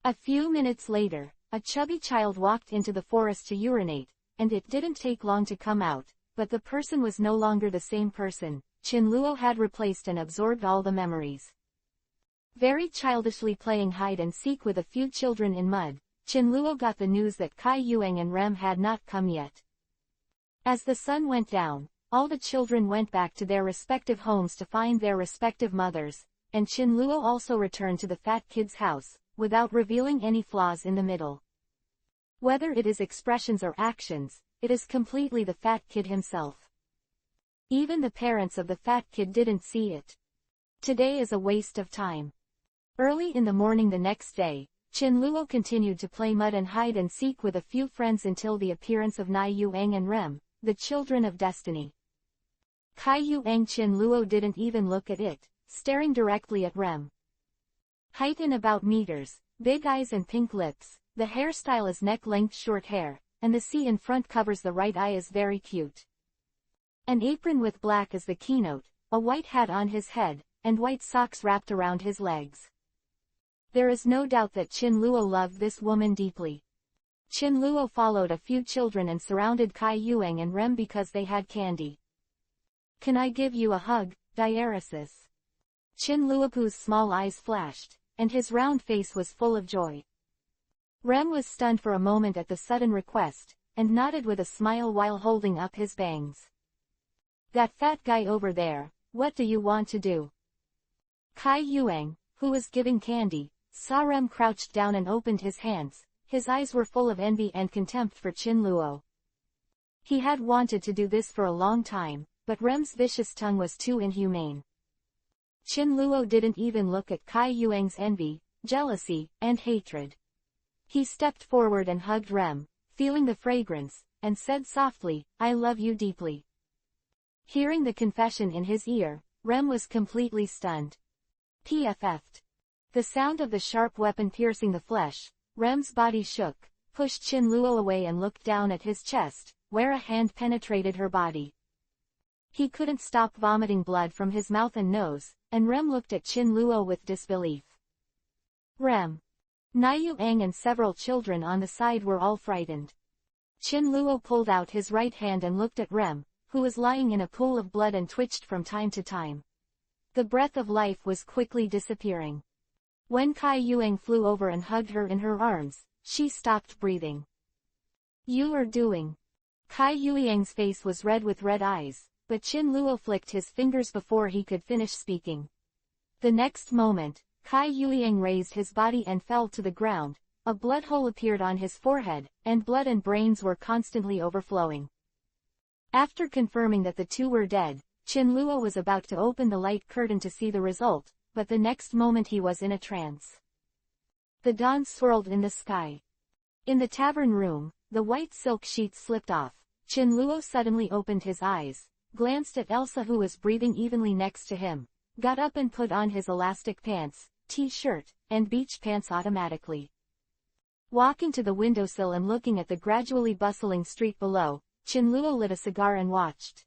A few minutes later, a chubby child walked into the forest to urinate, and it didn't take long to come out, but the person was no longer the same person. Qin Luo had replaced and absorbed all the memories. Very childishly playing hide and seek with a few children in mud, Qin Luo got the news that Kai Yuang and Rem had not come yet. As the sun went down, all the children went back to their respective homes to find their respective mothers, and Qin Luo also returned to the fat kid's house, without revealing any flaws in the middle. Whether it is expressions or actions, it is completely the fat kid himself. Even the parents of the fat kid didn't see it. Today is a waste of time. Early in the morning the next day, Qin Luo continued to play mud and hide and seek with a few friends until the appearance of Nai Yuang and Rem, the children of destiny. Kai Yuang Qin Luo didn't even look at it, staring directly at Rem. Height in about meters, big eyes and pink lips, the hairstyle is neck-length short hair, and the C in front covers the right eye is very cute. An apron with black is the keynote, a white hat on his head, and white socks wrapped around his legs. There is no doubt that Qin Luo loved this woman deeply. Qin Luo followed a few children and surrounded Kai Yuang and Rem because they had candy. "Can I give you a hug, Diaresis?" Qin Luopu's small eyes flashed, and his round face was full of joy. Rem was stunned for a moment at the sudden request, and nodded with a smile while holding up his bangs. "That fat guy over there, what do you want to do?" Kai Yuang, who was giving candy, saw Rem crouched down and opened his hands. His eyes were full of envy and contempt for Qin Luo. He had wanted to do this for a long time, but Rem's vicious tongue was too inhumane. Qin Luo didn't even look at Kai Yuang's envy, jealousy, and hatred. He stepped forward and hugged Rem, feeling the fragrance, and said softly, "I love you deeply." Hearing the confession in his ear, Rem was completely stunned. PFF'd. The sound of the sharp weapon piercing the flesh, Rem's body shook, pushed Qin Luo away and looked down at his chest, where a hand penetrated her body. He couldn't stop vomiting blood from his mouth and nose, and Rem looked at Qin Luo with disbelief. Rem. Nai Yuang and several children on the side were all frightened. Qin Luo pulled out his right hand and looked at Rem, who was lying in a pool of blood and twitched from time to time. The breath of life was quickly disappearing. When Kai Yuang flew over and hugged her in her arms, she stopped breathing. "You are doing..." Kai Yuang's face was red with red eyes, but Qin Luo flicked his fingers before he could finish speaking. The next moment, Kai Yuang raised his body and fell to the ground, a blood hole appeared on his forehead, and blood and brains were constantly overflowing. After confirming that the two were dead, Qin Luo was about to open the light curtain to see the result, but the next moment he was in a trance. The dawn swirled in the sky. In the tavern room, the white silk sheets slipped off. Qin Luo suddenly opened his eyes, glanced at Elsa who was breathing evenly next to him, got up and put on his elastic pants, t-shirt, and beach pants automatically. Walking to the windowsill and looking at the gradually bustling street below, Qin Luo lit a cigar and watched.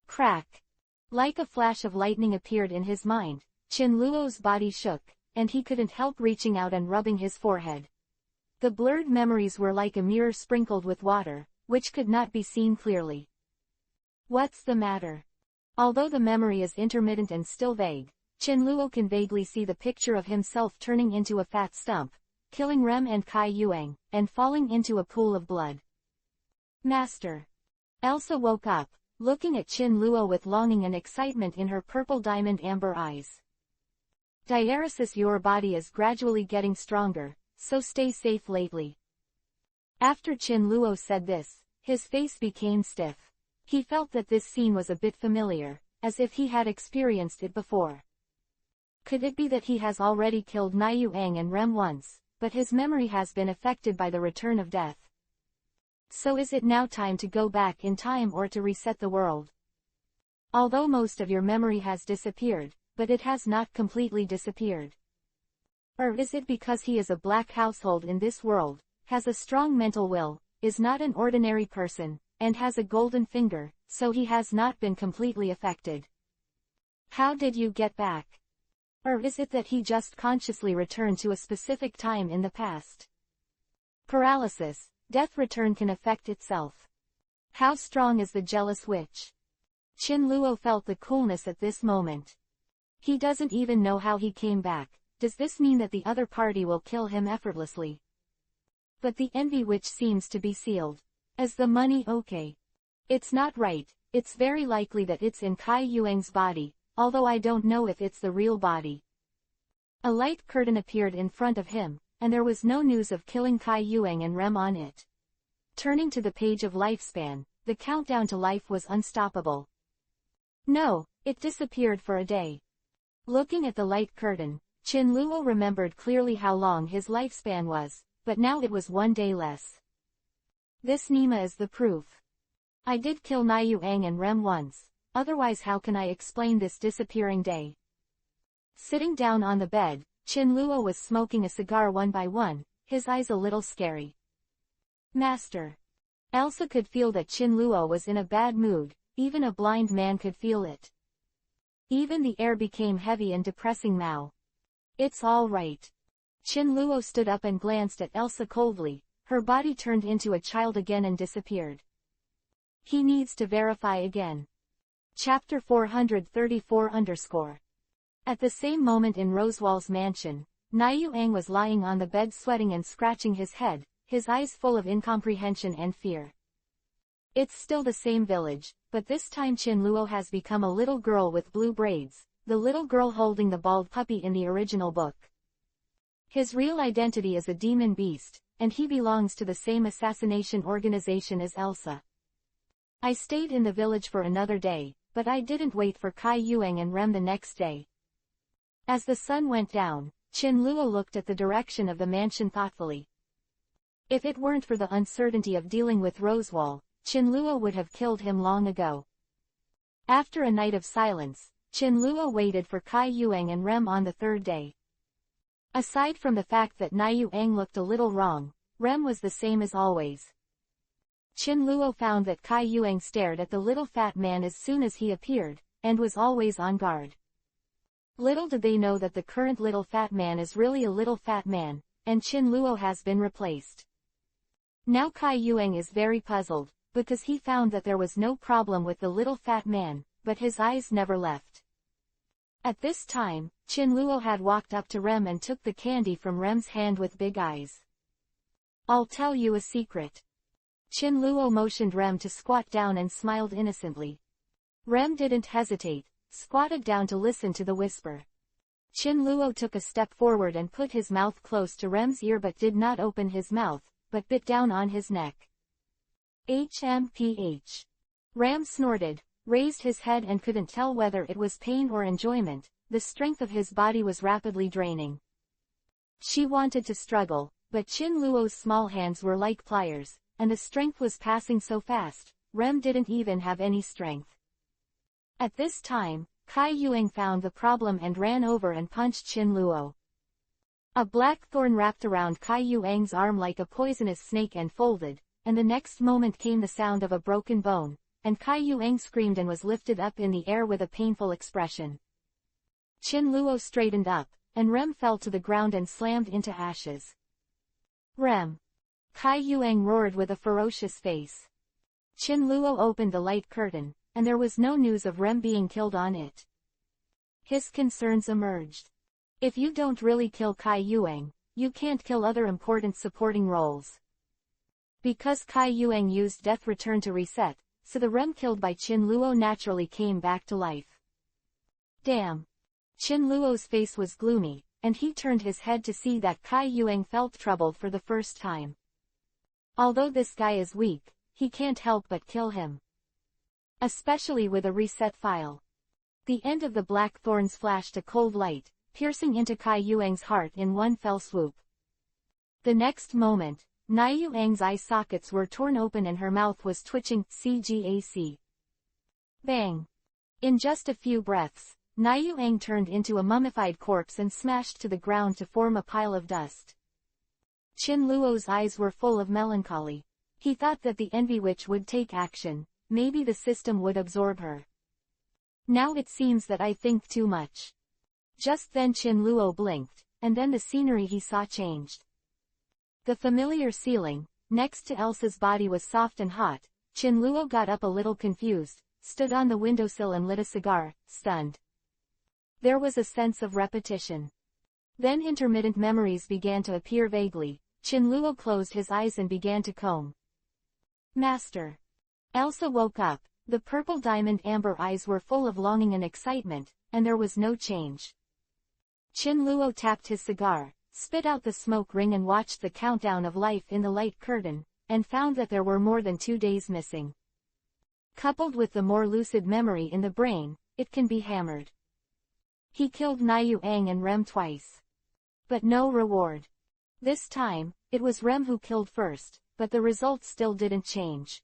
Crack! Like a flash of lightning appeared in his mind. Qin Luo's body shook, and he couldn't help reaching out and rubbing his forehead. The blurred memories were like a mirror sprinkled with water, which could not be seen clearly. What's the matter? Although the memory is intermittent and still vague, Qin Luo can vaguely see the picture of himself turning into a fat stump, killing Rem and Kai Yuang, and falling into a pool of blood. Master. Elsa woke up, looking at Qin Luo with longing and excitement in her purple diamond amber eyes. Diaresis, your body is gradually getting stronger, so stay safe lately. After Qin Luo said this, his face became stiff. He felt that this scene was a bit familiar, as if he had experienced it before. Could it be that he has already killed Nai Yuang and Rem once, but his memory has been affected by the return of death? So is it now time to go back in time or to reset the world? Although most of your memory has disappeared, but it has not completely disappeared. Or is it because he is a black household in this world, has a strong mental will, is not an ordinary person, and has a golden finger, so he has not been completely affected. How did you get back? Or is it that he just consciously returned to a specific time in the past? Paralysis, death return can affect itself. How strong is the jealous witch? Qin-luo felt the coolness at this moment. He doesn't even know how he came back. Does this mean that the other party will kill him effortlessly? But the envy witch seems to be sealed. Is the money okay? It's not right. It's very likely that it's in Kai Yuang's body, although I don't know if it's the real body. A light curtain appeared in front of him, and there was no news of killing Kai Yuang and Rem on it. Turning to the page of lifespan, the countdown to life was unstoppable. No, it disappeared for a day. Looking at the light curtain, Qin-luo remembered clearly how long his lifespan was, but now it was 1 day less. This Nima is the proof. I did kill Niuyang and Rem once, otherwise how can I explain this disappearing day? Sitting down on the bed, Qin-luo was smoking a cigar one by one, his eyes a little scary. Master. Elsa could feel that Qin-luo was in a bad mood, even a blind man could feel it. Even the air became heavy and depressing now. It's all right. Qin-luo stood up and glanced at Elsa coldly, her body turned into a child again and disappeared. He needs to verify again. Chapter 434_. At the same moment in Rosewall's mansion, Niuyang was lying on the bed sweating and scratching his head, his eyes full of incomprehension and fear. It's still the same village, but this time Qin-luo has become a little girl with blue braids, the little girl holding the bald puppy in the original book. His real identity is a demon beast, and he belongs to the same assassination organization as Elsa. I stayed in the village for another day, but I didn't wait for Kai Yuang and Rem the next day. As the sun went down, Qin-luo looked at the direction of the mansion thoughtfully. If it weren't for the uncertainty of dealing with Rosewall, Qin-luo would have killed him long ago. After a night of silence, Qin-luo waited for Kai Yuang and Rem on the third day. Aside from the fact that Niuyang looked a little wrong, Rem was the same as always. Qin-luo found that Kai Yuang stared at the little fat man as soon as he appeared, and was always on guard. Little did they know that the current little fat man is really a little fat man, and Qin-luo has been replaced. Now Kai Yuang is very puzzled, because he found that there was no problem with the little fat man, but his eyes never left. At this time, Qin-luo had walked up to Rem and took the candy from Rem's hand with big eyes. I'll tell you a secret. Qin-luo motioned Rem to squat down and smiled innocently. Rem didn't hesitate, squatted down to listen to the whisper. Qin-luo took a step forward and put his mouth close to Rem's ear but did not open his mouth, but bit down on his neck. HMPH. Rem snorted, raised his head and couldn't tell whether it was pain or enjoyment. The strength of his body was rapidly draining. She wanted to struggle, but Qin-luo's small hands were like pliers, and the strength was passing so fast, Rem didn't even have any strength. At this time, Kai Yuang found the problem and ran over and punched Qin-luo. A black thorn wrapped around Kai Yuang's arm like a poisonous snake and folded, and the next moment came the sound of a broken bone, and Kai Yuang screamed and was lifted up in the air with a painful expression. Qin-luo straightened up, and Rem fell to the ground and slammed into ashes. Rem! Kai Yuang roared with a ferocious face. Qin-luo opened the light curtain, and there was no news of Rem being killed on it. His concerns emerged. If you don't really kill Kai Yuang, you can't kill other important supporting roles. Because Kai Yuang used Death Return to reset, so the Rem killed by Qin-luo naturally came back to life. Damn! Qin-luo's face was gloomy, and he turned his head to see that Kai Yuang felt troubled for the first time. Although this guy is weak, he can't help but kill him. Especially with a reset file. The end of the black thorns flashed a cold light, piercing into Kai Yuang's heart in one fell swoop. The next moment, Niuyang's eye sockets were torn open and her mouth was twitching, CGAC. Bang! In just a few breaths, Niuyang turned into a mummified corpse and smashed to the ground to form a pile of dust. Qin-luo's eyes were full of melancholy. He thought that the envy witch would take action, maybe the system would absorb her. Now it seems that I think too much. Just then Qin-luo blinked, and then the scenery he saw changed. The familiar ceiling, next to Elsa's body was soft and hot. Qin-luo got up a little confused, stood on the windowsill and lit a cigar, stunned. There was a sense of repetition. Then intermittent memories began to appear vaguely. Qin-luo closed his eyes and began to comb. Master. Elsa woke up. The purple diamond amber eyes were full of longing and excitement, and there was no change. Qin-luo tapped his cigar, spit out the smoke ring and watched the countdown of life in the light curtain, and found that there were more than 2 days missing. Coupled with the more lucid memory in the brain, it can be hammered. He killed Niu Ang and Rem twice. But no reward. This time, it was Rem who killed first, but the results still didn't change.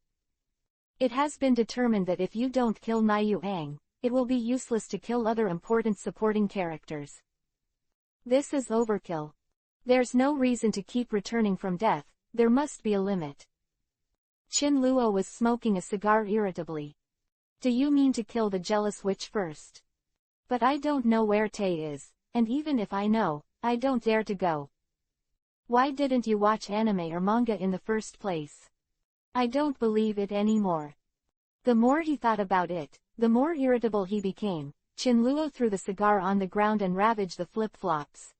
It has been determined that if you don't kill Niu Ang, it will be useless to kill other important supporting characters. This is overkill. There's no reason to keep returning from death, there must be a limit. Qin-luo was smoking a cigar irritably. Do you mean to kill the jealous witch first? But I don't know where Tay is, and even if I know, I don't dare to go. Why didn't you watch anime or manga in the first place? I don't believe it anymore. The more he thought about it, the more irritable he became. Qin-luo threw the cigar on the ground and ravaged the flip-flops.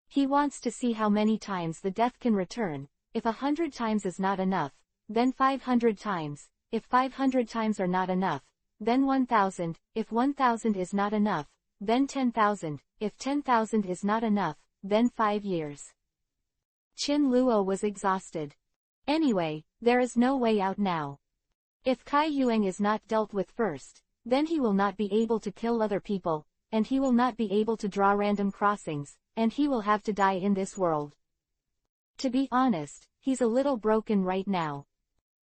He wants to see how many times the death can return. If 100 times is not enough, then 500 times. If 500 times are not enough, then 1,000. If 1,000 is not enough, then 10,000. If 10,000 is not enough, then 5 years. Qin-luo was exhausted. Anyway, there is no way out now. If Kai Yuang is not dealt with first, then he will not be able to kill other people, and he will not be able to draw random crossings, and he will have to die in this world. To be honest, he's a little broken right now.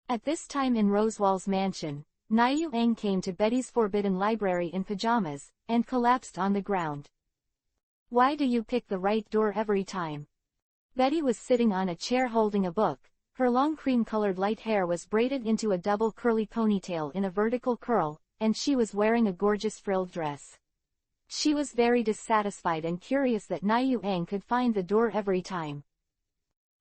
At this time in Rosewall's mansion, Niu Ang came to Betty's forbidden library in pajamas, and collapsed on the ground. Why do you pick the right door every time? Betty was sitting on a chair holding a book. Her long cream-colored light hair was braided into a double curly ponytail in a vertical curl, and she was wearing a gorgeous frilled dress. She was very dissatisfied and curious that Niu Ang could find the door every time.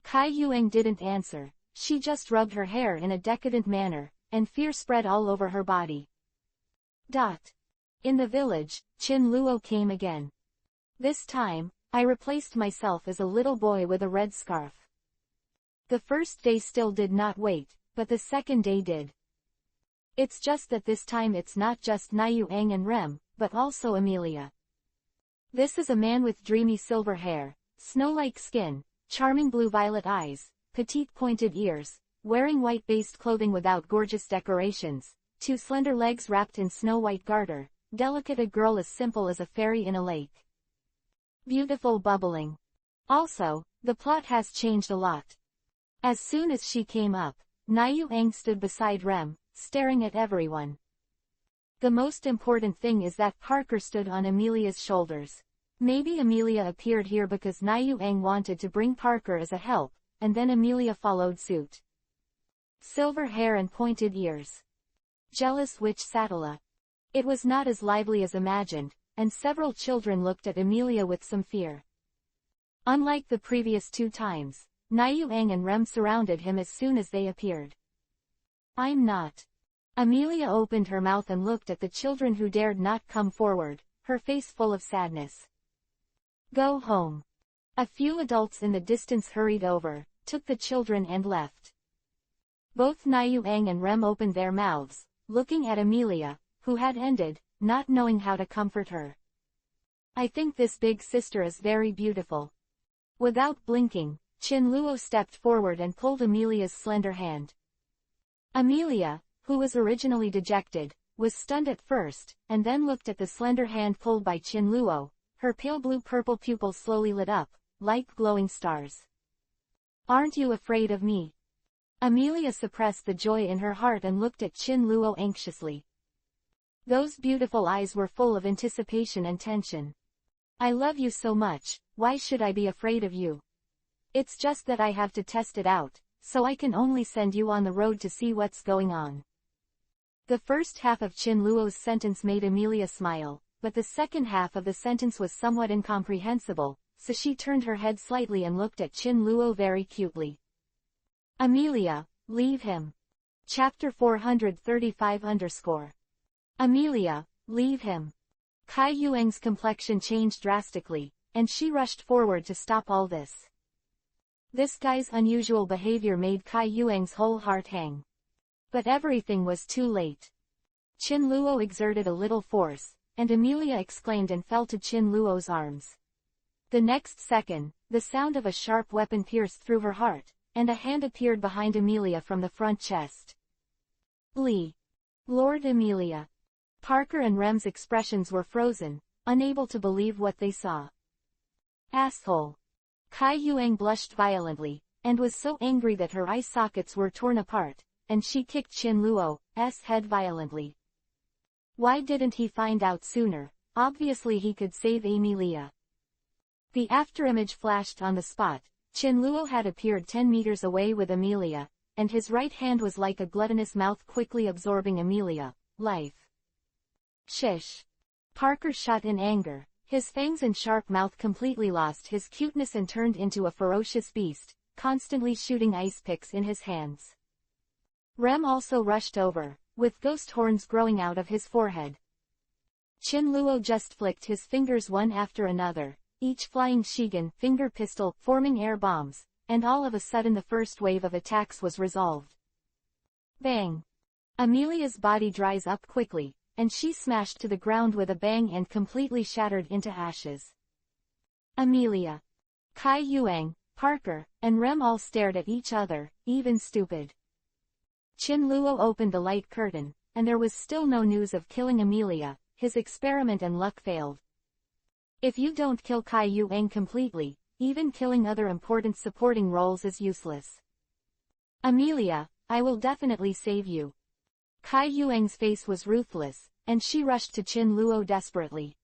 Kai Yuang didn't answer. She just rubbed her hair in a decadent manner, and fear spread all over her body. In the village, Qin-luo came again. This time, I replaced myself as a little boy with a red scarf. The first day still did not wait, but the second day did. It's just that this time it's not just Niu Ang and Rem, but also Amelia. This is a man with dreamy silver hair, snow-like skin, charming blue-violet eyes, petite pointed ears, wearing white-based clothing without gorgeous decorations, 2 slender legs wrapped in snow-white garter, delicate, a girl as simple as a fairy in a lake. Beautiful, bubbling. Also, the plot has changed a lot. As soon as she came up, Niu Ang stood beside Rem, staring at everyone. The most important thing is that Parker stood on Amelia's shoulders. Maybe Amelia appeared here because Niu Ang wanted to bring Parker as a help, and then Amelia followed suit. Silver hair and pointed ears. Jealous witch Satala. It was not as lively as imagined, and several children looked at Amelia with some fear. Unlike the previous 2 times, Niu Ang and Rem surrounded him as soon as they appeared. I'm not. Amelia opened her mouth and looked at the children who dared not come forward, her face full of sadness. Go home. A few adults in the distance hurried over, took the children and left. Both Niu Ang and Rem opened their mouths, looking at Amelia, who had ended, not knowing how to comfort her. I think this big sister is very beautiful. Without blinking, Qin-luo stepped forward and pulled Amelia's slender hand. Amelia, who was originally dejected, was stunned at first, and then looked at the slender hand pulled by Qin-luo. Her pale blue-purple pupils slowly lit up, like glowing stars. Aren't you afraid of me? Amelia suppressed the joy in her heart and looked at Qin-luo anxiously. Those beautiful eyes were full of anticipation and tension. I love you so much, why should I be afraid of you? It's just that I have to test it out. so I can only send you on the road to see what's going on. The first half of Chin Luo's sentence made Amelia smile, but the second half of the sentence was somewhat incomprehensible, so she turned her head slightly and looked at Chin Luo very cutely. Amelia, leave him. Chapter 435 Amelia, leave him. Kai Yuang's complexion changed drastically, and she rushed forward to stop all this. This guy's unusual behavior made Kai Yuang's whole heart hang. But everything was too late. Chin Luo exerted a little force, and Amelia exclaimed and fell to Chin Luo's arms. The next second, the sound of a sharp weapon pierced through her heart, and a hand appeared behind Amelia from the front chest. Lee. Lord Amelia. Parker and Rem's expressions were frozen, unable to believe what they saw. Asshole. Kai Yuang blushed violently, and was so angry that her eye sockets were torn apart, and she kicked Chin Luo's head violently. Why didn't he find out sooner? Obviously he could save Amelia. The afterimage flashed on the spot. Chin Luo had appeared 10 meters away with Amelia, and his right hand was like a gluttonous mouth quickly absorbing Amelia. Life. Shish. Parker shot in anger. His fangs and sharp mouth completely lost his cuteness and turned into a ferocious beast, constantly shooting ice picks in his hands. Rem also rushed over, with ghost horns growing out of his forehead. Chin Luo just flicked his fingers one after another, each flying Shigan finger pistol forming air bombs, and all of a sudden the first wave of attacks was resolved. Bang! Amelia's body dries up quickly, and she smashed to the ground with a bang and completely shattered into ashes. Amelia, Kai Yuang, Parker, and Rem all stared at each other, even stupid. Chin Luo opened the light curtain, and there was still no news of killing Amelia. His experiment and luck failed. If you don't kill Kai Yuang completely, even killing other important supporting roles is useless. Amelia, I will definitely save you. Kai Yuang's face was ruthless, and she rushed to Chin Luo desperately.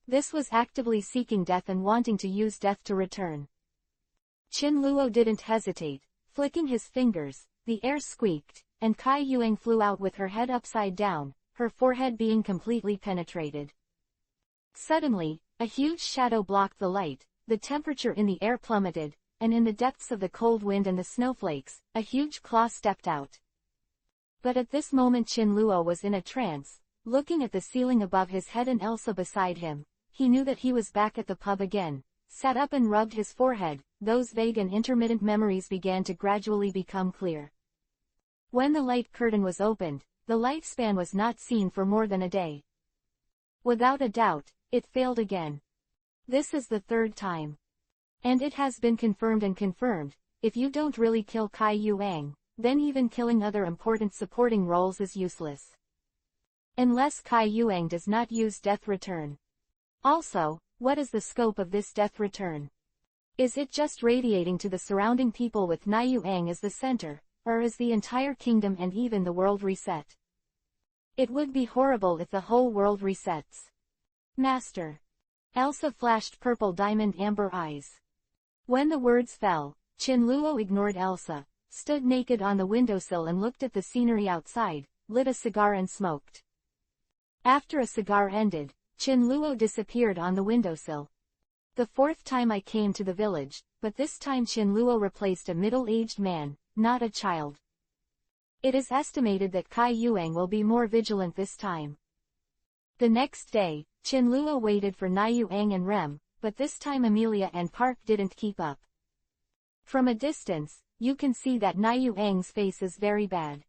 This was actively seeking death and wanting to use death to return. Chin Luo didn't hesitate. Flicking his fingers, the air squeaked, and Kai Yuang flew out with her head upside down, her forehead being completely penetrated. Suddenly, a huge shadow blocked the light, the temperature in the air plummeted, and in the depths of the cold wind and the snowflakes, a huge claw stepped out. But at this moment Chin Luo was in a trance, looking at the ceiling above his head and Elsa beside him. He knew that he was back at the pub again, sat up and rubbed his forehead. Those vague and intermittent memories began to gradually become clear. When the light curtain was opened, the lifespan was not seen for more than a day. Without a doubt, it failed again. This is the third time. And it has been confirmed and confirmed. If you don't really kill Kai Yuang, then even killing other important supporting roles is useless. Unless Kai Yuang does not use death return. Also, what is the scope of this death return? Is it just radiating to the surrounding people with Na Yuang as the center, or is the entire kingdom and even the world reset? It would be horrible if the whole world resets. Master. Elsa flashed purple diamond amber eyes. When the words fell, Chin Luo ignored Elsa, stood naked on the windowsill and looked at the scenery outside, lit a cigar and smoked. After a cigar ended, Chin Luo disappeared on the windowsill. The fourth time I came to the village, but this time Chin Luo replaced a middle-aged man, not a child. It is estimated that Kai Yuang will be more vigilant this time. The next day, Chin Luo waited for Na Yuang and Rem, but this time Amelia and Park didn't keep up. From a distance, you can see that Na Yuang's face is very bad.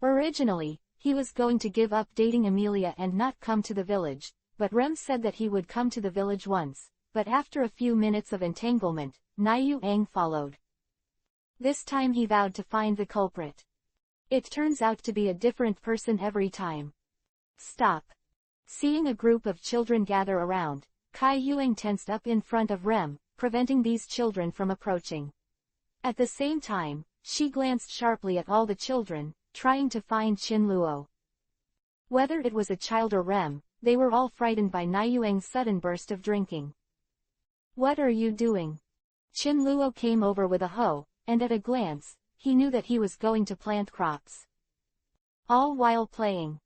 Originally, he was going to give up dating Amelia and not come to the village, but Rem said that he would come to the village once, but after a few minutes of entanglement, Na Yuang followed. This time he vowed to find the culprit. It turns out to be a different person every time. Stop. Seeing a group of children gather around, Kai Yuang tensed up in front of Rem, preventing these children from approaching. At the same time, she glanced sharply at all the children, trying to find Chin Luo. Whether it was a child or Rem, they were all frightened by Na Yuang's sudden burst of drinking. What are you doing? Chin Luo came over with a hoe, and at a glance, he knew that he was going to plant crops. All while playing,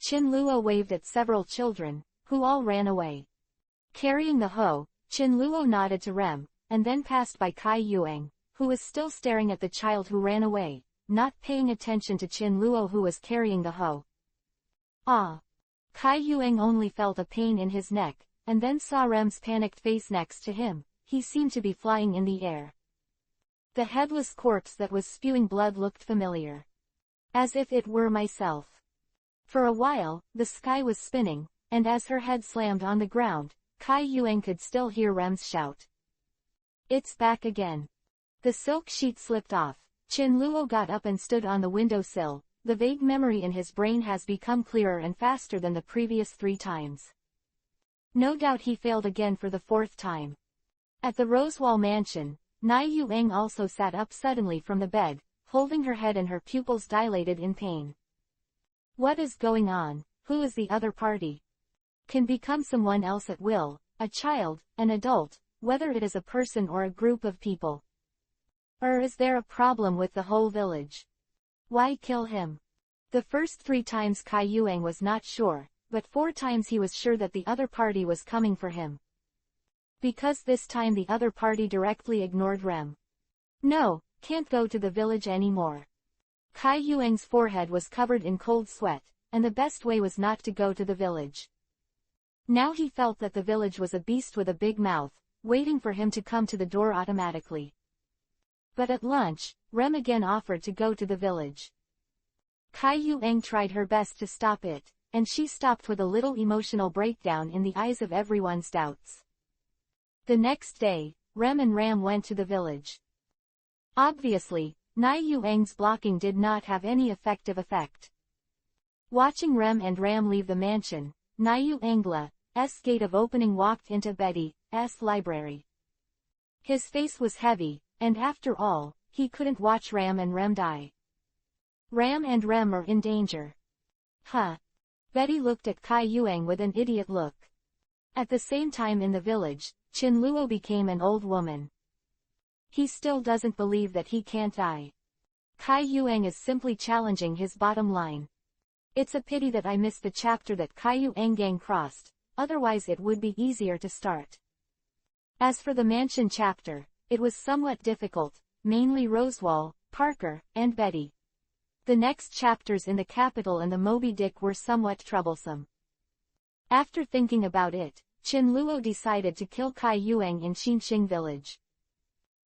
Qin Luo waved at several children, who all ran away. Carrying the hoe, Qin Luo nodded to Rem, and then passed by Kai Yuang, who was still staring at the child who ran away, not paying attention to Qin Luo who was carrying the hoe. Ah! Kai Yuang only felt a pain in his neck, and then saw Rem's panicked face next to him. He seemed to be flying in the air. The headless corpse that was spewing blood looked familiar. As if it were myself. For a while, the sky was spinning, and as her head slammed on the ground, Kai Yuang could still hear Rem's shout. It's back again. The silk sheet slipped off. Qin Luo got up and stood on the windowsill. The vague memory in his brain has become clearer and faster than the previous 3 times. No doubt he failed again for the 4th time. At the Rosewall mansion, Nai Yuang also sat up suddenly from the bed, holding her head and her pupils dilated in pain. What is going on? Who is the other party? Can become someone else at will, a child, an adult, whether it is a person or a group of people. Or is there a problem with the whole village? Why kill him? The first 3 times Kai Yuang was not sure, but 4 times he was sure that the other party was coming for him. Because this time the other party directly ignored Rem. No, can't go to the village anymore. Kai Yuang's forehead was covered in cold sweat, and the best way was not to go to the village. Now he felt that the village was a beast with a big mouth, waiting for him to come to the door automatically. But at lunch, Rem again offered to go to the village. Kai Yuang tried her best to stop it, and she stopped with a little emotional breakdown in the eyes of everyone's doubts. The next day, Rem and Ram went to the village. Obviously, Nai Yuang's blocking did not have any effective effect. Watching Rem and Ram leave the mansion, Nai Yuang's gate of opening walked into Betty's library. His face was heavy, and after all, he couldn't watch Ram and Rem die. Ram and Rem are in danger. Huh. Betty looked at Kai Yuang with an idiot look. At the same time in the village, Qin Luo became an old woman. He still doesn't believe that he can't die. Kai Yuang is simply challenging his bottom line. It's a pity that I missed the chapter that Kai Yuang crossed, otherwise it would be easier to start. As for the mansion chapter, it was somewhat difficult, mainly Rosewall, Parker, and Betty. The next chapters in the capital and the Moby Dick were somewhat troublesome. After thinking about it, Qin Luo decided to kill Kai Yuang in Xinxing village.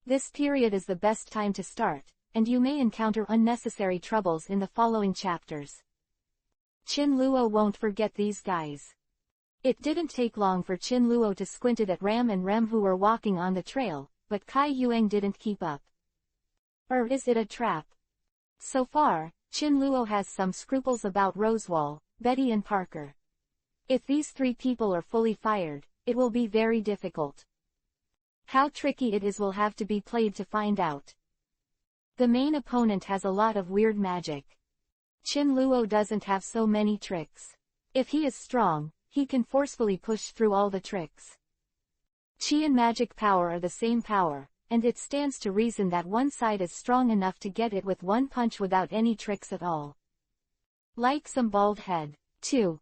This period is the best time to start, and you may encounter unnecessary troubles in the following chapters. Qin Luo won't forget these guys. It didn't take long for Qin Luo to squint at Ram and Rem who were walking on the trail, but Kai Yuang didn't keep up. Or is it a trap? So far, Qin Luo has some scruples about Rosewall, Betty and Parker. If these 3 people are fully fired, it will be very difficult. How tricky it is will have to be played to find out. The main opponent has a lot of weird magic. Qin Luo doesn't have so many tricks. If he is strong, he can forcefully push through all the tricks. Qi and magic power are the same power, and it stands to reason that one side is strong enough to get it with one punch without any tricks at all. Like some bald head. 2.